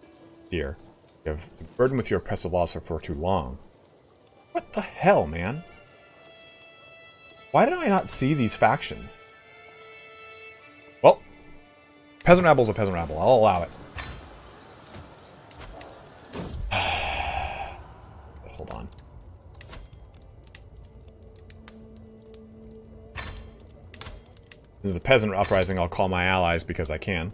Here. You have burdened with your oppressive laws for too long. What the hell, man? Why did I not see these factions? Well, peasant rabble's a peasant rabble. I'll allow it. Hold on. This is a peasant uprising. I'll call my allies because I can.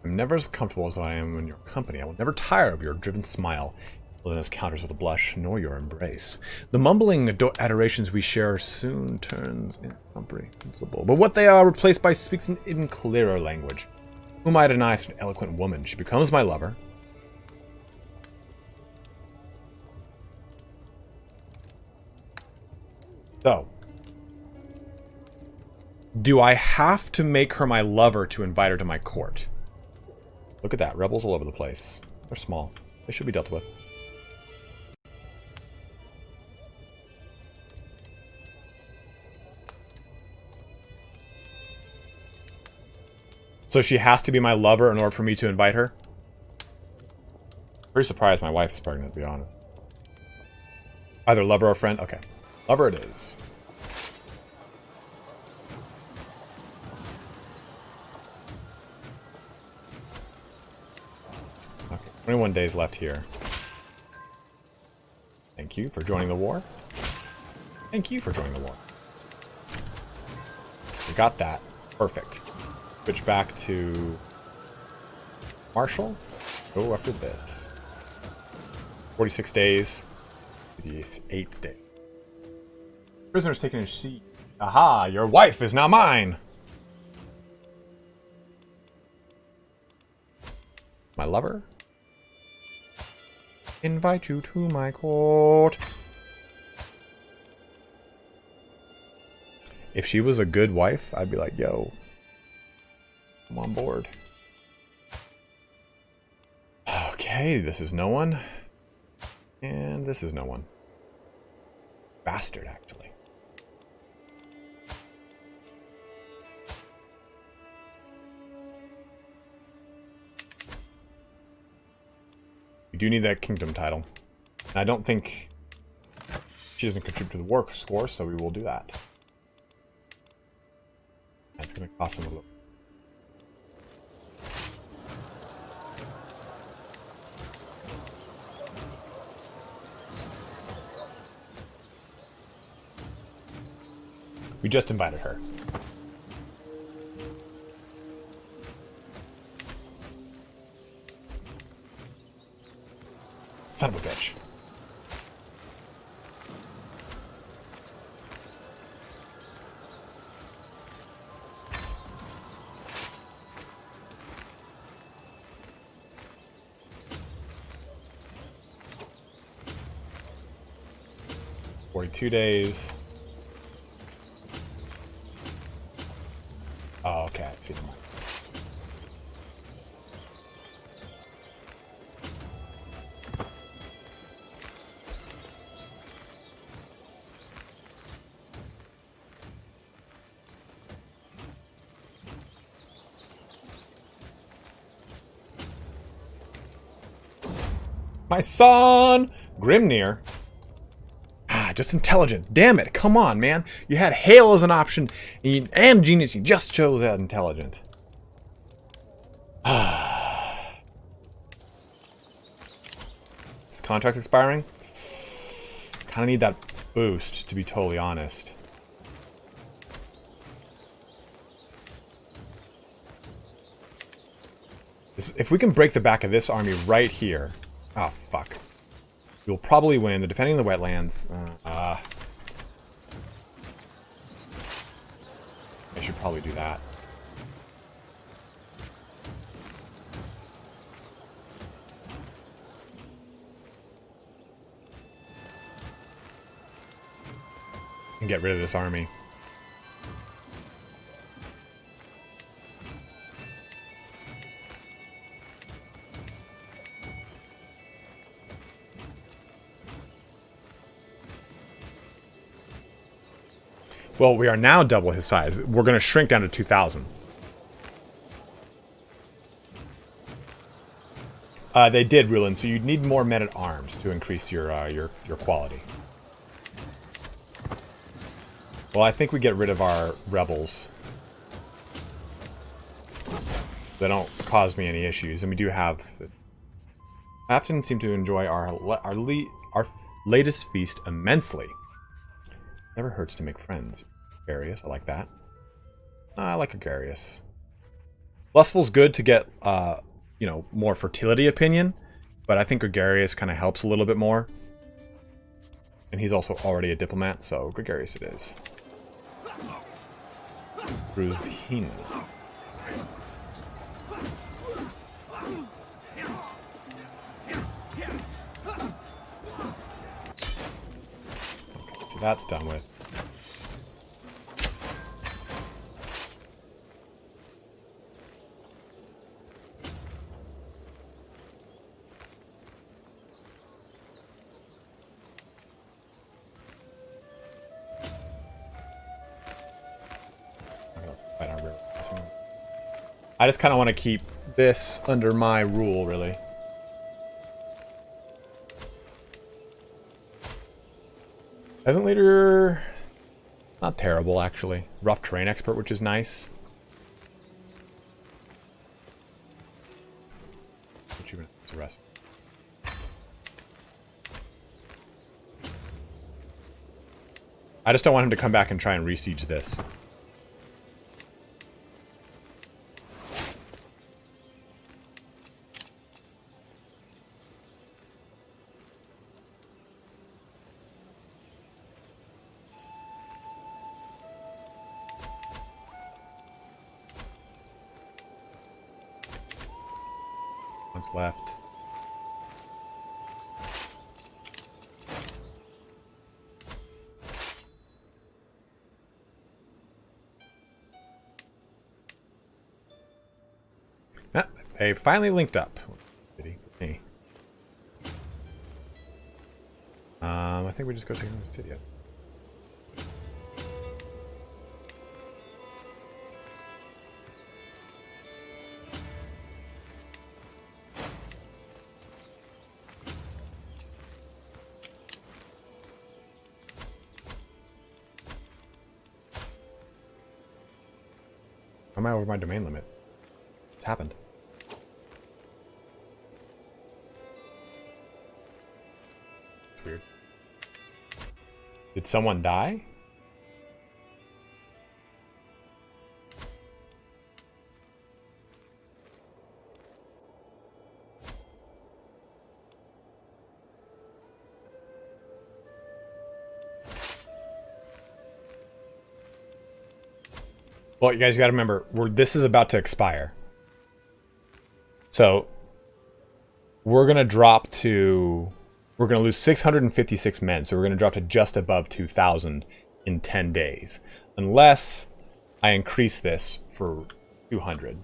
I'm never as comfortable as I am in your company. I will never tire of your driven smile. Lena's counters with a blush, nor your embrace. The mumbling adorations we share soon turns incomprehensible. But what they are replaced by speaks an even clearer language. Whom I deny such an eloquent woman. She becomes my lover. So, do I have to make her my lover to invite her to my court? Look at that. Rebels all over the place. They're small. They should be dealt with. So she has to be my lover in order for me to invite her? Pretty surprised my wife is pregnant, to be honest. Either lover or friend? Okay. Lover it is. Okay, 21 days left here. Thank you for joining the war. Thank you for joining the war. So we got that. Perfect. Switch back to Marshall. Go after this. 46 days. The 8th day. Prisoner's taken a seat. Aha! Your wife is now mine! My lover? Invite you to my court. If she was a good wife, I'd be like, yo, I'm on board. Okay, this is no one. And this is no one. Bastard, actually. We do need that kingdom title. And I don't think she doesn't contribute to the war score, so we will do that. That's going to cost him a little. We just invited her. Son of a bitch. "42 days. Oh, okay, I see. My son! Grimnir. Ah, just intelligent. Damn it. Come on, man. You had Hail as an option, and Genius. You just chose that intelligent. His contract's expiring? Kind of need that boost, to be totally honest. If we can break the back of this army right here... Oh, fuck. We'll probably win. They're defending the wetlands. I should probably do that. And get rid of this army. Well, we are now double his size. We're going to shrink down to 2,000. They did, Rulin, so you need more men-at-arms to increase your quality. Well, I think we get rid of our rebels. They don't cause me any issues, and we do have... I often seem to enjoy our latest feast immensely. Never hurts to make friends. Gregarious, I like that. I like Gregarious. Lustful's good to get, you know, more fertility opinion, but I think Gregarious kind of helps a little bit more. And he's also already a diplomat, so Gregarious it is. Bruzhin. Okay, so that's done with. I just kind of want to keep this under my rule, really. Peasant leader, not terrible, actually. Rough terrain expert, which is nice. Achievement is a rest. I just don't want him to come back and try and re-siege this. Left. Ah, they finally linked up. Hey. I think we just go take another city. am I over my domain limit? What's happened? It's weird. Did someone die? Well, you guys got to remember, this is about to expire. So, we're going to drop to... We're going to lose 656 men, so we're going to drop to just above 2,000 in 10 days. Unless I increase this for 200.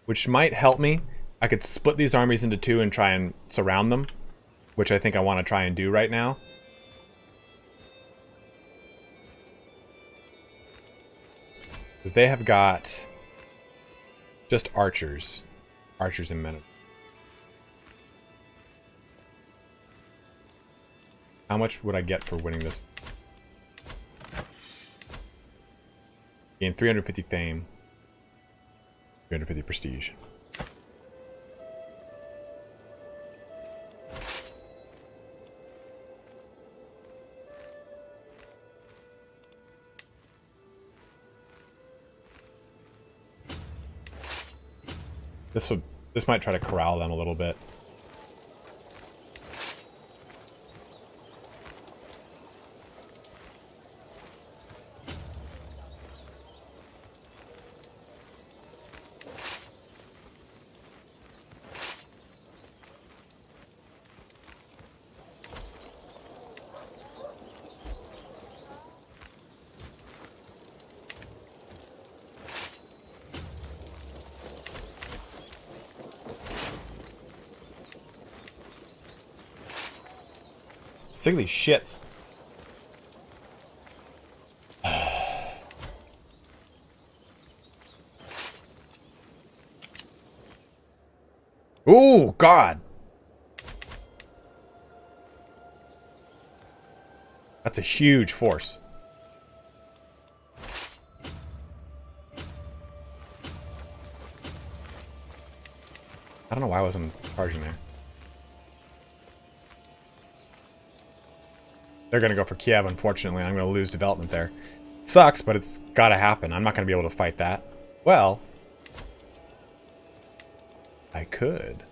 Which might help me. I could split these armies into two and try and surround them, which I think I want to try and do right now. Because they have got just archers. Archers and men. How much would I get for winning this? Gain 350 fame. 350 prestige. This might try to corral them a little bit. Sick of these shits. Oh, God. That's a huge force. I don't know why I wasn't charging there. They're going to go for Kiev, unfortunately. I'm going to lose development there. Sucks, but it's got to happen. I'm not going to be able to fight that. Well, I could.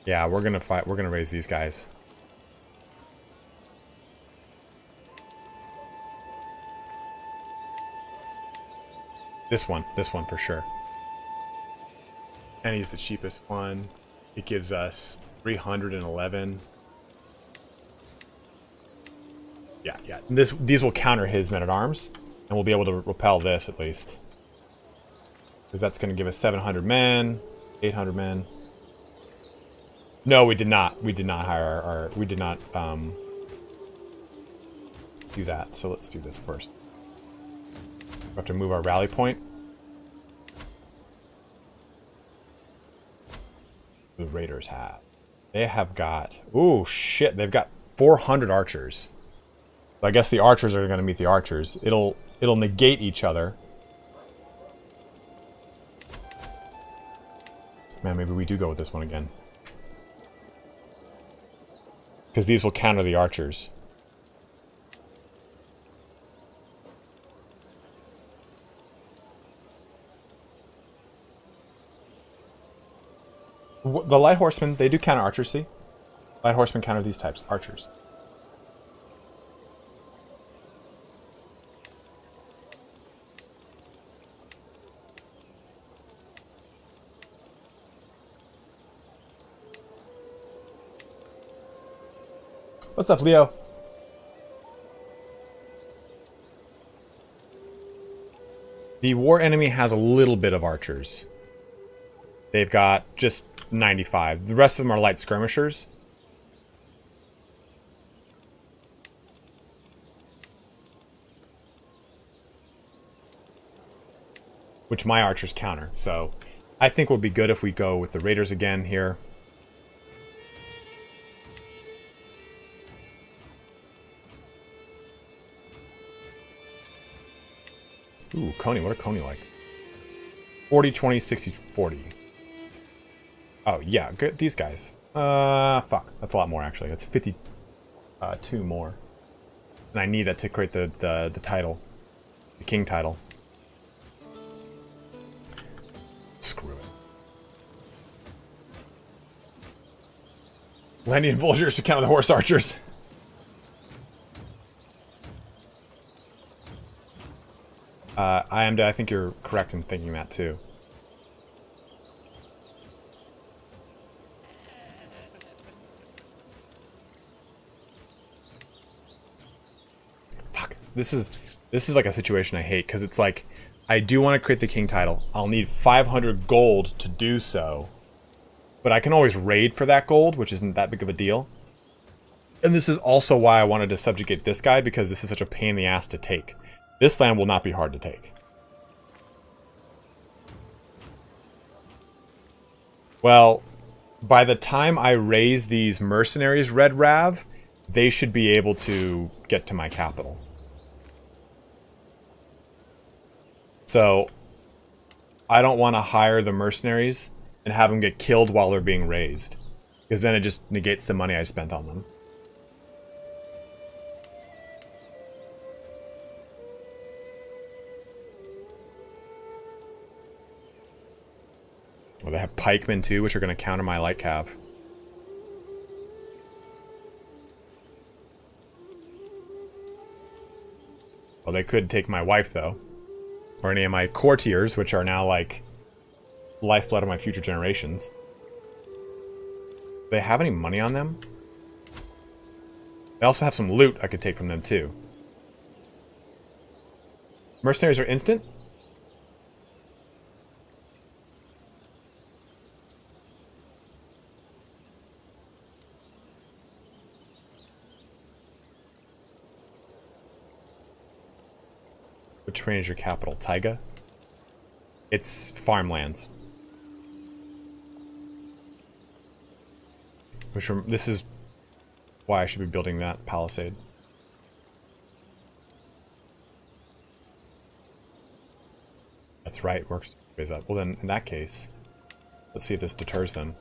Yeah, we're going to fight. We're going to raise these guys. This one for sure. And he's the cheapest one. It gives us 311. Yeah. These will counter his men-at-arms, and we'll be able to repel this at least. Because that's going to give us 700 men, 800 men. No, we did not. We did not hire our we did not do that. So let's do this first. We have to move our rally point. The raiders have. They have got... Ooh, shit. They've got 400 archers. So I guess the archers are going to meet the archers. It'll negate each other. Man, maybe we do go with this one again. Because these will counter the archers. The light horsemen, they do counter archers, see? Light horsemen counter these types, archers. What's up, Leo? The war enemy has a little bit of archers. They've got just 95. The rest of them are light skirmishers. Which my archers counter, so I think would be good if we go with the Raiders again here. Ooh, Coney. What are Coney like? 40, 20, 60, 40. Oh, yeah. Good. These guys. Fuck. That's a lot more, actually. That's 52 more. And I need that to create the title. The king title. Screw it. Landian Vultures to counter the Horse Archers. I think you're correct in thinking that too. Fuck. This is like a situation I hate, because it's like, I do want to create the king title. I'll need 500 gold to do so. But I can always raid for that gold, which isn't that big of a deal. And this is also why I wanted to subjugate this guy, because this is such a pain in the ass to take. This land will not be hard to take. Well, by the time I raise these mercenaries, Red Rav, they should be able to get to my capital. So, I don't want to hire the mercenaries and have them get killed while they're being raised, because then it just negates the money I spent on them. Well, they have pikemen too, which are going to counter my light cav. Well, they could take my wife, though. Or any of my courtiers, which are now, like, lifeblood of my future generations. Do they have any money on them? They also have some loot I could take from them, too. Mercenaries are instant? Which terrain is your capital? Taiga? It's farmlands. This is why I should be building that palisade. That's right, works ways up. Well then, in that case, let's see if this deters them.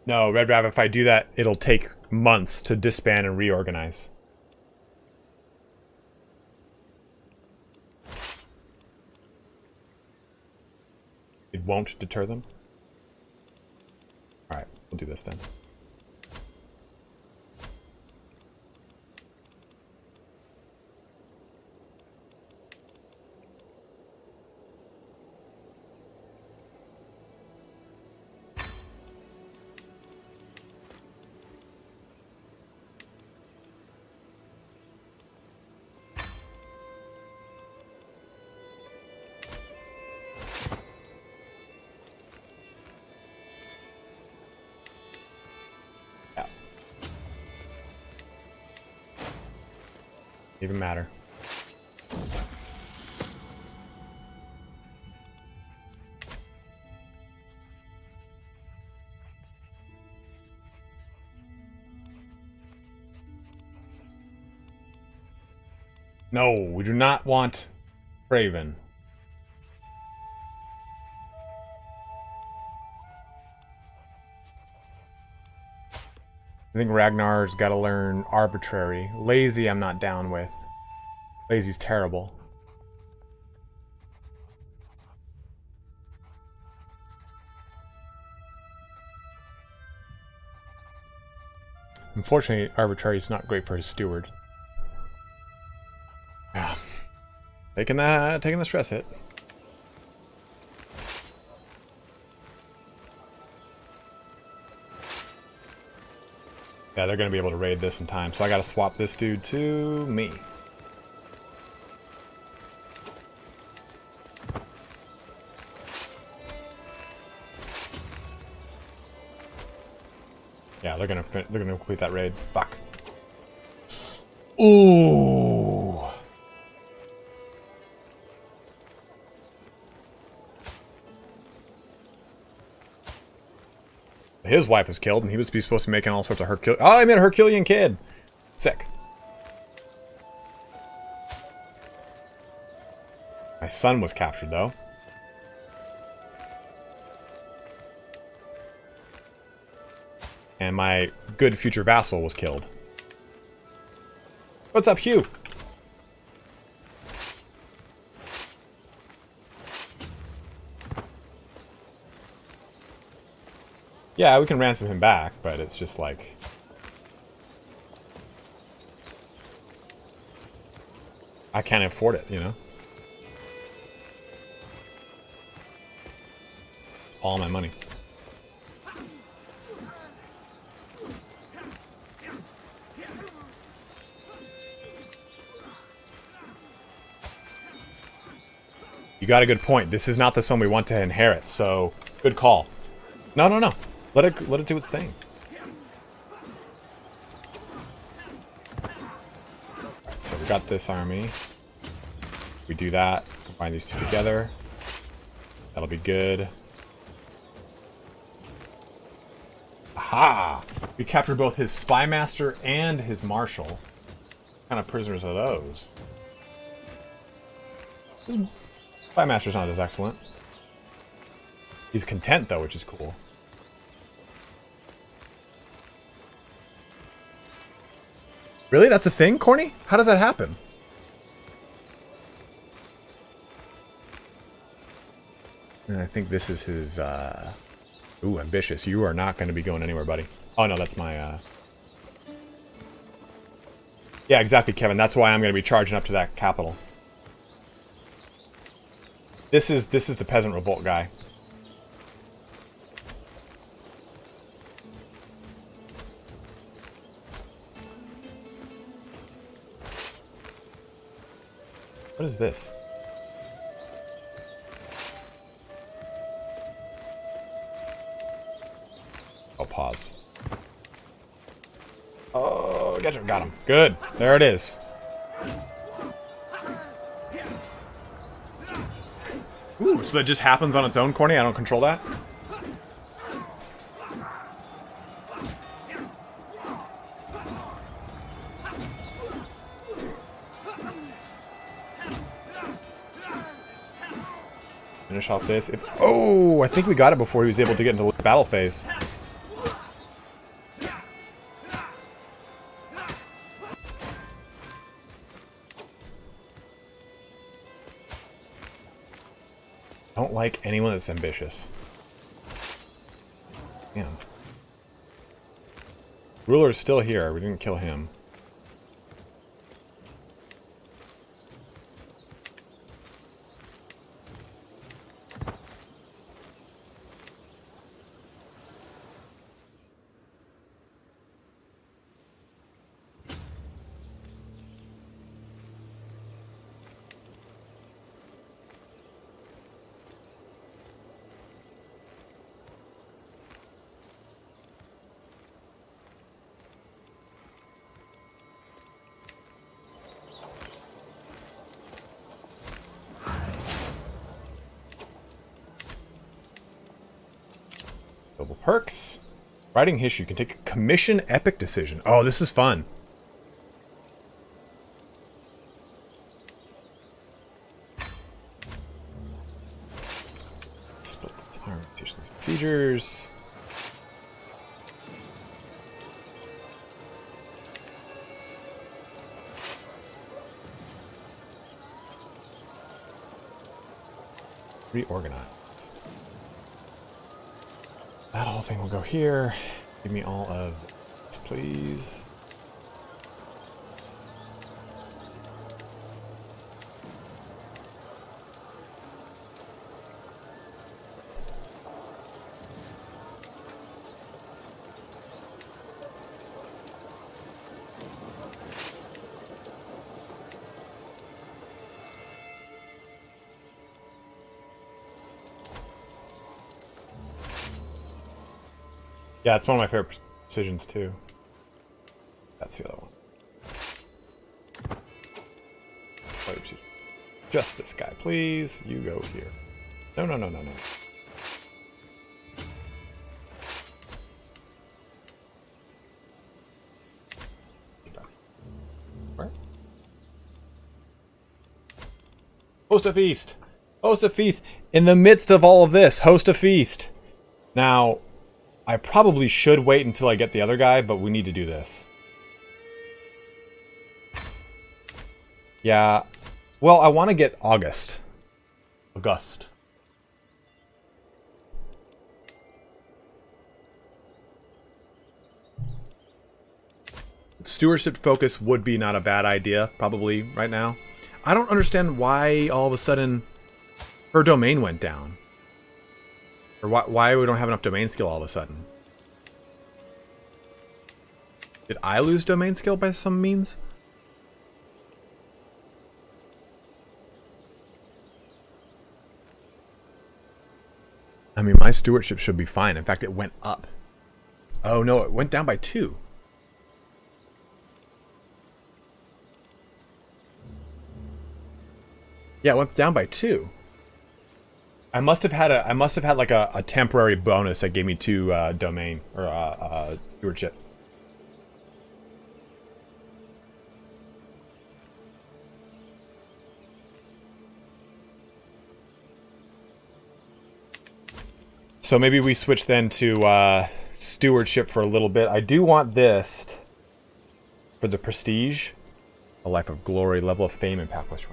No, Red Rav, if I do that, it'll take months to disband and reorganize. It won't deter them? Alright, we'll do this then. Even matter. No, we do not want Craven. I think Ragnar's got to learn arbitrary. Lazy I'm not down with. Lazy's terrible. Unfortunately, arbitrary is not great for his steward. Yeah. Taking the stress hit. Yeah, they're going to be able to raid this in time. So I got to swap this dude to me. Yeah, they're gonna complete that raid. Fuck. Ooh. His wife was killed, and he was supposed to be making all sorts of Herculean. Oh, I made a Herculean kid. Sick. My son was captured, though. And my good future vassal was killed. What's up, Hugh? Yeah, we can ransom him back, but it's just like... I can't afford it, you know? It's all my money. You got a good point. This is not the son we want to inherit, so good call. No, no, no. Let it do its thing. Right, so we got this army. We do that. Combine these two together. That'll be good. Aha! We captured both his spy master and his marshal. What kind of prisoners are those? His spy master's not as excellent. He's content though, which is cool. Really? That's a thing, Corny? How does that happen? And I think this is his, Ooh, ambitious. You are not going to be going anywhere, buddy. Oh, no, that's my, Yeah, exactly, Kevin. That's why I'm going to be charging up to that capital. This is the peasant revolt guy. What is this? Oh, paused. Oh, got him. Good. There it is. Ooh, so that just happens on its own, Corny? I don't control that? Finish off this. Oh, I think we got it before he was able to get into the battle phase. Don't like anyone that's ambitious. Damn. Ruler's still here. We didn't kill him. Global perks. Writing history. You can take a commission epic decision. Oh, this is fun. Split the time. Teach these procedures. Reorganize. That whole thing will go here. Give me all of this, please. Yeah, it's one of my favorite decisions too. That's the other one. Just this guy, please. You go here. No, no, no, no, no. Where? Host a feast. Host a feast. In the midst of all of this, host a feast. Now, I probably should wait until I get the other guy, but we need to do this. Yeah. Well, I want to get August. Stewardship focus would be not a bad idea, probably, right now. I don't understand why all of a sudden her domain went down. Or why we don't have enough domain skill all of a sudden. Did I lose domain skill by some means? I mean, my stewardship should be fine. In fact, it went up. Oh, no, it went down by 2. Yeah, it went down by 2. I must have had like a temporary bonus that gave me 2 domain or stewardship. So maybe we switch then to stewardship for a little bit. I do want this for the prestige, a life of glory, level of fame, and path quest.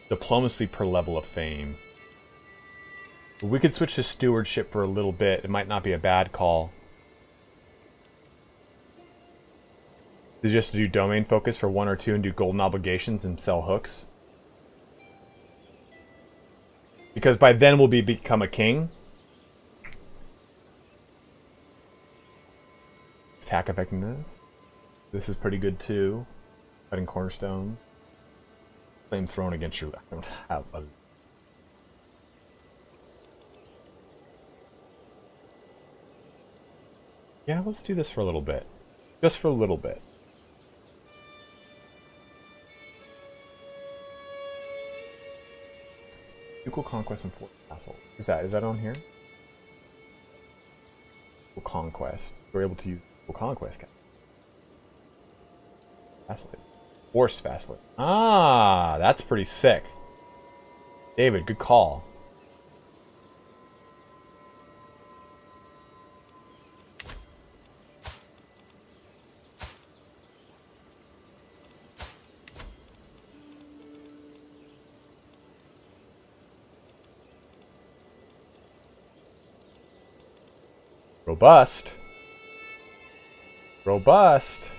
Diplomacy per level of fame. We could switch to stewardship for a little bit. It might not be a bad call. Just do domain focus for 1 or 2 and do golden obligations and sell hooks. Because by then we'll become a king. Attack effectiveness. This is pretty good too. Fighting cornerstone. Flame thrown against your... I don't have a... Yeah, let's do this for a little bit. Just for a little bit. Equal conquest and 4th castle. Is that on here? Equal conquest. We're able to use equal conquest. Vacillate. Force vacillate. Ah, that's pretty sick. David, good call. Robust. Robust.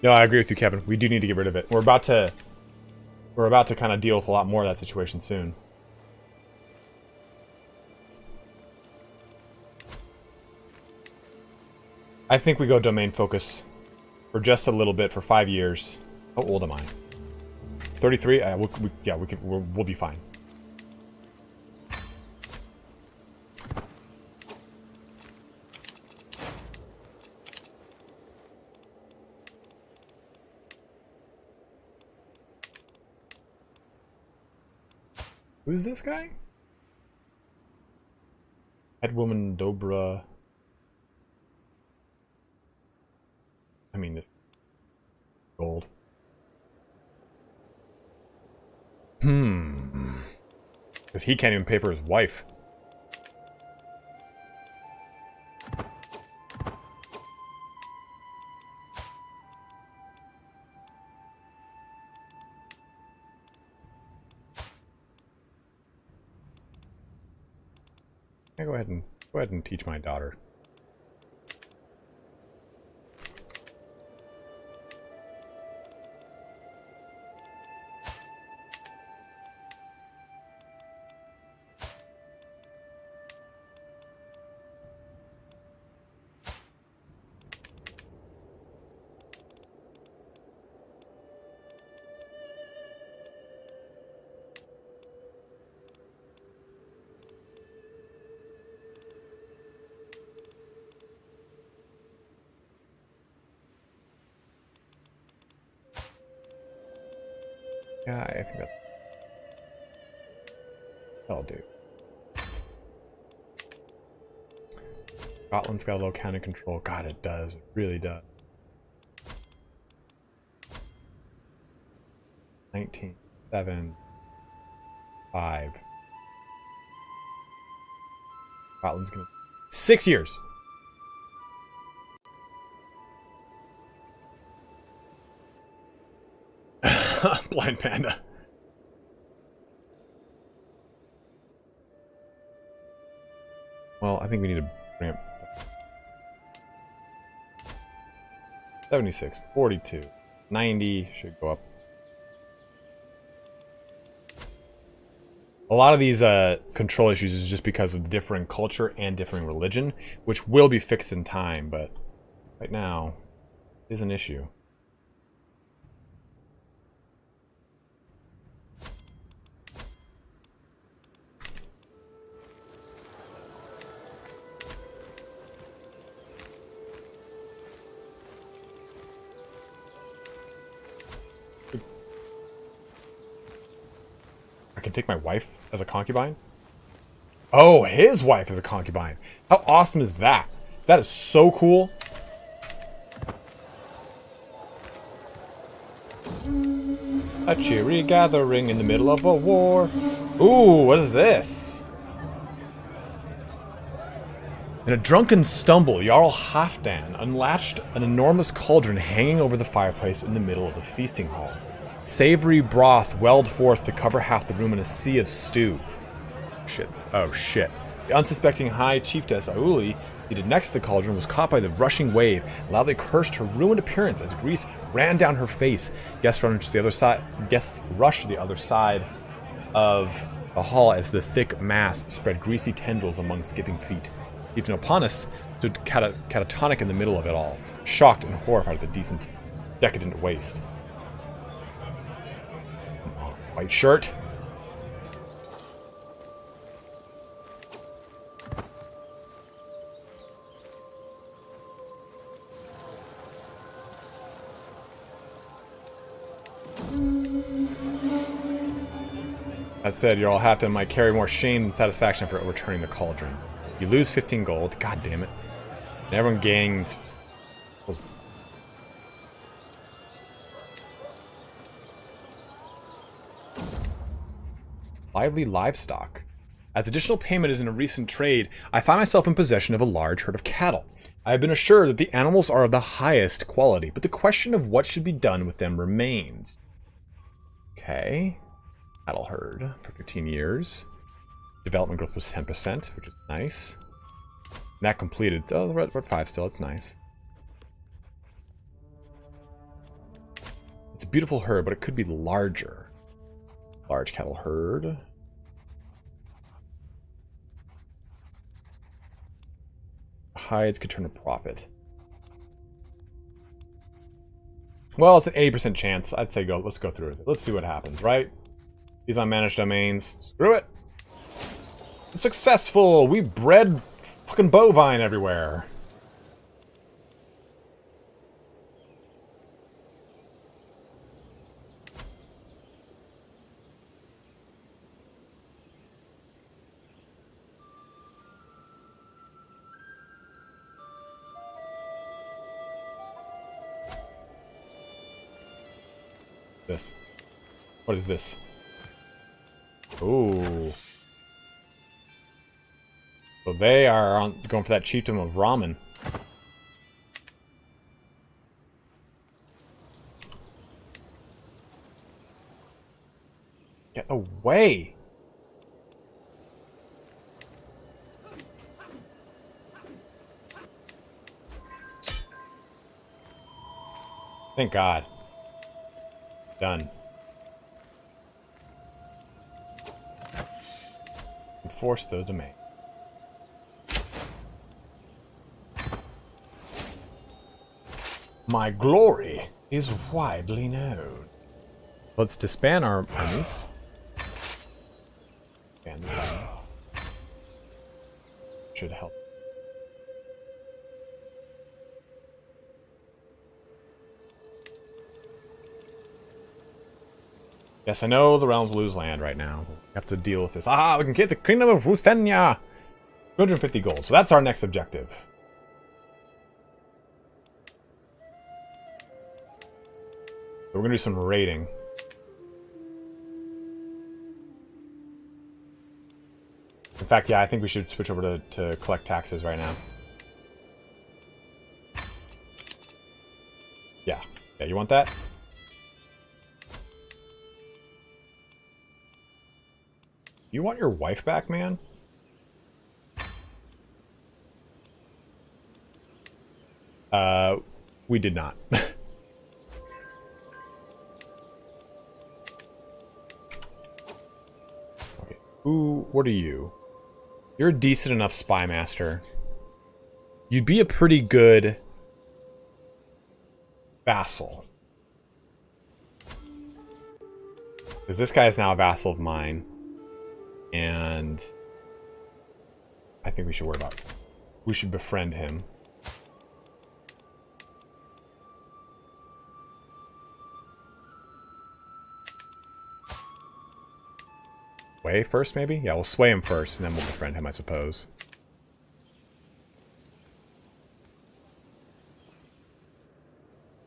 No, I agree with you, Kevin. We do need to get rid of it. We're about to kind of deal with a lot more of that situation soon. I think we go domain focus for just a little bit for 5 years. How old am I? 33? We'll be fine. Who's this guy? Headwoman Dobra. I mean, this gold. Because he can't even pay for his wife. Yeah, go ahead and teach my daughter. Yeah, I think that'll do. Scotland's got a low counter control. God, it does. It really does. 19, 7, 5. Scotland's gonna 6 years. Blind panda. Well, I think we need to ramp. 76, 42, 90 should go up. A lot of these control issues is just because of differing culture and differing religion, which will be fixed in time, but right now is an issue. I can take my wife as a concubine? Oh, his wife is a concubine. How awesome is that? That is so cool. A cheery gathering in the middle of a war. Ooh, what is this? In a drunken stumble, Jarl Halfdan unlatched an enormous cauldron hanging over the fireplace in the middle of the feasting hall. Savory broth welled forth to cover half the room in a sea of stew. Shit. Oh, shit. The unsuspecting High Chiefess Auli, seated next to the cauldron, was caught by the rushing wave, loudly cursed her ruined appearance as grease ran down her face. Guests rushed to the other side of the hall as the thick mass spread greasy tendrils among skipping feet. Even Oponus stood catatonic in the middle of it all, shocked and horrified at the decadent waste. White shirt. That said, Jarl Halfdan might carry more shame than satisfaction for returning the cauldron. You lose 15 gold. God damn it. And everyone gained... lively livestock. As additional payment is in a recent trade, I find myself in possession of a large herd of cattle. I have been assured that the animals are of the highest quality, but the question of what should be done with them remains. Okay. Cattle herd for 15 years. Development growth was 10%, which is nice. And that completed. Oh, we're at 5 still. It's nice. It's a beautiful herd, but it could be larger. Large cattle herd. Hides could turn a profit. Well, it's an 80% chance. I'd say let's go through with it. Let's see what happens, right? These unmanaged domains. Screw it. Successful! We bred fucking bovine everywhere. This. What is this? Ooh. So they are going for that chiefdom of ramen. Get away! Thank God. Done. Enforce the domain. My glory is widely known. Let's disband our armies. Ban this army. Should help. Yes, I know the realms lose land right now. We have to deal with this. Ah, we can get the Kingdom of Ruthenia! 250 gold. So that's our next objective. So we're going to do some raiding. In fact, yeah, I think we should switch over to collect taxes right now. Yeah. Yeah, you want that? You want your wife back, man? We did not. Okay, who? What are you? You're a decent enough spy master. You'd be a pretty good vassal. Because this guy is now a vassal of mine. And I think we should worry about it. We should befriend him. Sway first, maybe? Yeah, we'll sway him first, and then we'll befriend him, I suppose.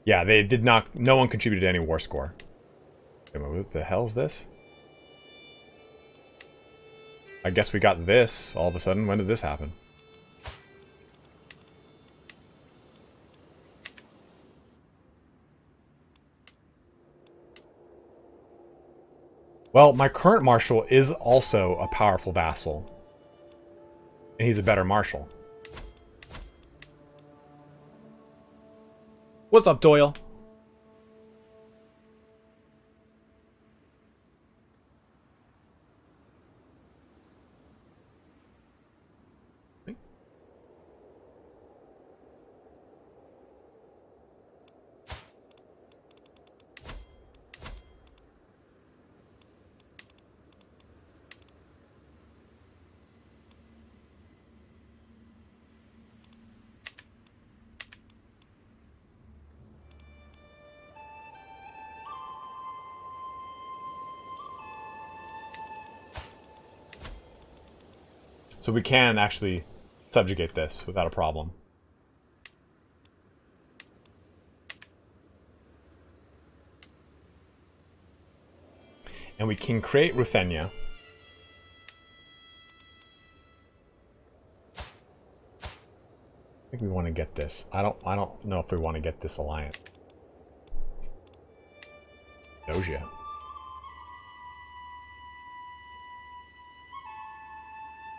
Yeah, they did not... No one contributed any war score. What the hell is this? I guess we got this all of a sudden. When did this happen? Well, my current marshal is also a powerful vassal. And he's a better marshal. What's up, Doyle? So we can actually subjugate this without a problem. And we can create Ruthenia. I think we want to get this. I don't know if we want to get this alliance. Doja.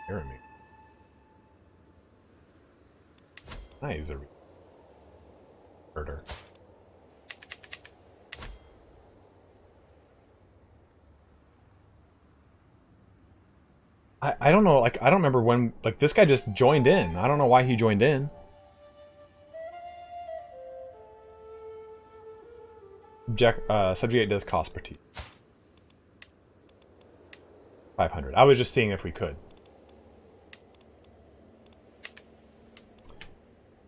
Hear me. Nice. Murder. I don't know, like, I don't remember when, like, this guy just joined in. I don't know why he joined in. Subjugate does cost per T. 500. I was just seeing if we could.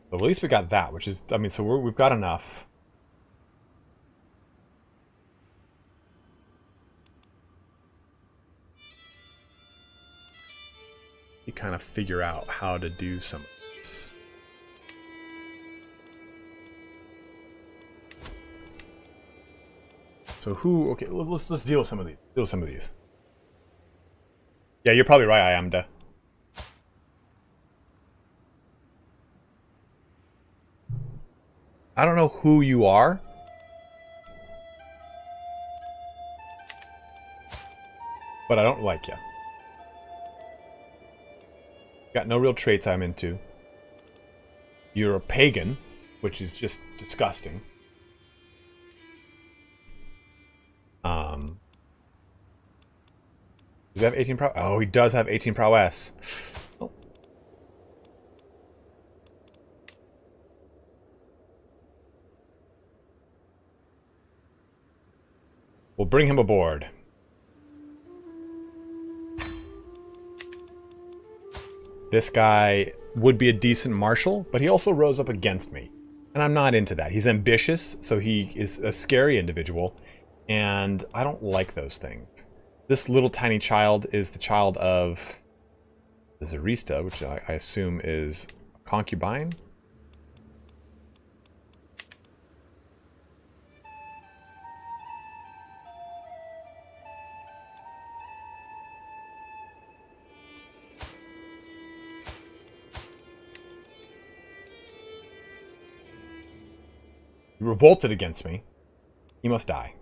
But at least we got that, which is, I mean, so we've got enough. You kind of figure out how to do some of this. So who? Okay, let's deal with some of these. Deal with some of these. Yeah, you're probably right. I am. I don't know who you are. But I don't like you. Got no real traits I'm into. You're a pagan, which is just disgusting. Does he have 18 prowess? Oh, he does have 18 prowess. Oh. We'll bring him aboard. This guy would be a decent marshal, but he also rose up against me. And I'm not into that. He's ambitious, so he is a scary individual. And I don't like those things. This little tiny child is the child of the Zarista, which I assume is a concubine. He revolted against me. He must die.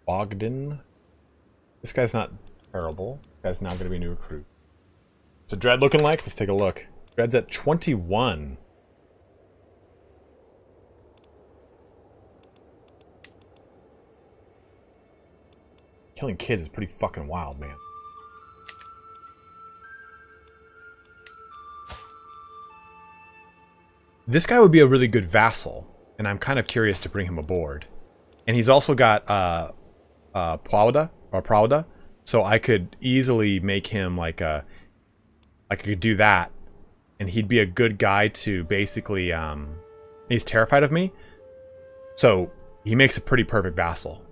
Bogdan. This guy's not terrible. This guy's now going to be a new recruit. What's a Dread looking like? Let's take a look. Dread's at 21. Killing kids is pretty fucking wild, man. This guy would be a really good vassal, and I'm kind of curious to bring him aboard. And he's also got Pravda, so I could easily make him like a... I could do that, and he'd be a good guy to basically... he's terrified of me, so he makes a pretty perfect vassal.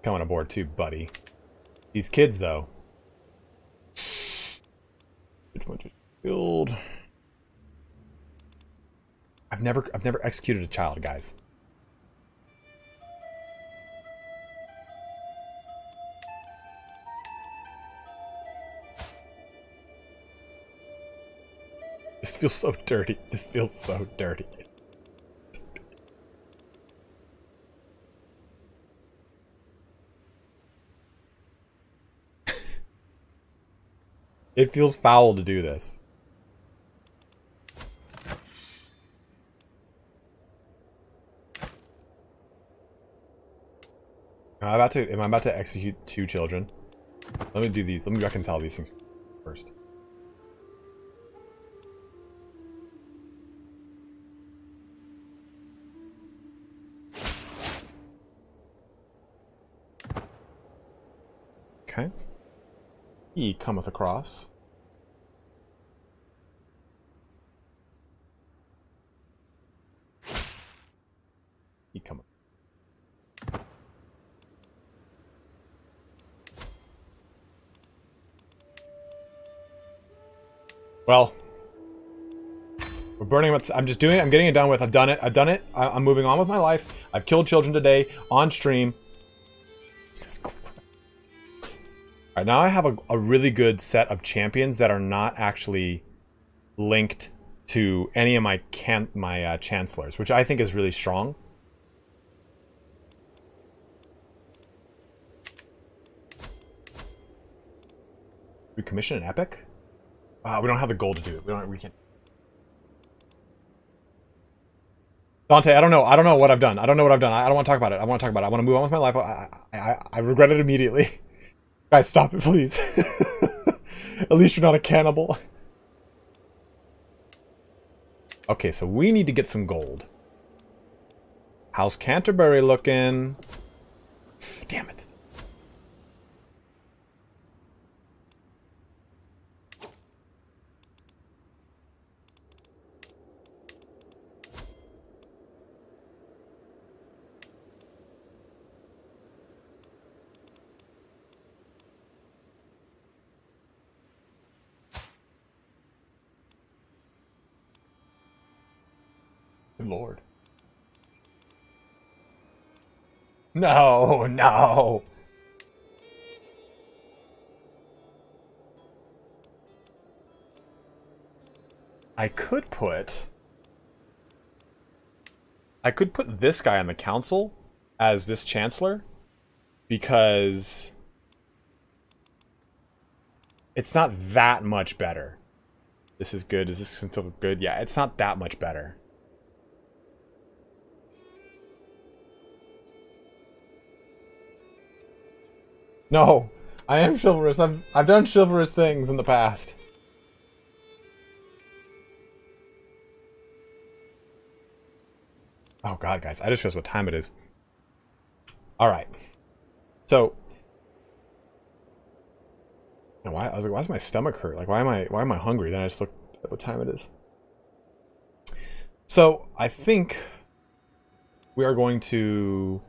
Coming aboard too, buddy. These kids, though. Which one just killed? I've never executed a child, guys. This feels so dirty. This feels so dirty. It feels foul to do this. Am I about to execute 2 children? Let me do these. Let me reconcile these things first. Okay. He cometh across. He cometh. Well, we're burning them. I'm just doing it. I'm getting it done with. I've done it. I'm moving on with my life. I've killed children today on stream. Jesus Christ. All right, now I have a really good set of champions that are not actually linked to any of my chancellors, which I think is really strong. We commission an epic? We don't have the gold to do it. We can't. Dante, I don't know what I've done. I don't know what I've done. I don't want to talk about it. I want to move on with my life. I regret it immediately. Guys, stop it, please. At least you're not a cannibal. Okay, so we need to get some gold. How's Canterbury looking? Damn it. Good Lord. No, no. I could put this guy on the council as this chancellor because it's not that much better. This is good. Is this still good? Yeah, it's not that much better. No, I am chivalrous. I've done chivalrous things in the past. Oh god, guys, I just realized what time it is. All right. So And why? I was like, why does my stomach hurt? Like, why am I hungry? Then I just looked at what time it is. So I think we are going to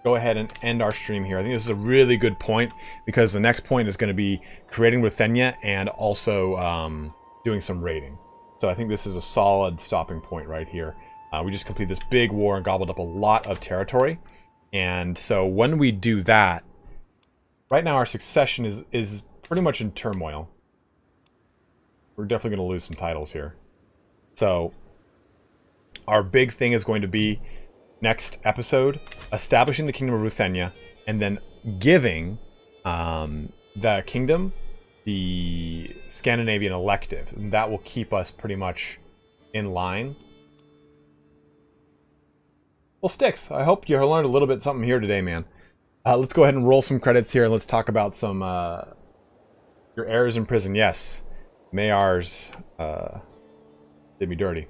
go ahead and end our stream here. I think this is a really good point because the next point is going to be creating Ruthenia and also doing some raiding. So I think this is a solid stopping point right here. We just completed this big war and gobbled up a lot of territory. And so when we do that, right now our succession is pretty much in turmoil. We're definitely going to lose some titles here. So our big thing is going to be next episode, establishing the Kingdom of Ruthenia, and then giving the kingdom the Scandinavian elective. And that will keep us pretty much in line. Well, Strix, I hope you learned a little bit something here today, man. Let's go ahead and roll some credits here, and let's talk about some your errors in prison. Yes, Mayars did me dirty.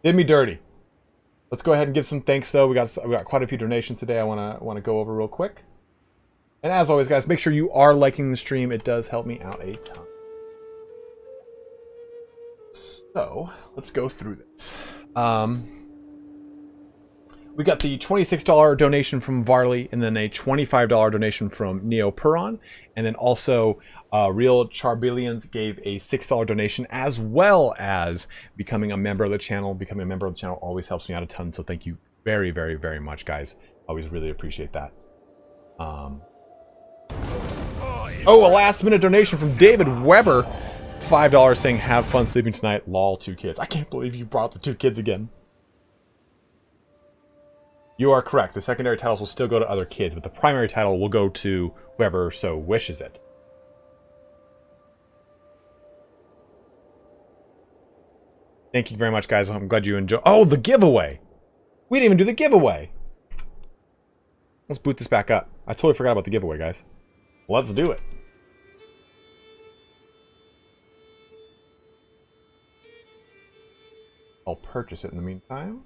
Did me dirty. Let's go ahead and give some thanks, though. We got quite a few donations today. I wanna go over real quick. And as always, guys, make sure you are liking the stream. It does help me out a ton. So let's go through this. We got the $26 donation from Varley, and then a $25 donation from Neopuron, and then also Real Charbillions gave a $6 donation, as well as becoming a member of the channel. Becoming a member of the channel always helps me out a ton, so thank you very, very, very much, guys. Always really appreciate that. Oh, a last-minute donation from David Weber, $5 saying, "Have fun sleeping tonight, lol, 2 kids." I can't believe you brought the 2 kids again. You are correct. The secondary titles will still go to other kids, but the primary title will go to whoever so wishes it. Thank you very much, guys. I'm glad you enjoyed. Oh, the giveaway! We didn't even do the giveaway! Let's boot this back up. I totally forgot about the giveaway, guys. Let's do it. I'll purchase it in the meantime.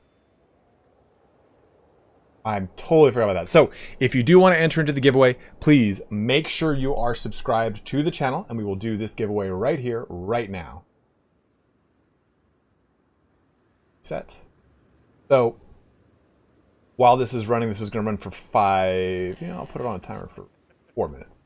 I'm totally forgot about that. So, if you do want to enter into the giveaway, please make sure you are subscribed to the channel, and we will do this giveaway right here, right now. Set. So, while this is running, this is going to run for 5... You know, I'll put it on a timer for 4 minutes.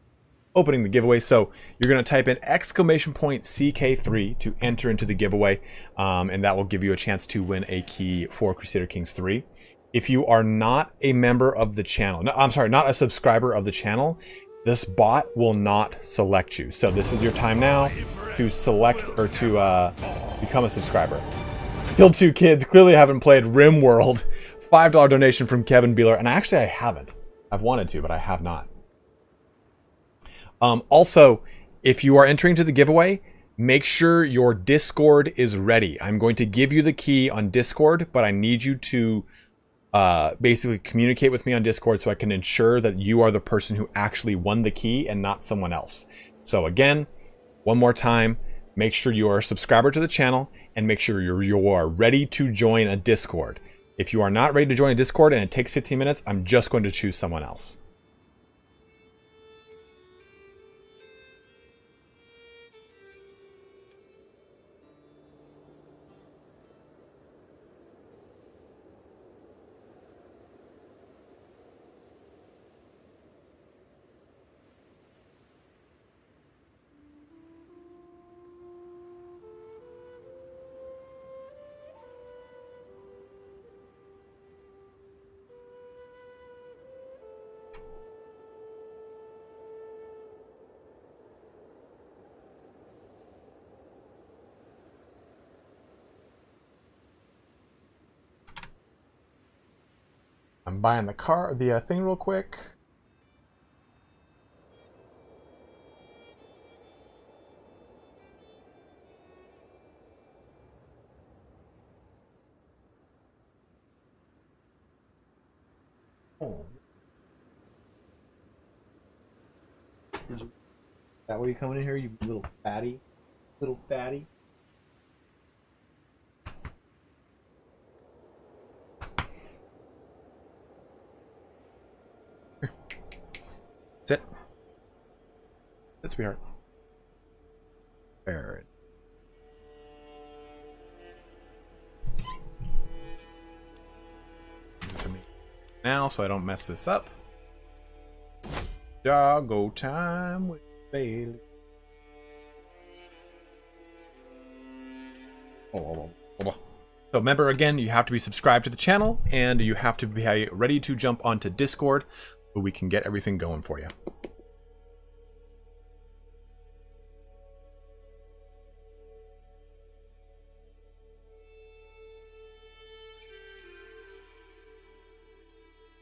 Opening the giveaway. So, you're going to type in !CK3 to enter into the giveaway, and that will give you a chance to win a key for Crusader Kings 3. If you are not a member of the channel, no, I'm sorry, not a subscriber of the channel, this bot will not select you. So this is your time now to select or to become a subscriber. Killed 2 kids, clearly haven't played RimWorld. $5 donation from Kevin Beeler, and actually I haven't. I've wanted to, but I have not. Also, if you are entering to the giveaway, make sure your Discord is ready. I'm going to give you the key on Discord, but I need you to basically communicate with me on Discord so I can ensure that you are the person who actually won the key and not someone else. So again, one more time, make sure you are a subscriber to the channel and make sure you are ready to join a Discord. If you are not ready to join a Discord and it takes 15 minutes, I'm just going to choose someone else. I'm buying the thing real quick. Oh. Is that why you coming in here, you little fatty? Little fatty? Sit. Sit, sweetheart. There. To me now, so I don't mess this up. Doggo time with Bailey. So remember, again, you have to be subscribed to the channel, and you have to be ready to jump onto Discord so we can get everything going for you.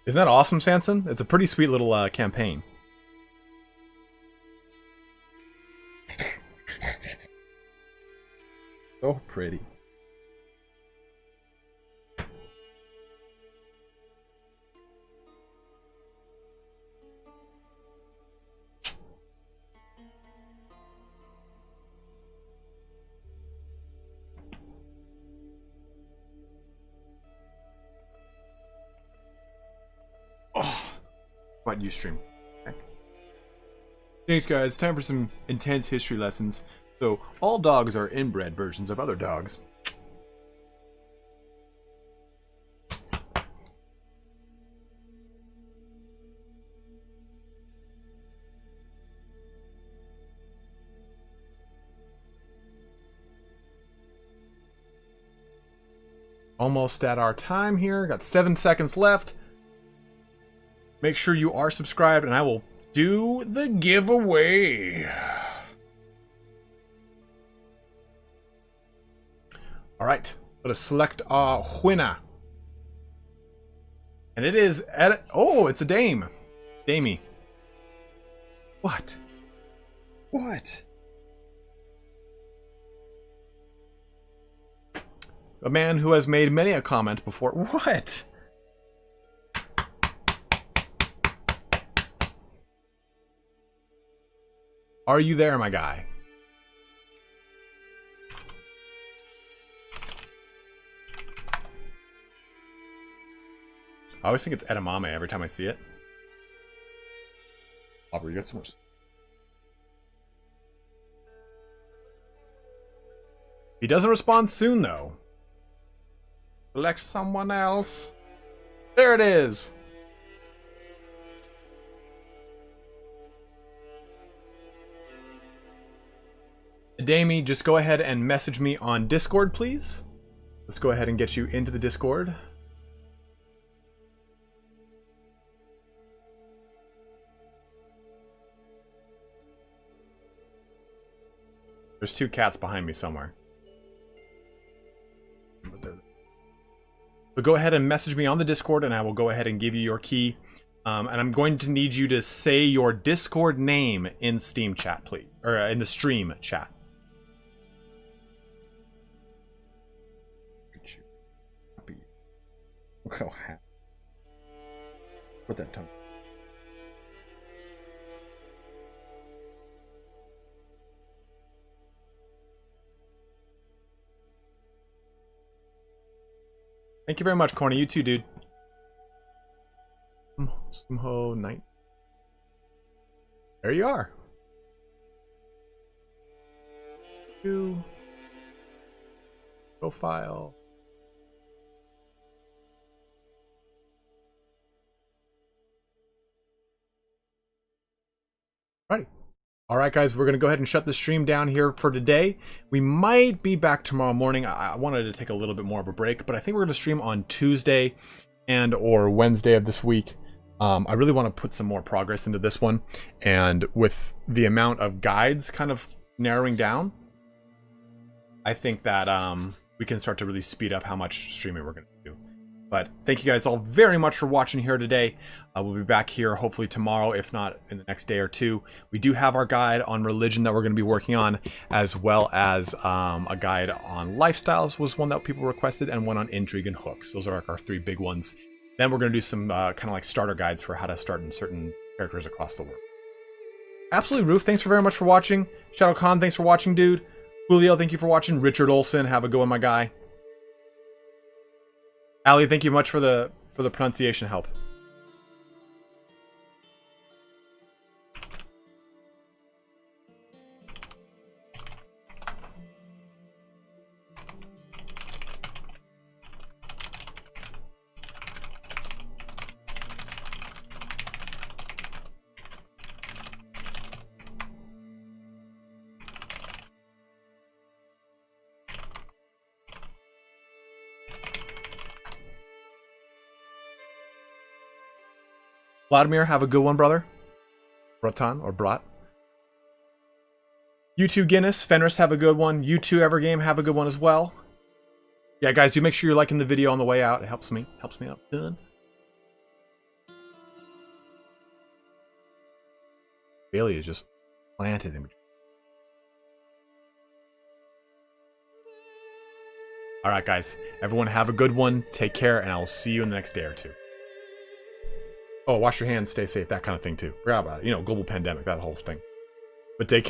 Isn't that awesome, Sanson? It's a pretty sweet little campaign. So pretty. What you stream? Okay. Thanks, guys. Time for some intense history lessons. So, all dogs are inbred versions of other dogs. Almost at our time here. Got 7 seconds left. Make sure you are subscribed, and I will do the giveaway. All right, let's select our winner. And it is oh, it's a dame. Damie. What? What? A man who has made many a comment before. What? Are you there, my guy? I always think it's edamame every time I see it. Aubrey, you got some more. He doesn't respond soon, though. Select someone else. There it is. Damie, just go ahead and message me on Discord, please. Let's go ahead and get you into the Discord. There's 2 cats behind me somewhere. But go ahead and message me on the Discord, and I will go ahead and give you your key. And I'm going to need you to say your Discord name in Steam chat, please, or in the stream chat. Look how happy. Put that tongue. Thank you very much, Corny. You too, dude. Somehow night. There you are. New profile. Alrighty. Alright, guys, we're going to go ahead and shut the stream down here for today. We might be back tomorrow morning. I wanted to take a little bit more of a break, but I think we're going to stream on Tuesday and or Wednesday of this week. I really want to put some more progress into this one, and with the amount of guides kind of narrowing down, I think that we can start to really speed up how much streaming we're going to do. But thank you guys all very much for watching here today. We'll be back here hopefully tomorrow, if not in the next day or two. We do have our guide on religion that we're going to be working on, as well as a guide on lifestyles was one that people requested, and one on intrigue and hooks. Those are our 3 big ones. Then we're going to do some kind of like starter guides for how to start in certain characters across the world. Absolutely, Roof, thanks very much for watching. Shadow Khan, thanks for watching, dude. Julio, thank you for watching. Richard Olson, have a good one, my guy. Ali, thank you much for the pronunciation help. Vladimir, have a good one, brother. Bratan or Brat. You too, Guinness. Fenris, have a good one. You too, Evergame, have a good one as well. Yeah, guys, do make sure you're liking the video on the way out. It helps me. Helps me out. Done. Bailey is just planted in between. All right, guys. Everyone have a good one. Take care, and I will see you in the next day or two. Oh, wash your hands, stay safe, that kind of thing too. Forgot about it. You know, global pandemic, that whole thing. But take care.